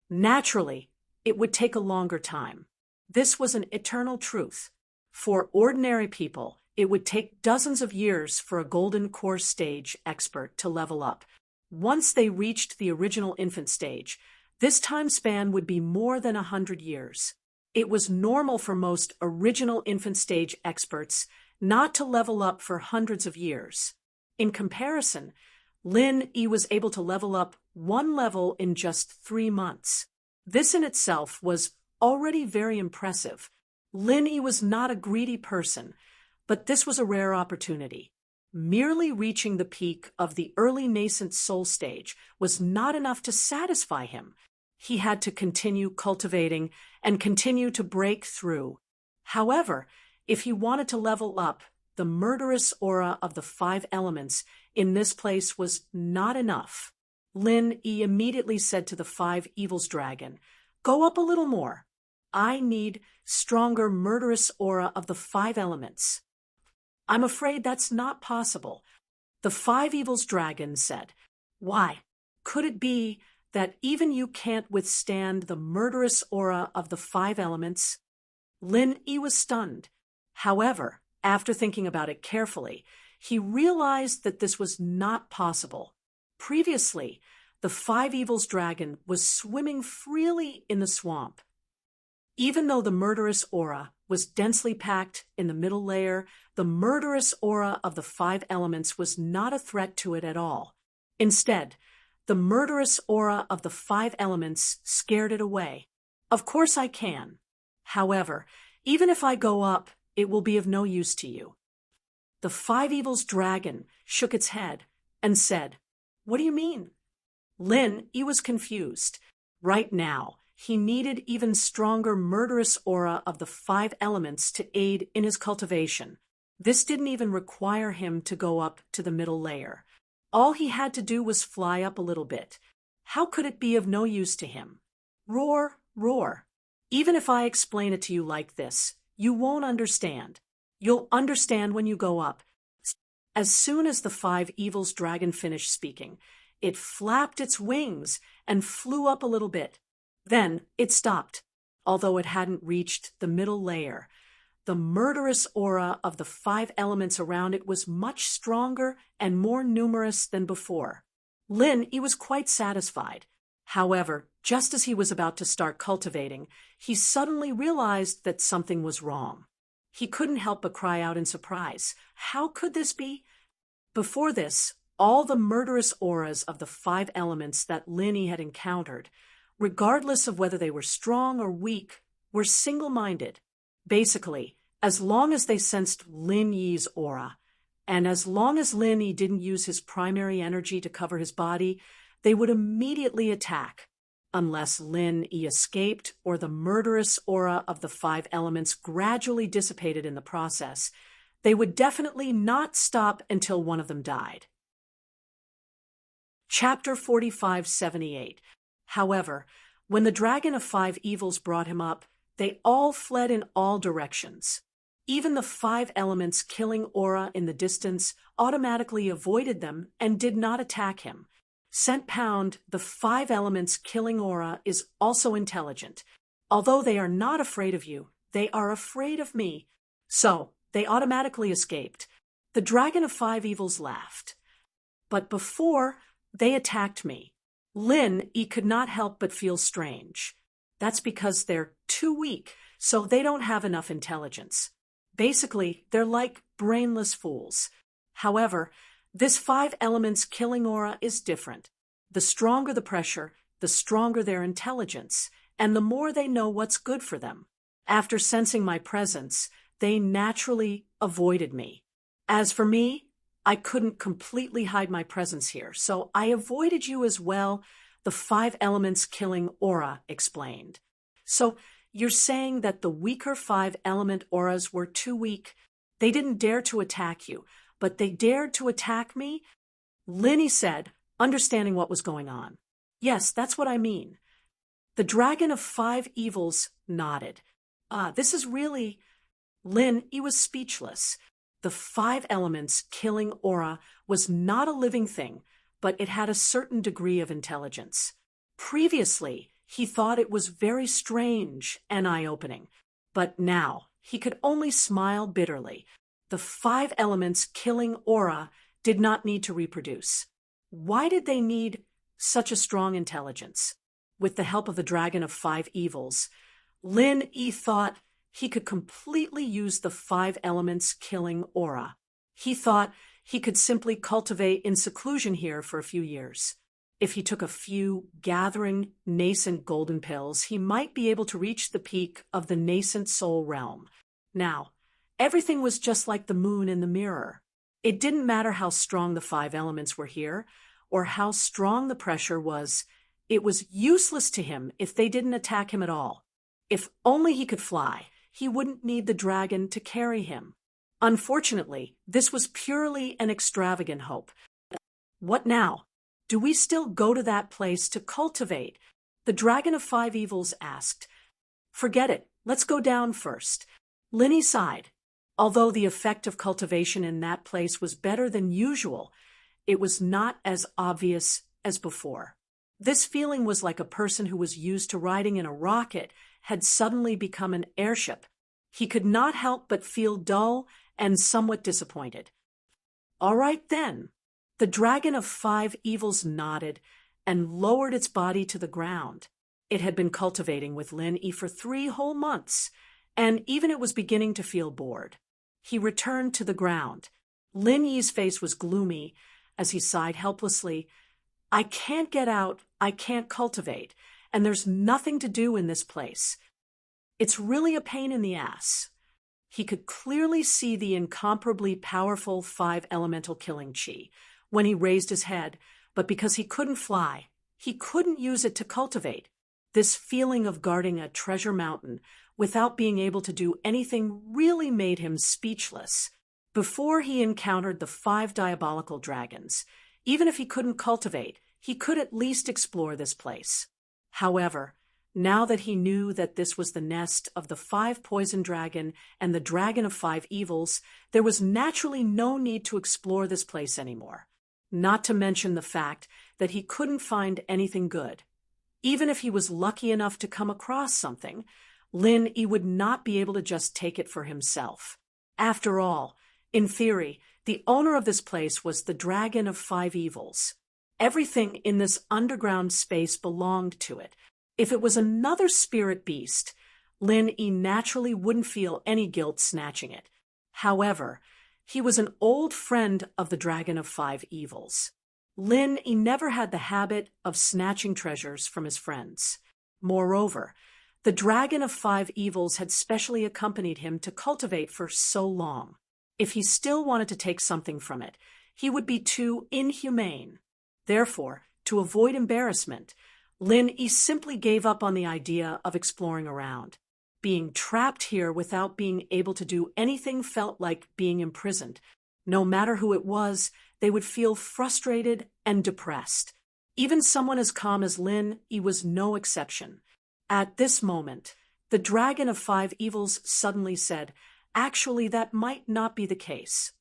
Naturally, it would take a longer time. This was an eternal truth. For ordinary people, it would take dozens of years for a golden core stage expert to level up. Once they reached the original infant stage, this time span would be more than 100 years. It was normal for most original infant stage experts not to level up for hundreds of years. In comparison, Lin Yi was able to level up 1 level in just 3 months. This in itself was already very impressive. Lin Yi was not a greedy person, but this was a rare opportunity. Merely reaching the peak of the early nascent soul stage was not enough to satisfy him. He had to continue cultivating and continue to break through. However, if he wanted to level up, the murderous aura of the 5 elements in this place was not enough. Lin Yi immediately said to the 5 Evils dragon, "Go up a little more. I need stronger murderous aura of the 5 elements." "I'm afraid that's not possible," the 5 Evils dragon said. "Why? Could it be that even you can't withstand the murderous aura of the 5 elements?" Lin Yi was stunned. However, after thinking about it carefully, he realized that this was not possible. Previously, the 5 Evils dragon was swimming freely in the swamp. Even though the murderous aura was densely packed in the middle layer, the murderous aura of the 5 elements was not a threat to it at all. Instead, the murderous aura of the 5 elements scared it away. "Of course I can. However, even if I go up, it will be of no use to you." The 5 Evils dragon shook its head and said, "What do you mean?" Lin Yi was confused. Right now, he needed even stronger murderous aura of the 5 elements to aid in his cultivation. This didn't even require him to go up to the middle layer. All he had to do was fly up a little bit. How could it be of no use to him? Roar, roar. Even if I explain it to you like this, you won't understand. You'll understand when you go up. As soon as the five evils dragon finished speaking, it flapped its wings and flew up a little bit. Then it stopped, although it hadn't reached the middle layer. The murderous aura of the five elements around it was much stronger and more numerous than before. He was quite satisfied. However, just as he was about to start cultivating, he suddenly realized that something was wrong. He couldn't help but cry out in surprise. How could this be? Before this, all the murderous auras of the five elements that Linny had encountered, regardless of whether they were strong or weak, were single-minded. Basically, as long as they sensed Lin Yi's aura, and as long as Lin Yi didn't use his primary energy to cover his body, they would immediately attack. Unless Lin Yi escaped or the murderous aura of the five elements gradually dissipated in the process, they would definitely not stop until one of them died. Chapter 4578. However, when the dragon of five evils brought him up, they all fled in all directions. Even the five elements killing aura in the distance automatically avoided them and did not attack him. Cent Pound, the five elements killing aura, is also intelligent. Although they are not afraid of you, they are afraid of me. So, they automatically escaped. The dragon of five evils laughed. But before, they attacked me. Lin Yi could not help but feel strange. That's because they're too weak, so they don't have enough intelligence. Basically, they're like brainless fools. However, this five elements killing aura is different. The stronger the pressure, the stronger their intelligence, and the more they know what's good for them. After sensing my presence, they naturally avoided me. As for me, I couldn't completely hide my presence here, so I avoided you as well, the five elements killing aura explained. So, you're saying that the weaker five element auras were too weak. They didn't dare to attack you, but they dared to attack me? Linny said, understanding what was going on. Yes, that's what I mean. The dragon of five evils nodded. This is really... He was speechless. The five elements killing aura was not a living thing, but it had a certain degree of intelligence. Previously, he thought it was very strange and eye-opening, but now he could only smile bitterly. The five elements killing aura did not need to reproduce. Why did they need such a strong intelligence? With the help of the dragon of five evils, Lin Yi thought he could completely use the five elements killing aura. He thought he could simply cultivate in seclusion here for a few years. If he took a few gathering, nascent golden pills, he might be able to reach the peak of the nascent soul realm. Now, everything was just like the moon in the mirror. It didn't matter how strong the five elements were here, or how strong the pressure was. It was useless to him if they didn't attack him at all. If only he could fly, he wouldn't need the dragon to carry him. Unfortunately, this was purely an extravagant hope. What now? Do we still go to that place to cultivate? The dragon of five evils asked. Forget it. Let's go down first. Linny sighed. Although the effect of cultivation in that place was better than usual, it was not as obvious as before. This feeling was like a person who was used to riding in a rocket had suddenly become an airship. He could not help but feel dull and somewhat disappointed. All right then. The dragon of five evils nodded and lowered its body to the ground. It had been cultivating with Lin Yi for 3 whole months, and even it was beginning to feel bored. He returned to the ground. Lin Yi's face was gloomy as he sighed helplessly. I can't get out, I can't cultivate, and there's nothing to do in this place. It's really a pain in the ass. He could clearly see the incomparably powerful five elemental killing chi when he raised his head, but because he couldn't fly, he couldn't use it to cultivate. This feeling of guarding a treasure mountain without being able to do anything really made him speechless. Before he encountered the 5 diabolical dragons, even if he couldn't cultivate, he could at least explore this place. However, Now that he knew that this was the nest of the 5 poison dragon and the dragon of 5 evils, there was naturally no need to explore this place anymore. Not to mention the fact that he couldn't find anything good. Even if he was lucky enough to come across something, Lin-Yi would not be able to just take it for himself. After all, in theory, the owner of this place was the dragon of 5 evils. Everything in this underground space belonged to it. If it was another spirit beast, Lin-Yi naturally wouldn't feel any guilt snatching it. However, he was an old friend of the dragon of 5 evils. Lin-Yi never had the habit of snatching treasures from his friends. Moreover, the dragon of 5 evils had specially accompanied him to cultivate for so long. If he still wanted to take something from it, he would be too inhumane. Therefore, to avoid embarrassment, Lin-Yi simply gave up on the idea of exploring around. Being trapped here without being able to do anything felt like being imprisoned. No matter who it was, they would feel frustrated and depressed. Even someone as calm as Lin-Yi was no exception. At this moment, the dragon of 5 evils suddenly said, "Actually, that might not be the case.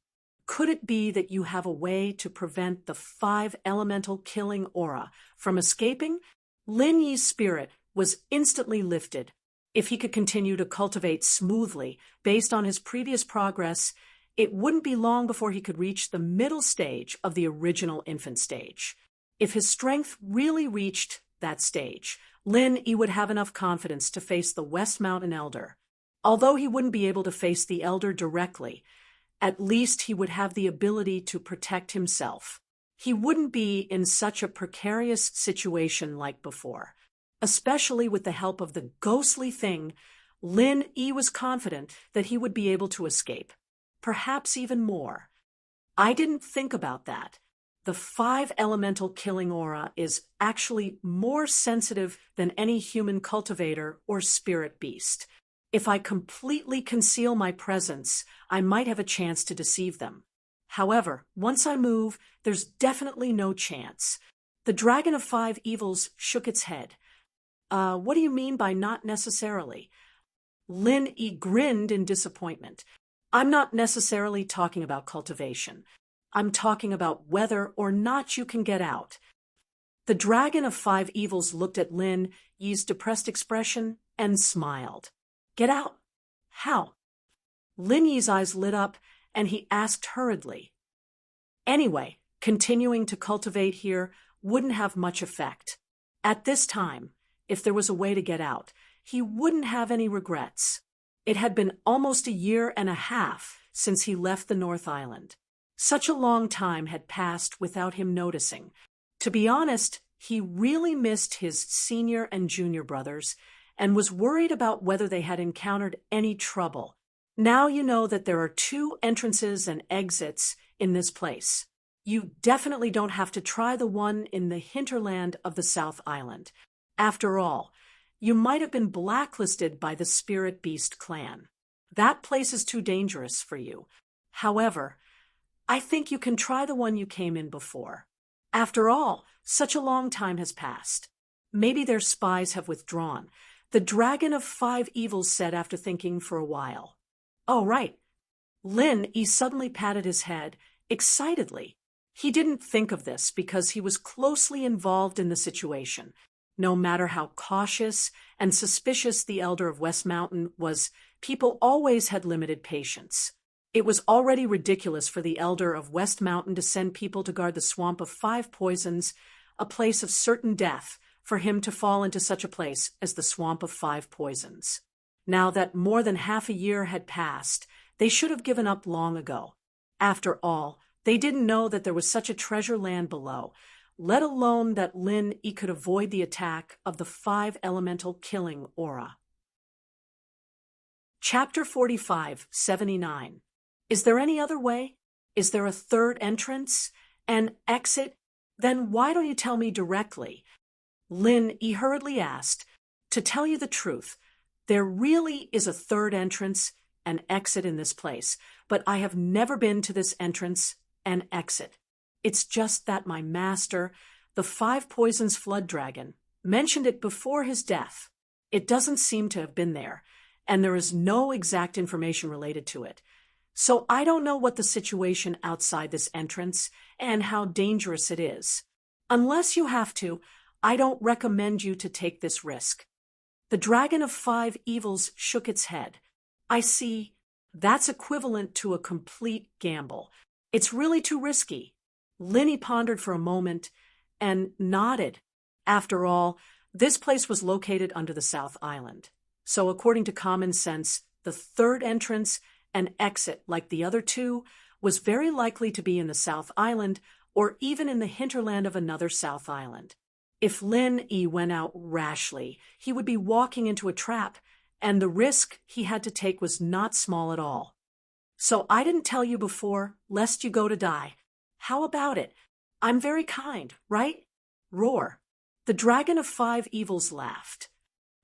Could it be that you have a way to prevent the 5 elemental killing aura from escaping?" Lin-Yi's spirit was instantly lifted. If he could continue to cultivate smoothly based on his previous progress, it wouldn't be long before he could reach the middle stage of the original infant stage. If his strength really reached that stage, Lin-Yi would have enough confidence to face the West Mountain Elder. Although he wouldn't be able to face the Elder directly, at least he would have the ability to protect himself. He wouldn't be in such a precarious situation like before. Especially with the help of the ghostly thing, Lin-Yi was confident that he would be able to escape. Perhaps even more. I didn't think about that. The 5 elemental killing aura is actually more sensitive than any human cultivator or spirit beast. If I completely conceal my presence, I might have a chance to deceive them. However, once I move, there's definitely no chance. The dragon of 5 evils shook its head. What do you mean by not necessarily? Lin-Yi grinned in disappointment. I'm not necessarily talking about cultivation. I'm talking about whether or not you can get out. The dragon of 5 evils looked at Lin-Yi's depressed expression and smiled. Get out? How? Lin-Yi's eyes lit up and he asked hurriedly. Anyway, continuing to cultivate here wouldn't have much effect. At this time, if there was a way to get out, he wouldn't have any regrets. It had been almost a year and a half since he left the North Island. Such a long time had passed without him noticing. To be honest, he really missed his senior and junior brothers and was worried about whether they had encountered any trouble. Now you know that there are 2 entrances and exits in this place. You definitely don't have to try the one in the hinterland of the South Island. After all, you might have been blacklisted by the Spirit Beast clan. That place is too dangerous for you. However, I think you can try the one you came in before. After all, such a long time has passed. Maybe their spies have withdrawn. The dragon of 5 evils said after thinking for a while. Oh, right. Lin-Yi suddenly patted his head, excitedly. He didn't think of this because he was closely involved in the situation. No matter how cautious and suspicious the Elder of West Mountain was, people always had limited patience. It was already ridiculous for the Elder of West Mountain to send people to guard the swamp of 5 poisons, a place of certain death, for him to fall into such a place as the swamp of 5 poisons. Now that more than half a year had passed, they should have given up long ago. After all, they didn't know that there was such a treasure land below, let alone that Lin-Yi could avoid the attack of the 5 elemental killing aura. Chapter 45, 79. Is there any other way? Is there a third entrance? An exit? Then why don't you tell me directly? Lin-Yi hurriedly asked. To tell you the truth, there really is a third entrance and exit in this place, but I have never been to this entrance and exit. It's just that my master, the 5 poisons flood dragon, mentioned it before his death. It doesn't seem to have been there, and there is no exact information related to it. So I don't know what the situation outside this entrance and how dangerous it is. Unless you have to, I don't recommend you to take this risk. The dragon of 5 evils shook its head. I see. That's equivalent to a complete gamble. It's really too risky. Linny pondered for a moment and nodded. After all, this place was located under the South Island. So according to common sense, the third entrance and exit, like the other two, was very likely to be in the South Island or even in the hinterland of another South Island. If Lin Yi went out rashly, he would be walking into a trap, and the risk he had to take was not small at all. So I didn't tell you before, lest you go to die. How about it? I'm very kind, right? Roar. The dragon of 5 evils laughed.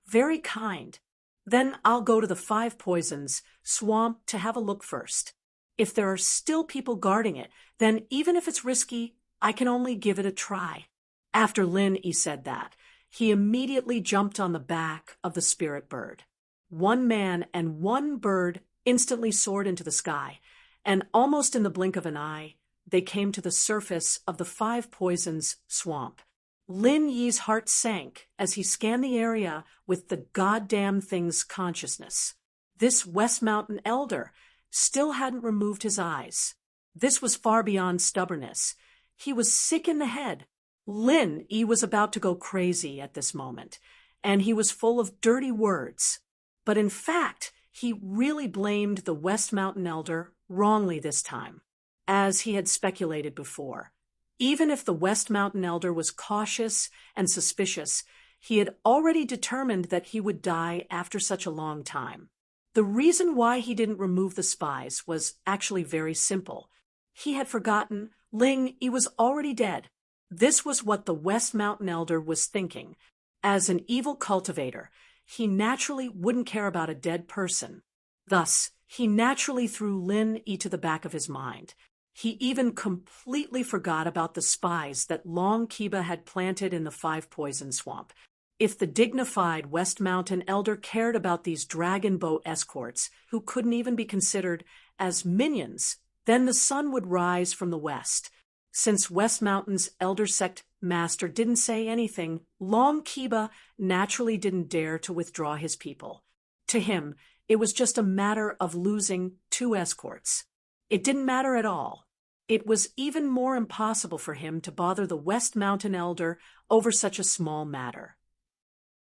Very kind. Then I'll go to the 5 poisons swamp to have a look first. If there are still people guarding it, then even if it's risky, I can only give it a try. After Lin Yi said that, he immediately jumped on the back of the spirit bird. One man and one bird instantly soared into the sky, and almost in the blink of an eye, they came to the surface of the 5 poisons swamp. Lin Yi's heart sank as he scanned the area with the goddamn thing's consciousness. This West Mountain elder still hadn't removed his eyes. This was far beyond stubbornness. He was sick in the head. Lin Yi was about to go crazy at this moment, and he was full of dirty words. But in fact, he really blamed the West Mountain elder wrongly this time, as he had speculated before. Even if the West Mountain elder was cautious and suspicious, he had already determined that he would die after such a long time. The reason why he didn't remove the spies was actually very simple. He had forgotten Ling Yi was already dead. This was what the West Mountain elder was thinking. As an evil cultivator, he naturally wouldn't care about a dead person. Thus, he naturally threw Lin Yi to the back of his mind. He even completely forgot about the spies that Long Kiba had planted in the 5 poison swamp. If the dignified West Mountain elder cared about these dragon boat escorts, who couldn't even be considered as minions, then the sun would rise from the west. Since West Mountain's elder sect master didn't say anything, Long Kiba naturally didn't dare to withdraw his people. To him, it was just a matter of losing 2 escorts. It didn't matter at all. It was even more impossible for him to bother the West Mountain elder over such a small matter.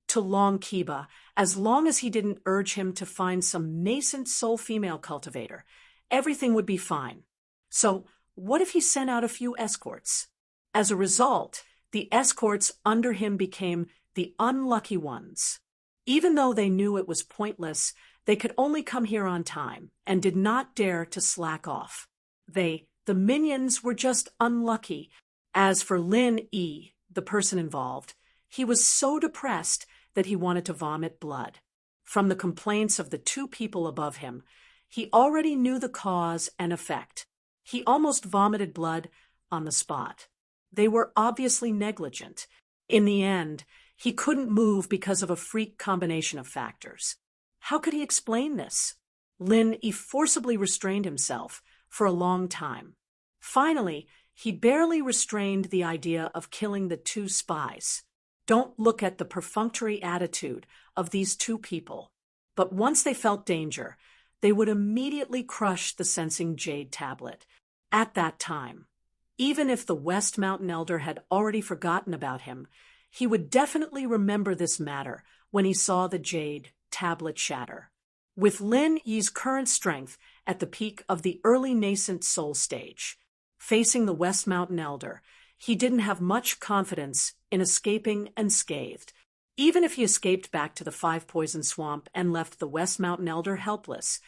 To Long Kiba, as long as he didn't urge him to find some nascent soul female cultivator, everything would be fine. So, what if he sent out a few escorts? As a result, the escorts under him became the unlucky ones. Even though they knew it was pointless, they could only come here on time and did not dare to slack off. The minions, were just unlucky. As for Lin Yi, the person involved, he was so depressed that he wanted to vomit blood. From the complaints of the 2 people above him, he already knew the cause and effect. He almost vomited blood on the spot. They were obviously negligent. In the end, he couldn't move because of a freak combination of factors. How could he explain this? Lin Yi forcibly restrained himself for a long time. Finally, he barely restrained the idea of killing the 2 spies. Don't look at the perfunctory attitude of these 2 people. But once they felt danger, they would immediately crush the sensing jade tablet. At that time, even if the West Mountain elder had already forgotten about him, he would definitely remember this matter when he saw the jade tablet shatter. With Lin Yi's current strength at the peak of the early nascent soul stage, facing the West Mountain elder, he didn't have much confidence in escaping unscathed. Even if he escaped back to the 5 poison swamp and left the West Mountain elder helpless,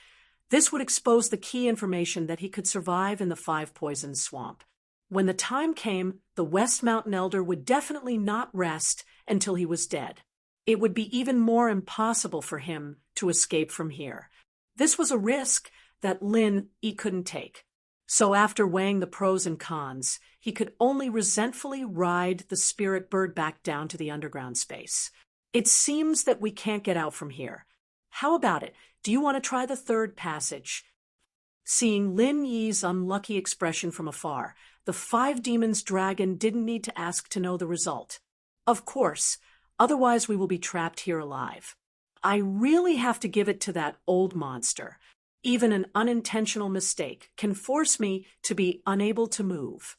this would expose the key information that he could survive in the 5 poison swamp. When the time came, the West Mountain elder would definitely not rest until he was dead. It would be even more impossible for him to escape from here. This was a risk that Lin Yi couldn't take. So after weighing the pros and cons, he could only resentfully ride the spirit bird back down to the underground space. It seems that we can't get out from here. How about it? Do you want to try the third passage? Seeing Lin Yi's unlucky expression from afar, the five demons' dragon didn't need to ask to know the result. Of course, otherwise we will be trapped here alive. I really have to give it to that old monster. Even an unintentional mistake can force me to be unable to move.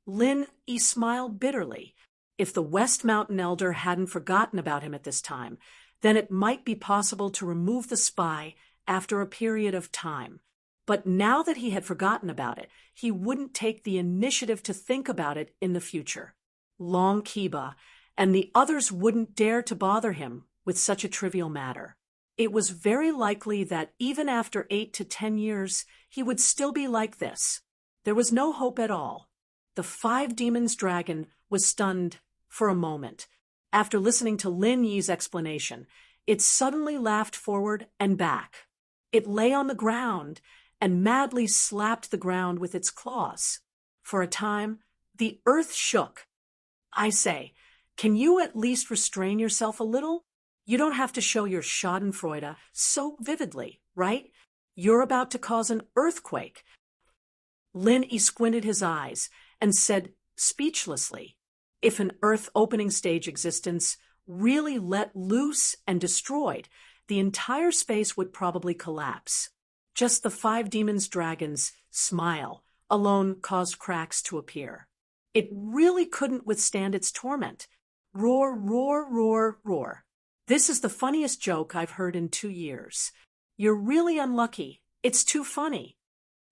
Lin Yi smiled bitterly. If the West Mountain Elder hadn't forgotten about him at this time, then it might be possible to remove the spy after a period of time. But now that he had forgotten about it, he wouldn't take the initiative to think about it in the future. Long Kiba and the others wouldn't dare to bother him with such a trivial matter. It was very likely that even after 8 to 10 years, he would still be like this. There was no hope at all. The five demons' dragon was stunned for a moment. After listening to Lin Yi's explanation, it suddenly laughed forward and back. It lay on the ground and madly slapped the ground with its claws. For a time, the earth shook. I say, can you at least restrain yourself a little? You don't have to show your schadenfreude so vividly, right? You're about to cause an earthquake. Lin Yi squinted his eyes and said speechlessly, if an earth-opening stage existence really let loose and destroyed, the entire space would probably collapse. Just the five demons' dragons' smile alone caused cracks to appear. It really couldn't withstand its torment. Roar, roar, roar, roar. This is the funniest joke I've heard in 2 years. You're really unlucky. It's too funny.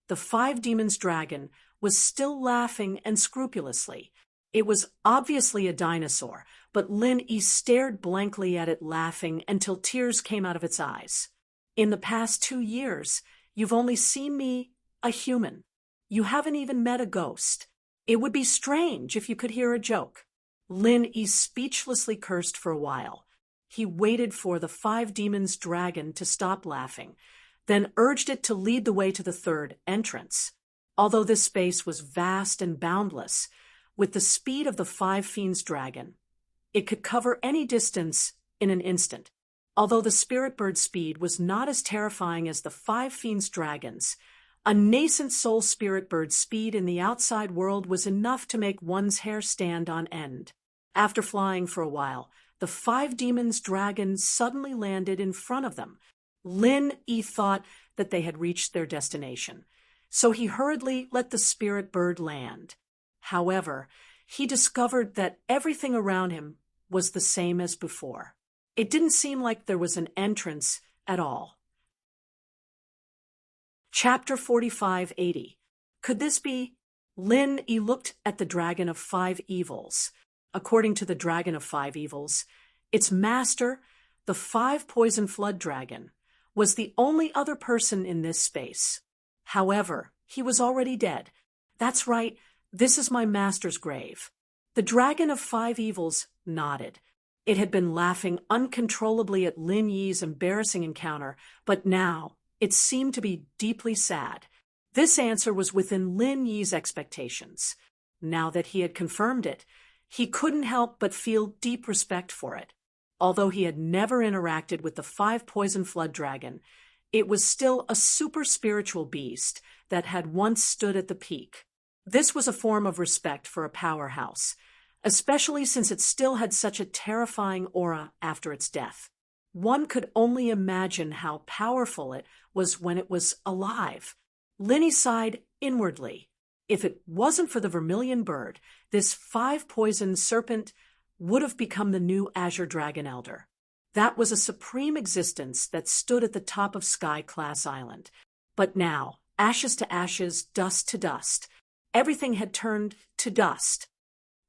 The five demons' dragon was still laughing and scrupulously. It was obviously a dinosaur, but Lin Yi stared blankly at it, laughing until tears came out of its eyes. In the past 2 years, you've only seen me, a human. You haven't even met a ghost. It would be strange if you could hear a joke. Lin Yi speechlessly cursed for a while. He waited for the five demons' dragon to stop laughing, then urged it to lead the way to the third entrance. Although this space was vast and boundless, with the speed of the five fiends' dragon, it could cover any distance in an instant. Although the spirit bird speed was not as terrifying as the five fiends' dragons, a nascent soul spirit bird's speed in the outside world was enough to make one's hair stand on end. After flying for a while, the five demons' dragons suddenly landed in front of them. Lin Yi thought that they had reached their destination, so he hurriedly let the spirit bird land. However, he discovered that everything around him was the same as before. It didn't seem like there was an entrance at all. Chapter 4580. Could this be? Lin Yi looked at the Dragon of Five Evils. According to the Dragon of Five Evils, its master, the five poison flood dragon, was the only other person in this space. However, he was already dead. That's right, this is my master's grave. The Dragon of Five Evils nodded. It had been laughing uncontrollably at Lin Yi's embarrassing encounter, but now it seemed to be deeply sad. This answer was within Lin Yi's expectations. Now that he had confirmed it, he couldn't help but feel deep respect for it. Although he had never interacted with the five poison flood dragon, it was still a super spiritual beast that had once stood at the peak. This was a form of respect for a powerhouse, especially since it still had such a terrifying aura after its death. One could only imagine how powerful it was when it was alive. Linny sighed inwardly. If it wasn't for the vermilion bird, this five-poison serpent would have become the new Azure Dragon Elder. That was a supreme existence that stood at the top of Sky Class Island. But now, ashes to ashes, dust to dust, everything had turned to dust.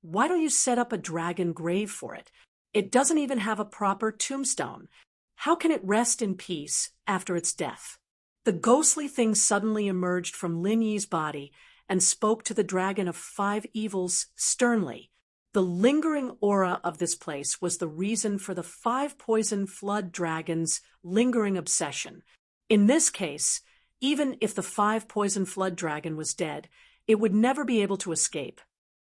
Why don't you set up a dragon grave for it? It doesn't even have a proper tombstone. How can it rest in peace after its death? The ghostly thing suddenly emerged from Lin Yi's body and spoke to the Dragon of Five Evils sternly. The lingering aura of this place was the reason for the five poison flood dragon's lingering obsession. In this case, even if the five poison flood dragon was dead, it would never be able to escape.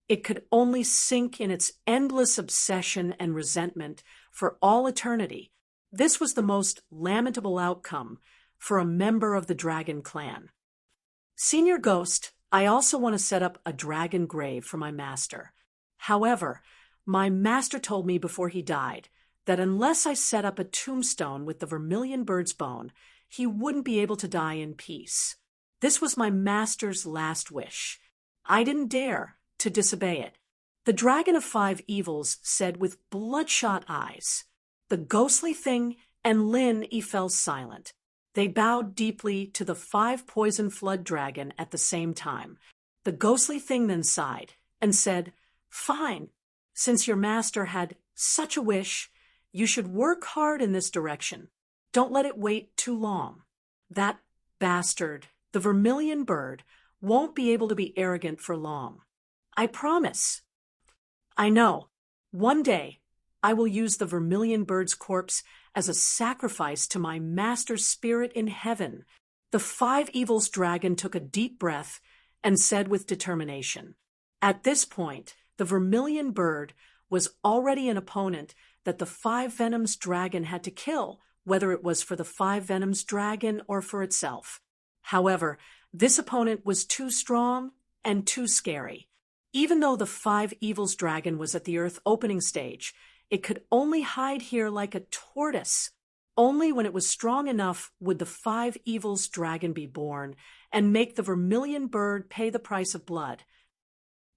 It could only sink in its endless obsession and resentment for all eternity. This was the most lamentable outcome for a member of the dragon clan. Senior Ghost, I also want to set up a dragon grave for my master. However, my master told me before he died that unless I set up a tombstone with the vermilion bird's bone, he wouldn't be able to die in peace. This was my master's last wish. I didn't dare to disobey it. The Dragon of Five Evils said with bloodshot eyes. The ghostly thing and Lin fell silent. They bowed deeply to the five poison flood dragon at the same time. The ghostly thing then sighed and said, "Fine, since your master had such a wish, you should work hard in this direction. Don't let it wait too long. That bastard, the vermilion bird, won't be able to be arrogant for long. I promise." I know. One day, I will use the vermilion bird's corpse as a sacrifice to my master's spirit in heaven. The Five Evils dragon took a deep breath and said with determination. At this point, the vermilion bird was already an opponent that the Five Venoms dragon had to kill, whether it was for the Five Venoms dragon or for itself. However, this opponent was too strong and too scary. Even though the Five Evils dragon was at the Earth opening stage, it could only hide here like a tortoise. Only when it was strong enough would the Five Evils dragon be born and make the vermilion bird pay the price of blood.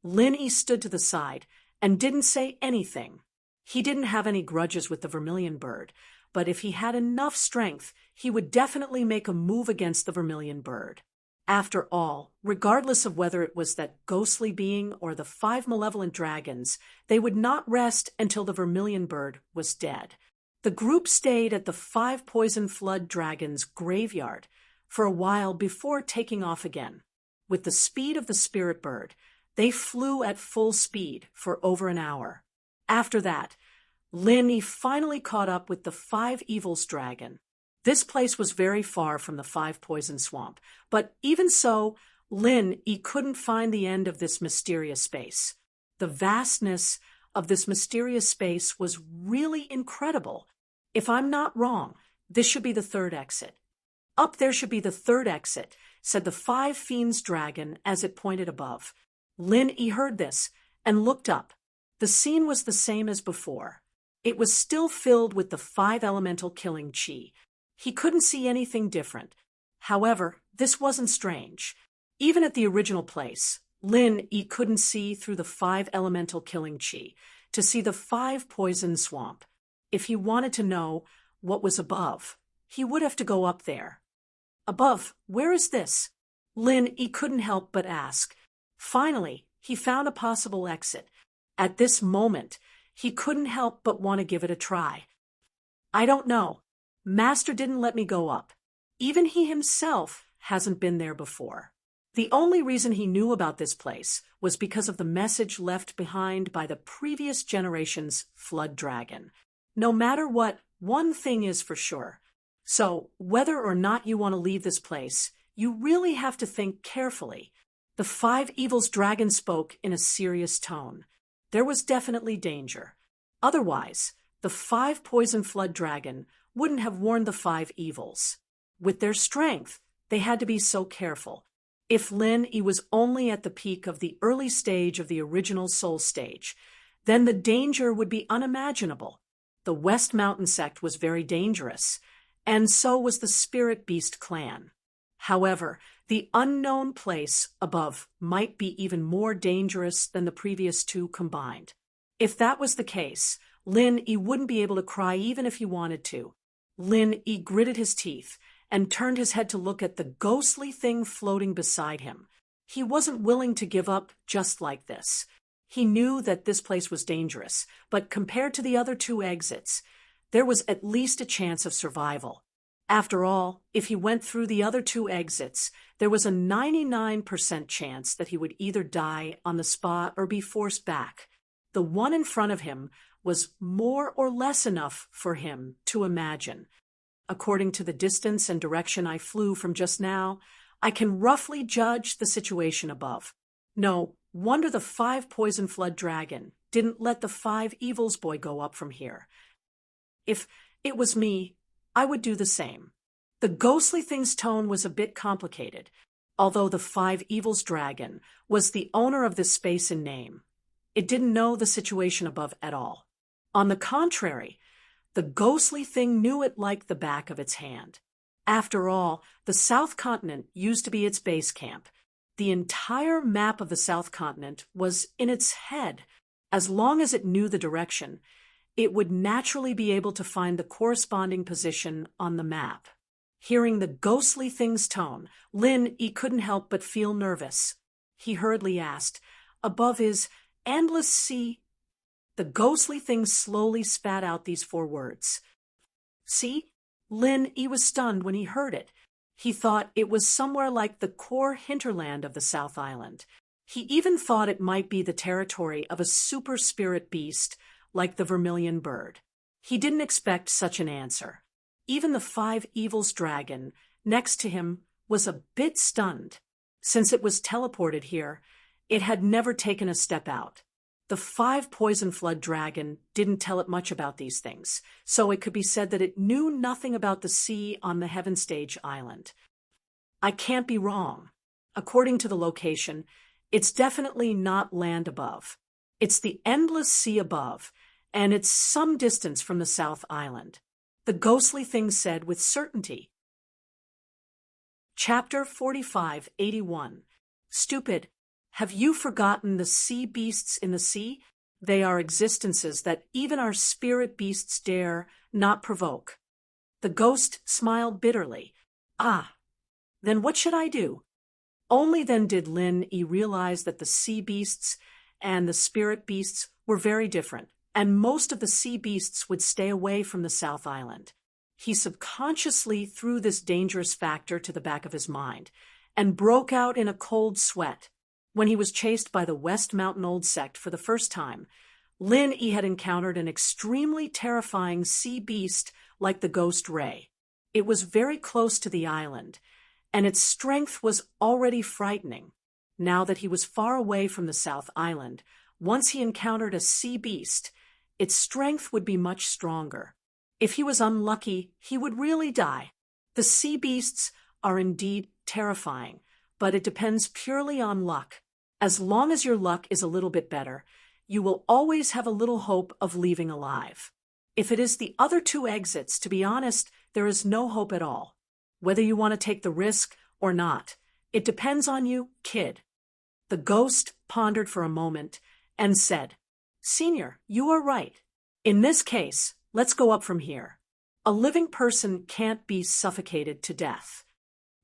Lin stood to the side and didn't say anything. He didn't have any grudges with the vermilion bird, but if he had enough strength, he would definitely make a move against the vermilion bird. After all, regardless of whether it was that ghostly being or the five malevolent dragons, they would not rest until the vermilion bird was dead. The group stayed at the Five Poison Flood Dragons' graveyard for a while before taking off again. With the speed of the spirit bird, they flew at full speed for over an hour. After that, Lin finally caught up with the Five Evils dragon. This place was very far from the Five Poison Swamp, but even so, Lin couldn't find the end of this mysterious space. The vastness of this mysterious space was really incredible. If I'm not wrong, this should be the third exit. Up there should be the third exit, said the Five Fiends dragon as it pointed above. Lin heard this and looked up. The scene was the same as before. It was still filled with the five elemental killing chi. He couldn't see anything different. However, this wasn't strange. Even at the original place, Lin couldn't see through the five elemental killing chi to see the five poison swamp. If he wanted to know what was above, he would have to go up there. Above, where is this? Lin couldn't help but ask. Finally, he found a possible exit. At this moment, he couldn't help but want to give it a try. I don't know. Master didn't let me go up. Even he himself hasn't been there before. The only reason he knew about this place was because of the message left behind by the previous generation's flood dragon. No matter what, one thing is for sure. So, whether or not you want to leave this place, you really have to think carefully. The Five Evils dragon spoke in a serious tone. There was definitely danger. Otherwise, the Five Poison Flood dragon wouldn't have warned the Five Evils. With their strength, they had to be so careful. If Lin was only at the peak of the early stage of the original Soul stage, then the danger would be unimaginable. The West Mountain sect was very dangerous, and so was the Spirit Beast clan. However, the unknown place above might be even more dangerous than the previous two combined. If that was the case, Lin wouldn't be able to cry even if he wanted to. Lin gritted his teeth and turned his head to look at the ghostly thing floating beside him. He wasn't willing to give up just like this. He knew that this place was dangerous, but compared to the other two exits, there was at least a chance of survival. After all, if he went through the other two exits, there was a 99% chance that he would either die on the spot or be forced back. The one in front of him was more or less enough for him to imagine. According to the distance and direction I flew from just now, I can roughly judge the situation above. No, Wonder the 5 poison flood dragon didn't let the 5 evils boy go up from here. If it was me, I would do the same. The ghostly thing's tone was a bit complicated, although the 5 evils dragon was the owner of this space in name. It didn't know the situation above at all. On the contrary, the ghostly thing knew it like the back of its hand. After all, the South Continent used to be its base camp. The entire map of the South Continent was in its head. As long as it knew the direction, it would naturally be able to find the corresponding position on the map. Hearing the ghostly thing's tone, Lin-Yi couldn't help but feel nervous. He hurriedly asked, "Above is endless sea." The ghostly thing slowly spat out these 4 words. "See?" Lin-Yi was stunned when he heard it. He thought it was somewhere like the core hinterland of the South Island. He even thought it might be the territory of a super spirit beast like the vermilion bird. He didn't expect such an answer. Even the 5 evils dragon next to him was a bit stunned. Since it was teleported here, it had never taken a step out. The 5 poison flood dragon didn't tell it much about these things, so it could be said that it knew nothing about the sea on the Heaven Stage Island. I can't be wrong. According to the location, it's definitely not land above. It's the endless sea above, and it's some distance from the South Island. The ghostly thing said with certainty. Chapter 4581. Stupid. Have you forgotten the sea beasts in the sea? They are existences that even our spirit beasts dare not provoke. The ghost smiled bitterly. Ah, then what should I do? Only then did Lin-Yi realize that the sea beasts and the spirit beasts were very different, and most of the sea beasts would stay away from the South Island. He subconsciously threw this dangerous factor to the back of his mind and broke out in a cold sweat. When he was chased by the West Mountain Old Sect for the first time, Lin-Yi had encountered an extremely terrifying sea beast like the Ghost Ray. It was very close to the island, and its strength was already frightening. Now that he was far away from the South Island, once he encountered a sea beast, its strength would be much stronger. If he was unlucky, he would really die. The sea beasts are indeed terrifying, but it depends purely on luck. As long as your luck is a little bit better, you will always have a little hope of leaving alive. If it is the other 2 exits, to be honest, there is no hope at all. Whether you want to take the risk or not, it depends on you, kid. The ghost pondered for a moment and said, "Senior, you are right. In this case, let's go up from here. A living person can't be suffocated to death."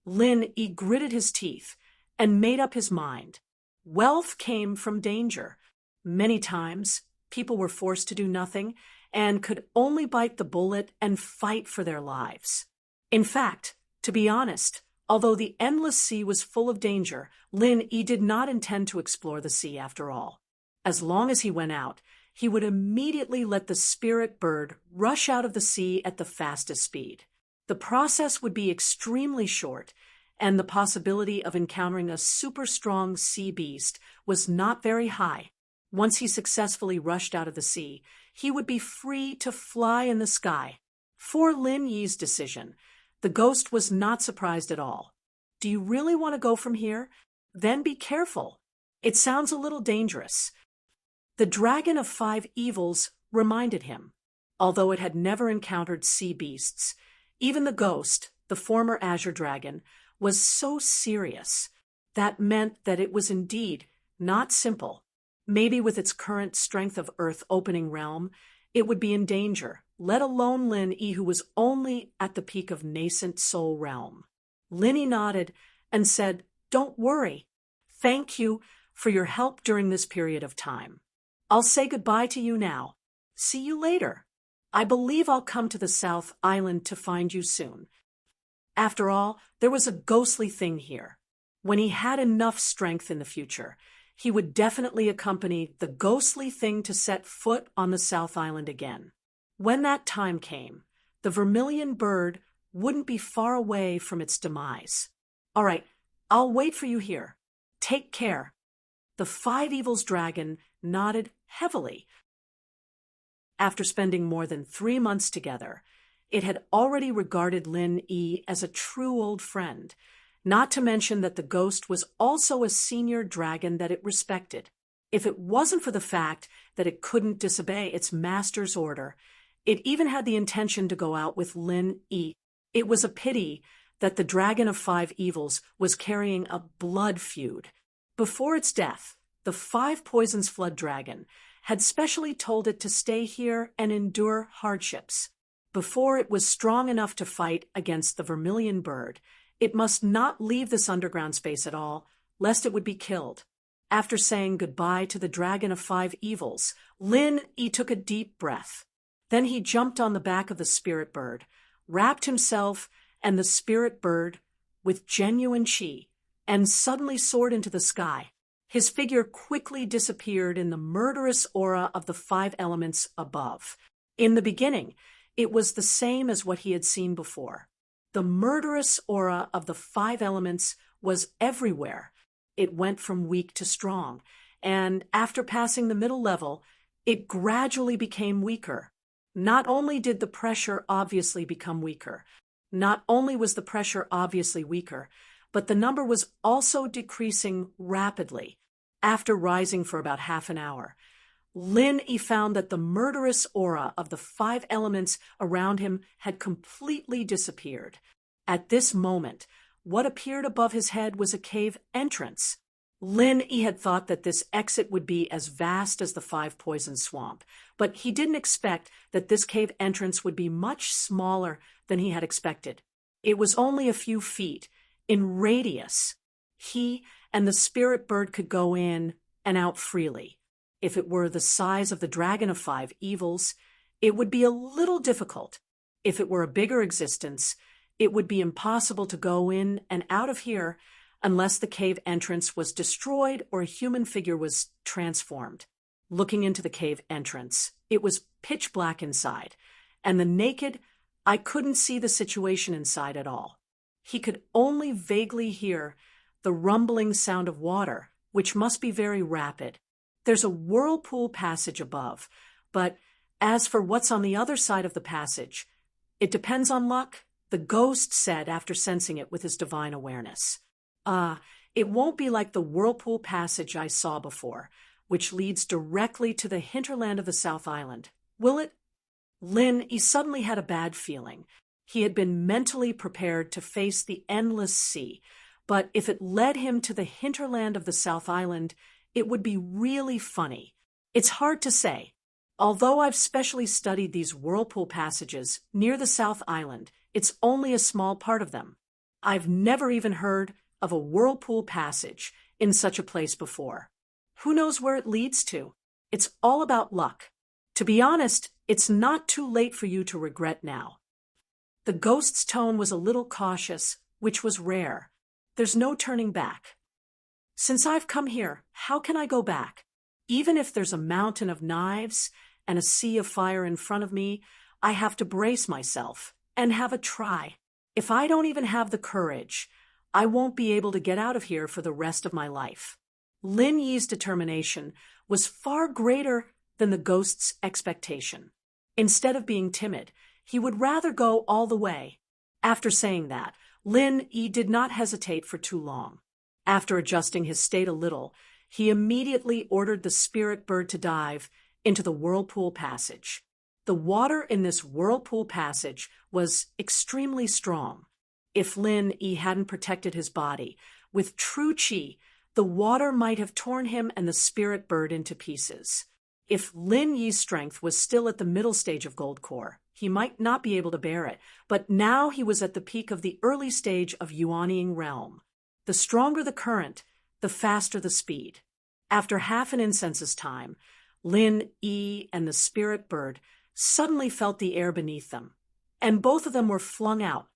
Lin-Yi gritted his teeth and made up his mind. Wealth came from danger. Many times, people were forced to do nothing and could only bite the bullet and fight for their lives. In fact, to be honest, although the endless sea was full of danger, Lin-Yi did not intend to explore the sea after all. As long as he went out, he would immediately let the spirit bird rush out of the sea at the fastest speed. The process would be extremely short, and the possibility of encountering a super strong sea beast was not very high. Once he successfully rushed out of the sea, he would be free to fly in the sky. For Lin-Yi's decision, the ghost was not surprised at all. "Do you really want to go from here? Then be careful. It sounds a little dangerous." The dragon of 5 evils reminded him. Although it had never encountered sea beasts, even the ghost, the former azure dragon, was so serious. That meant that it was indeed not simple. Maybe with its current strength of Earth opening realm, it would be in danger, let alone Lin-Yi, who was only at the peak of nascent soul realm. Lin-Yi nodded and said, "Don't worry. Thank you for your help during this period of time. I'll say goodbye to you now. See you later. I believe I'll come to the South Island to find you soon." After all, there was a ghostly thing here. When he had enough strength in the future, he would definitely accompany the ghostly thing to set foot on the South Island again. When that time came, the vermilion bird wouldn't be far away from its demise. "All right, I'll wait for you here. Take care." The Five Evils dragon nodded heavily. After spending more than 3 months together, it had already regarded Lin Yi as a true old friend, not to mention that the ghost was also a senior dragon that it respected. If it wasn't for the fact that it couldn't disobey its master's order, it even had the intention to go out with Lin Yi. It was a pity that the Dragon of Five Evils was carrying a blood feud. Before its death, the Five Poisons Flood Dragon had specially told it to stay here and endure hardships. Before it was strong enough to fight against the Vermilion Bird, it must not leave this underground space at all, lest it would be killed. After saying goodbye to the Dragon of Five Evils, Lin Yi took a deep breath. Then he jumped on the back of the spirit bird, wrapped himself and the spirit bird with genuine chi, and suddenly soared into the sky. His figure quickly disappeared in the murderous aura of the five elements above. In the beginning, it was the same as what he had seen before. The murderous aura of the five elements was everywhere. It went from weak to strong, and after passing the middle level, it gradually became weaker. Not only did the pressure obviously become weaker, not only was the pressure obviously weaker, but the number was also decreasing rapidly. After rising for about half an hour, Lin Yi found that the murderous aura of the five elements around him had completely disappeared. At this moment, what appeared above his head was a cave entrance. Lin Yi had thought that this exit would be as vast as the Five Poison Swamp, but he didn't expect that this cave entrance would be much smaller than he had expected. It was only a few feet in radius. He and the spirit bird could go in and out freely. If it were the size of the Dragon of Five Evils, it would be a little difficult. If it were a bigger existence, it would be impossible to go in and out of here unless the cave entrance was destroyed or a human figure was transformed. Looking into the cave entrance, it was pitch black inside, and I couldn't see the situation inside at all. He could only vaguely hear the rumbling sound of water, which must be very rapid. There's a whirlpool passage above, but as for what's on the other side of the passage, it depends on luck, the ghost said after sensing it with his divine awareness. It won't be like the whirlpool passage I saw before, which leads directly to the hinterland of the South Island, will it? Lin Yi suddenly had a bad feeling. He had been mentally prepared to face the endless sea, but if it led him to the hinterland of the South Island, it would be really funny. It's hard to say. Although I've specially studied these whirlpool passages near the South Island, it's only a small part of them. I've never even heard of a whirlpool passage in such a place before. Who knows where it leads to? It's all about luck. To be honest, it's not too late for you to regret now. The ghost's tone was a little cautious, which was rare. There's no turning back. Since I've come here, how can I go back? Even if there's a mountain of knives and a sea of fire in front of me, I have to brace myself and have a try. If I don't even have the courage, I won't be able to get out of here for the rest of my life. Lin Yi's determination was far greater than the ghost's expectation. Instead of being timid, he would rather go all the way. After saying that, Lin Yi did not hesitate for too long. After adjusting his state a little, he immediately ordered the spirit bird to dive into the whirlpool passage. The water in this whirlpool passage was extremely strong. If Lin Yi hadn't protected his body with true chi, the water might have torn him and the spirit bird into pieces. If Lin Yi's strength was still at the middle stage of Gold Core, he might not be able to bear it, but now he was at the peak of the early stage of Yuanying Realm. The stronger the current, the faster the speed. After half an incense's time, Lin Yi and the spirit bird suddenly felt the air beneath them, and both of them were flung out.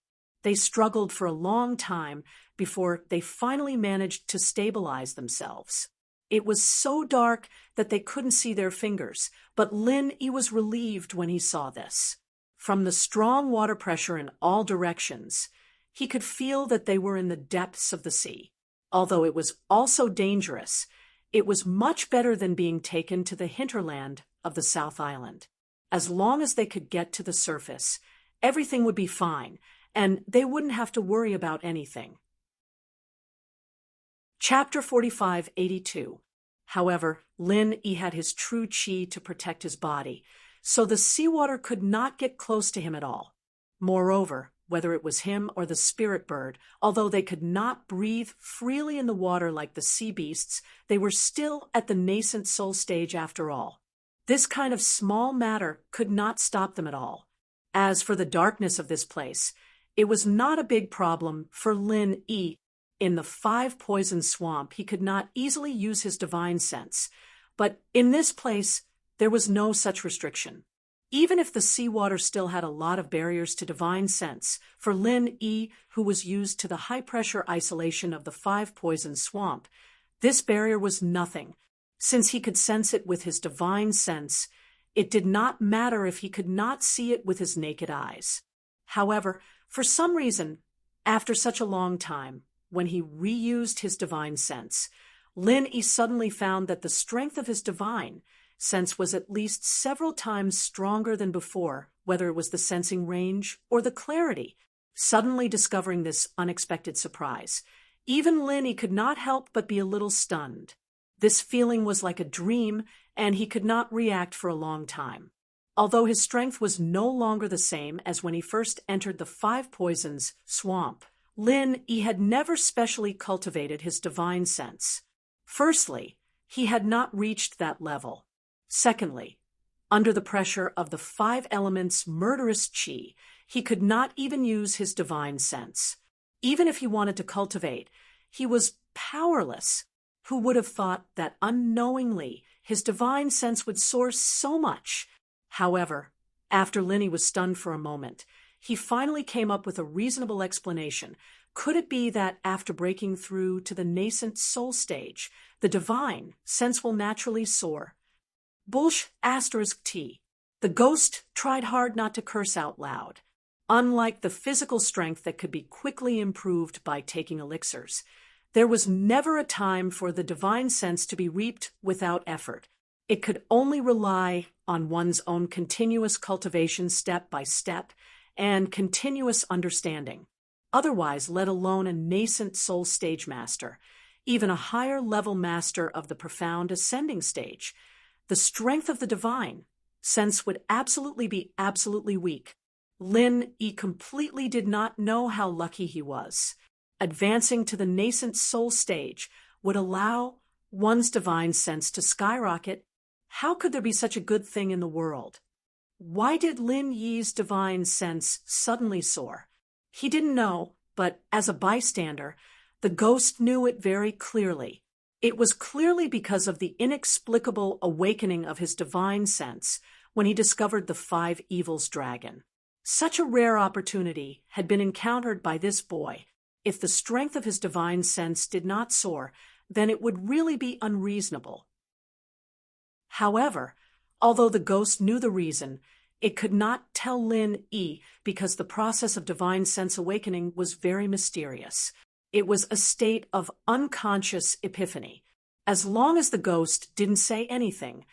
They struggled for a long time before they finally managed to stabilize themselves. It was so dark that they couldn't see their fingers, but Lin Yi was relieved when he saw this. From the strong water pressure in all directions, he could feel that they were in the depths of the sea. Although it was also dangerous, It was much better than being taken to the hinterland of the South Island. As long as they could get to the surface, everything would be fine, and they wouldn't have to worry about anything. Chapter 4582. However, Lin Yi had his true qi to protect his body, so the seawater could not get close to him at all. Moreover, whether it was him or the spirit bird, although they could not breathe freely in the water like the sea beasts, they were still at the nascent soul stage after all. This kind of small matter could not stop them at all. As for the darkness of this place, it was not a big problem for Lin Yi. In the 5-poison swamp, he could not easily use his divine sense, but in this place, there was no such restriction. Even if the seawater still had a lot of barriers to divine sense, for Lin Yi, who was used to the high-pressure isolation of the 5-poison swamp, this barrier was nothing. Since he could sense it with his divine sense, it did not matter if he could not see it with his naked eyes. However, for some reason, after such a long time, when he reused his divine sense, Lin Yi suddenly found that the strength of his divine sense was at least several times stronger than before, whether it was the sensing range or the clarity. Suddenly discovering this unexpected surprise, even Lin Yi could not help but be a little stunned. This feeling was like a dream, and he could not react for a long time. Although his strength was no longer the same as when he first entered the 5-poisons swamp, Lin Yi had never specially cultivated his divine sense. Firstly, he had not reached that level. Secondly, under the pressure of the 5 elements' murderous qi, he could not even use his divine sense. Even if he wanted to cultivate, he was powerless. Who would have thought that unknowingly his divine sense would soar so much? However, after Lin Yi was stunned for a moment, he finally came up with a reasonable explanation. Could it be that after breaking through to the nascent soul stage, the divine sense will naturally soar? Bullsh *T. The ghost tried hard not to curse out loud. Unlike the physical strength that could be quickly improved by taking elixirs, there was never a time for the divine sense to be reaped without effort. It could only rely on one's own continuous cultivation step by step and continuous understanding. Otherwise, let alone a nascent soul stage master, even a higher level master of the profound ascending stage, the strength of the divine sense would be absolutely weak. Lin Yi completely did not know how lucky he was. Advancing to the nascent soul stage would allow one's divine sense to skyrocket. How could there be such a good thing in the world? Why did Lin Yi's divine sense suddenly soar? He didn't know, but as a bystander, the ghost knew it very clearly. It was clearly because of the inexplicable awakening of his divine sense when he discovered the 5 evils dragon. Such a rare opportunity had been encountered by this boy. If the strength of his divine sense did not soar, then it would really be unreasonable. However, although the ghost knew the reason, it could not tell Lin Yi because the process of divine sense awakening was very mysterious. It was a state of unconscious epiphany. As long as the ghost didn't say anything,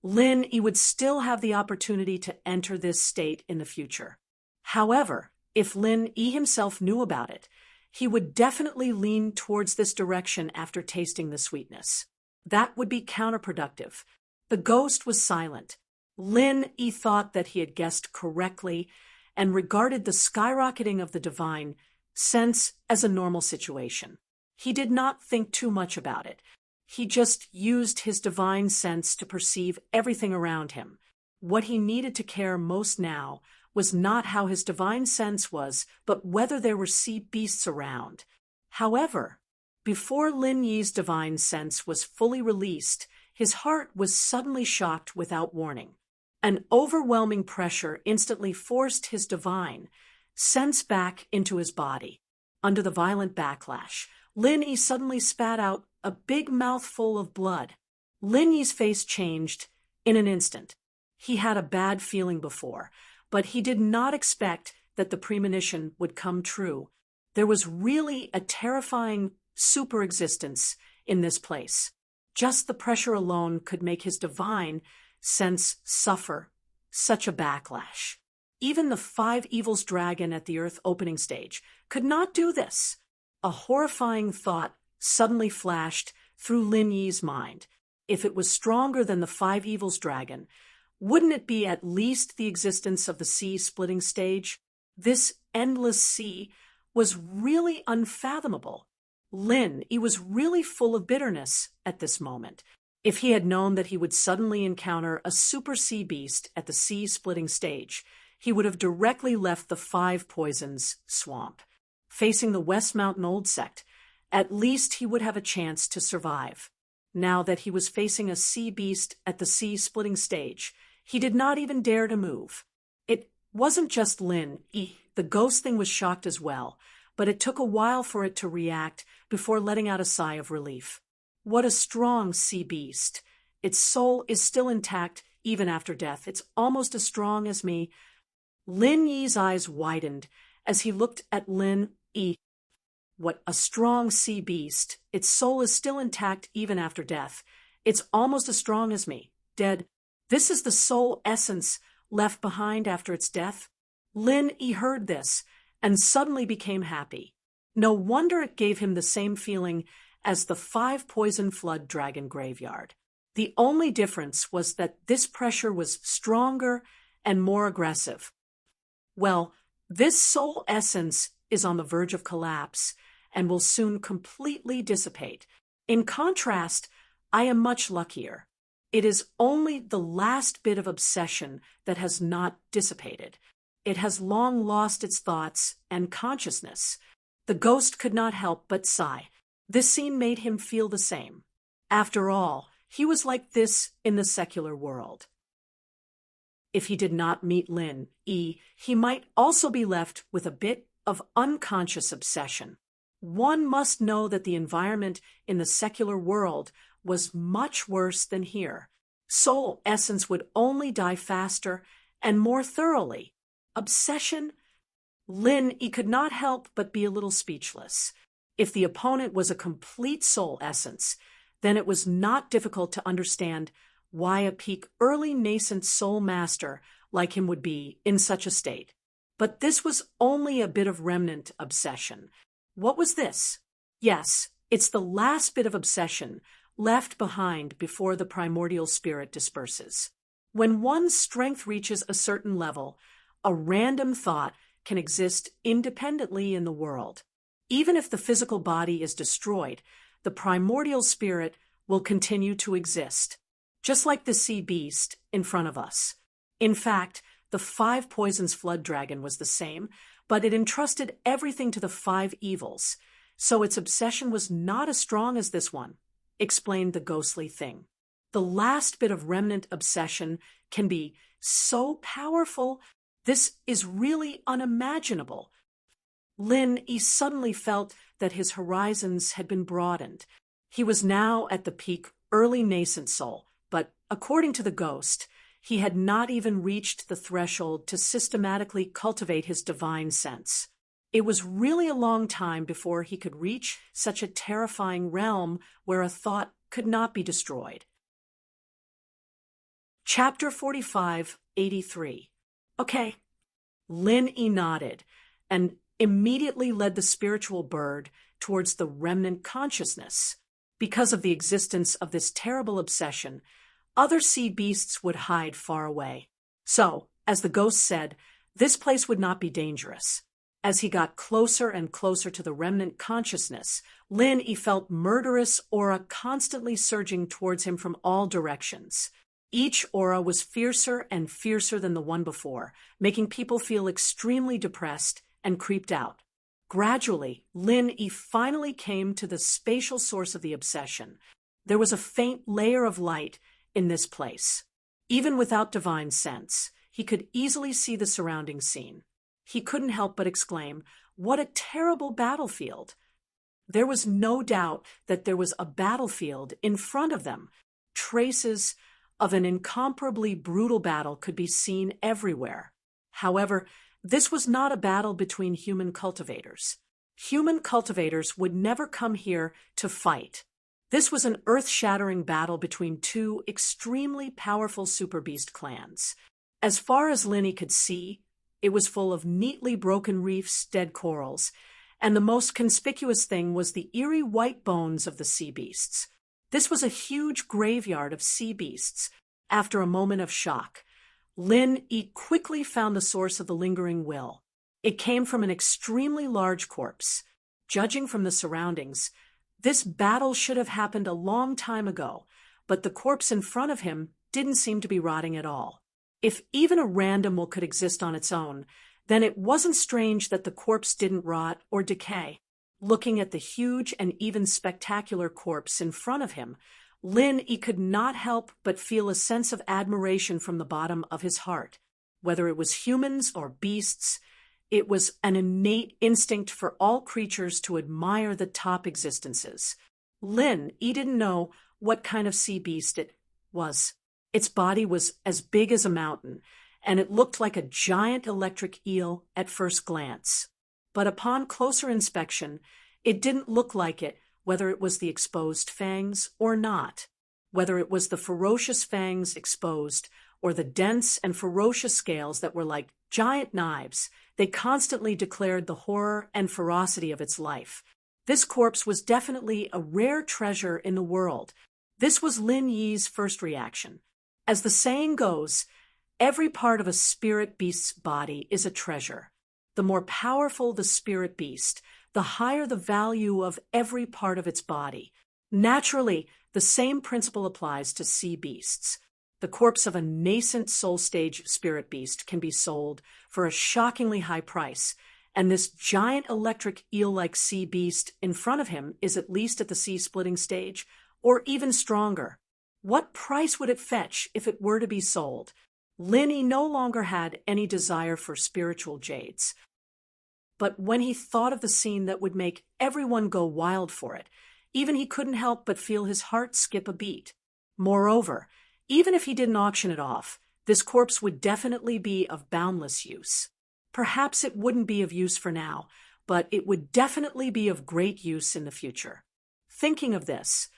Lin Yi would still have the opportunity to enter this state in the future. However, if Lin Yi himself knew about it, he would definitely lean towards this direction after tasting the sweetness. That would be counterproductive. The ghost was silent. Lin Yi thought that he had guessed correctly and regarded the skyrocketing of the divine sense as a normal situation. He did not think too much about it. He just used his divine sense to perceive everything around him. What he needed to care most now was not how his divine sense was, but whether there were sea beasts around. However, before Lin Yi's divine sense was fully released, his heart was suddenly shocked without warning. An overwhelming pressure instantly forced his divine sense back into his body. Under the violent backlash, Lin Yi suddenly spat out a big mouthful of blood. Lin Yi's face changed in an instant. He had a bad feeling before, but he did not expect that the premonition would come true. There was really a terrifying super-existence in this place. Just the pressure alone could make his divine sense suffer such a backlash. Even the five evils dragon at the Earth opening stage could not do this. A horrifying thought suddenly flashed through Lin Yi's mind. If it was stronger than the five evils dragon, wouldn't it be at least the existence of the sea splitting stage? This endless sea was really unfathomable. Lin Yi was really full of bitterness at this moment. If he had known that he would suddenly encounter a super sea beast at the sea splitting stage, he would have directly left the Five Poisons swamp. Facing the West Mountain Old Sect, at least he would have a chance to survive. Now that he was facing a sea beast at the sea splitting stage, he did not even dare to move. It wasn't just Lin Yi. The ghost thing was shocked as well, but it took a while for it to react before letting out a sigh of relief. What a strong sea beast. Its soul is still intact even after death. It's almost as strong as me. Lin Yi's eyes widened as he looked at Lin Yi. What a strong sea beast. Its soul is still intact even after death. It's almost as strong as me. Dead. This is the soul essence left behind after its death. Lin Yi heard this and suddenly became happy. No wonder it gave him the same feeling as the five poison flood dragon graveyard. The only difference was that this pressure was stronger and more aggressive. Well, this soul essence is on the verge of collapse and will soon completely dissipate. In contrast, I am much luckier. It is only the last bit of obsession that has not dissipated. It has long lost its thoughts and consciousness. The ghost could not help but sigh. This scene made him feel the same. After all, he was like this in the secular world. If he did not meet Lin Yi, he might also be left with a bit of unconscious obsession. One must know that the environment in the secular world was much worse than here. Soul essence would only die faster and more thoroughly. Obsession? Lin Yi could not help but be a little speechless. If the opponent was a complete soul essence, then it was not difficult to understand why a peak early nascent soul master like him would be in such a state. But this was only a bit of remnant obsession. What was this? Yes, it's the last bit of obsession left behind before the primordial spirit disperses. When one's strength reaches a certain level, a random thought can exist independently in the world. Even if the physical body is destroyed, the primordial spirit will continue to exist, just like the sea beast in front of us. In fact, the five poisons flood dragon was the same, but it entrusted everything to the five evils, so its obsession was not as strong as this one, explained the ghostly thing. The last bit of remnant obsession can be so powerful. This is really unimaginable. Lin Yi suddenly felt that his horizons had been broadened. He was now at the peak early nascent soul, but according to the ghost, he had not even reached the threshold to systematically cultivate his divine sense. It was really a long time before he could reach such a terrifying realm where a thought could not be destroyed. Chapter 45-83. Okay. Lin Yi nodded and immediately led the spiritual bird towards the remnant consciousness. Because of the existence of this terrible obsession, other sea beasts would hide far away. So, as the ghost said, this place would not be dangerous. As he got closer and closer to the remnant consciousness, Lin Yi felt murderous aura constantly surging towards him from all directions. Each aura was fiercer and fiercer than the one before, making people feel extremely depressed and creeped out. Gradually, Lin Yi finally came to the spatial source of the obsession. There was a faint layer of light in this place. Even without divine sense, he could easily see the surrounding scene. He couldn't help but exclaim, "What a terrible battlefield!" There was no doubt that there was a battlefield in front of them. Traces of an incomparably brutal battle could be seen everywhere. However, this was not a battle between human cultivators. Human cultivators would never come here to fight. This was an earth-shattering battle between two extremely powerful super beast clans. As far as Linny could see, it was full of neatly broken reefs, dead corals, and the most conspicuous thing was the eerie white bones of the sea beasts. This was a huge graveyard of sea beasts. After a moment of shock, Lin-Yi quickly found the source of the lingering will. It came from an extremely large corpse. Judging from the surroundings, this battle should have happened a long time ago, but the corpse in front of him didn't seem to be rotting at all. If even a randomal could exist on its own, then it wasn't strange that the corpse didn't rot or decay. Looking at the huge and even spectacular corpse in front of him, Lin-Yi could not help but feel a sense of admiration from the bottom of his heart. Whether it was humans or beasts, it was an innate instinct for all creatures to admire the top existences. Lin-Yi didn't know what kind of sea beast it was. Its body was as big as a mountain, and it looked like a giant electric eel at first glance. But upon closer inspection, it didn't look like it, whether it was the exposed fangs or not. Whether it was the ferocious fangs exposed or the dense and ferocious scales that were like giant knives, they constantly declared the horror and ferocity of its life. This corpse was definitely a rare treasure in the world. This was Lin-Yi's first reaction. As the saying goes, every part of a spirit beast's body is a treasure. The more powerful the spirit beast, the higher the value of every part of its body. Naturally, the same principle applies to sea beasts. The corpse of a nascent soul stage spirit beast can be sold for a shockingly high price, and this giant electric eel-like sea beast in front of him is at least at the sea-splitting stage, or even stronger. What price would it fetch if it were to be sold? Lin-Yi no longer had any desire for spiritual jades. But when he thought of the scene that would make everyone go wild for it, even he couldn't help but feel his heart skip a beat. Moreover, even if he didn't auction it off, this corpse would definitely be of boundless use. Perhaps it wouldn't be of use for now, but it would definitely be of great use in the future. Thinking of this,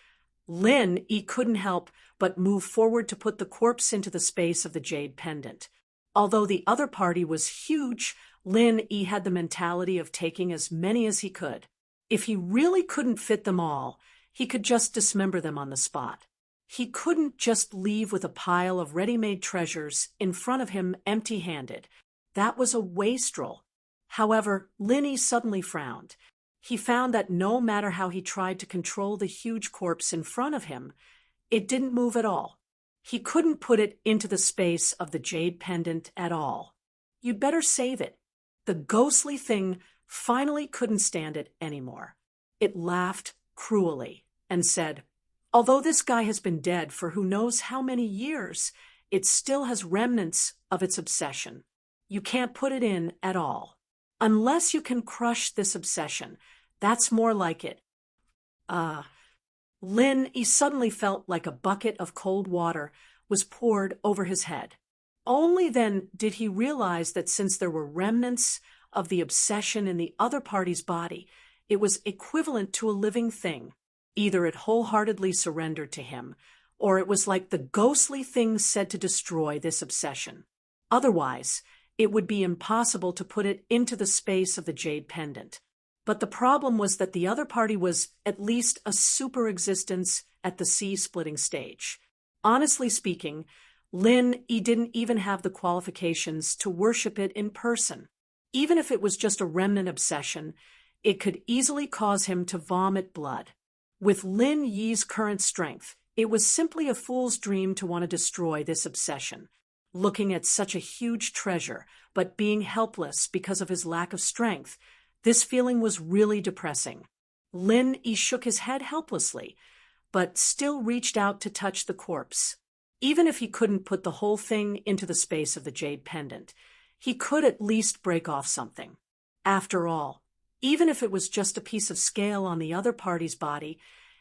Lin-Yi couldn't help but move forward to put the corpse into the space of the jade pendant. Although the other party was huge, Lin-Yi had the mentality of taking as many as he could. If he really couldn't fit them all, he could just dismember them on the spot. He couldn't just leave with a pile of ready-made treasures in front of him empty-handed. That was a wastrel. However, Lin-Yi suddenly frowned. He found that no matter how he tried to control the huge corpse in front of him, it didn't move at all. He couldn't put it into the space of the jade pendant at all. You'd better save it. The ghostly thing finally couldn't stand it anymore. It laughed cruelly and said, "Although this guy has been dead for who knows how many years, it still has remnants of its obsession. You can't put it in at all. Unless you can crush this obsession, that's more like it." Lin-Yi suddenly felt like a bucket of cold water was poured over his head. Only then did he realize that since there were remnants of the obsession in the other party's body, it was equivalent to a living thing. Either it wholeheartedly surrendered to him, or it was like the ghostly thing said to destroy this obsession. Otherwise, it would be impossible to put it into the space of the jade pendant. But the problem was that the other party was at least a super existence at the sea-splitting stage. Honestly speaking, Lin-Yi didn't even have the qualifications to worship it in person. Even if it was just a remnant obsession, it could easily cause him to vomit blood. With Lin-Yi's current strength, it was simply a fool's dream to want to destroy this obsession. Looking at such a huge treasure, but being helpless because of his lack of strength, this feeling was really depressing. Lin-Yi shook his head helplessly, but still reached out to touch the corpse. Even if he couldn't put the whole thing into the space of the jade pendant, he could at least break off something. After all, even if it was just a piece of scale on the other party's body,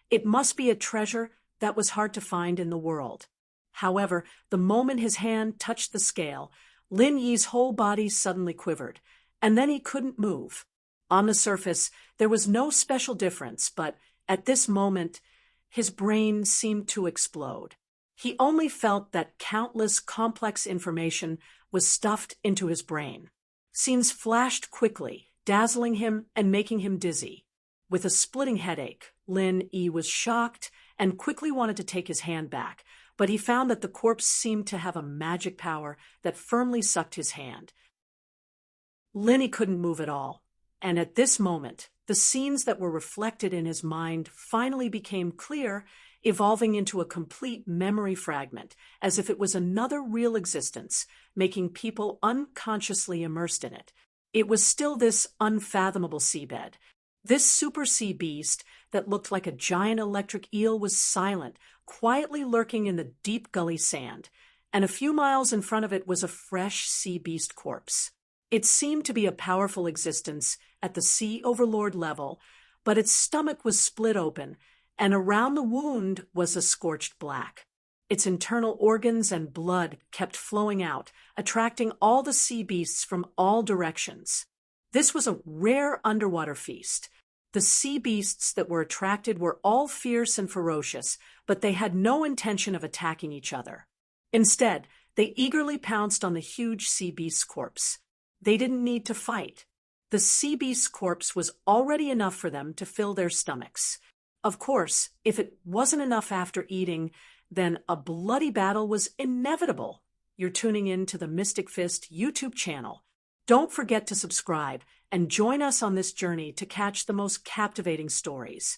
it must be a treasure that was hard to find in the world. However, the moment his hand touched the scale, Lin-Yi's whole body suddenly quivered, and then he couldn't move. On the surface, there was no special difference, but at this moment, His brain seemed to explode. He only felt that countless complex information was stuffed into his brain. Scenes flashed quickly, dazzling him and making him dizzy. With a splitting headache, Lin Yi was shocked and quickly wanted to take his hand back, but he found that the corpse seemed to have a magic power that firmly sucked his hand. Lin Yi couldn't move at all, and at this moment, the scenes that were reflected in his mind finally became clear, evolving into a complete memory fragment, as if it was another real existence, making people unconsciously immersed in it. It was still this unfathomable seabed. This super sea beast that looked like a giant electric eel was silent, quietly lurking in the deep gully sand, and a few miles in front of it was a fresh sea beast corpse. It seemed to be a powerful existence at the sea overlord level, but its stomach was split open, and around the wound was a scorched black. Its internal organs and blood kept flowing out, attracting all the sea beasts from all directions. This was a rare underwater feast. The sea beasts that were attracted were all fierce and ferocious, but they had no intention of attacking each other. Instead, they eagerly pounced on the huge sea beast's corpse. They didn't need to fight. The sea beast's corpse was already enough for them to fill their stomachs. Of course, if it wasn't enough after eating, then a bloody battle was inevitable. You're tuning in to the Mystic Fist YouTube channel. Don't forget to subscribe and join us on this journey to catch the most captivating stories.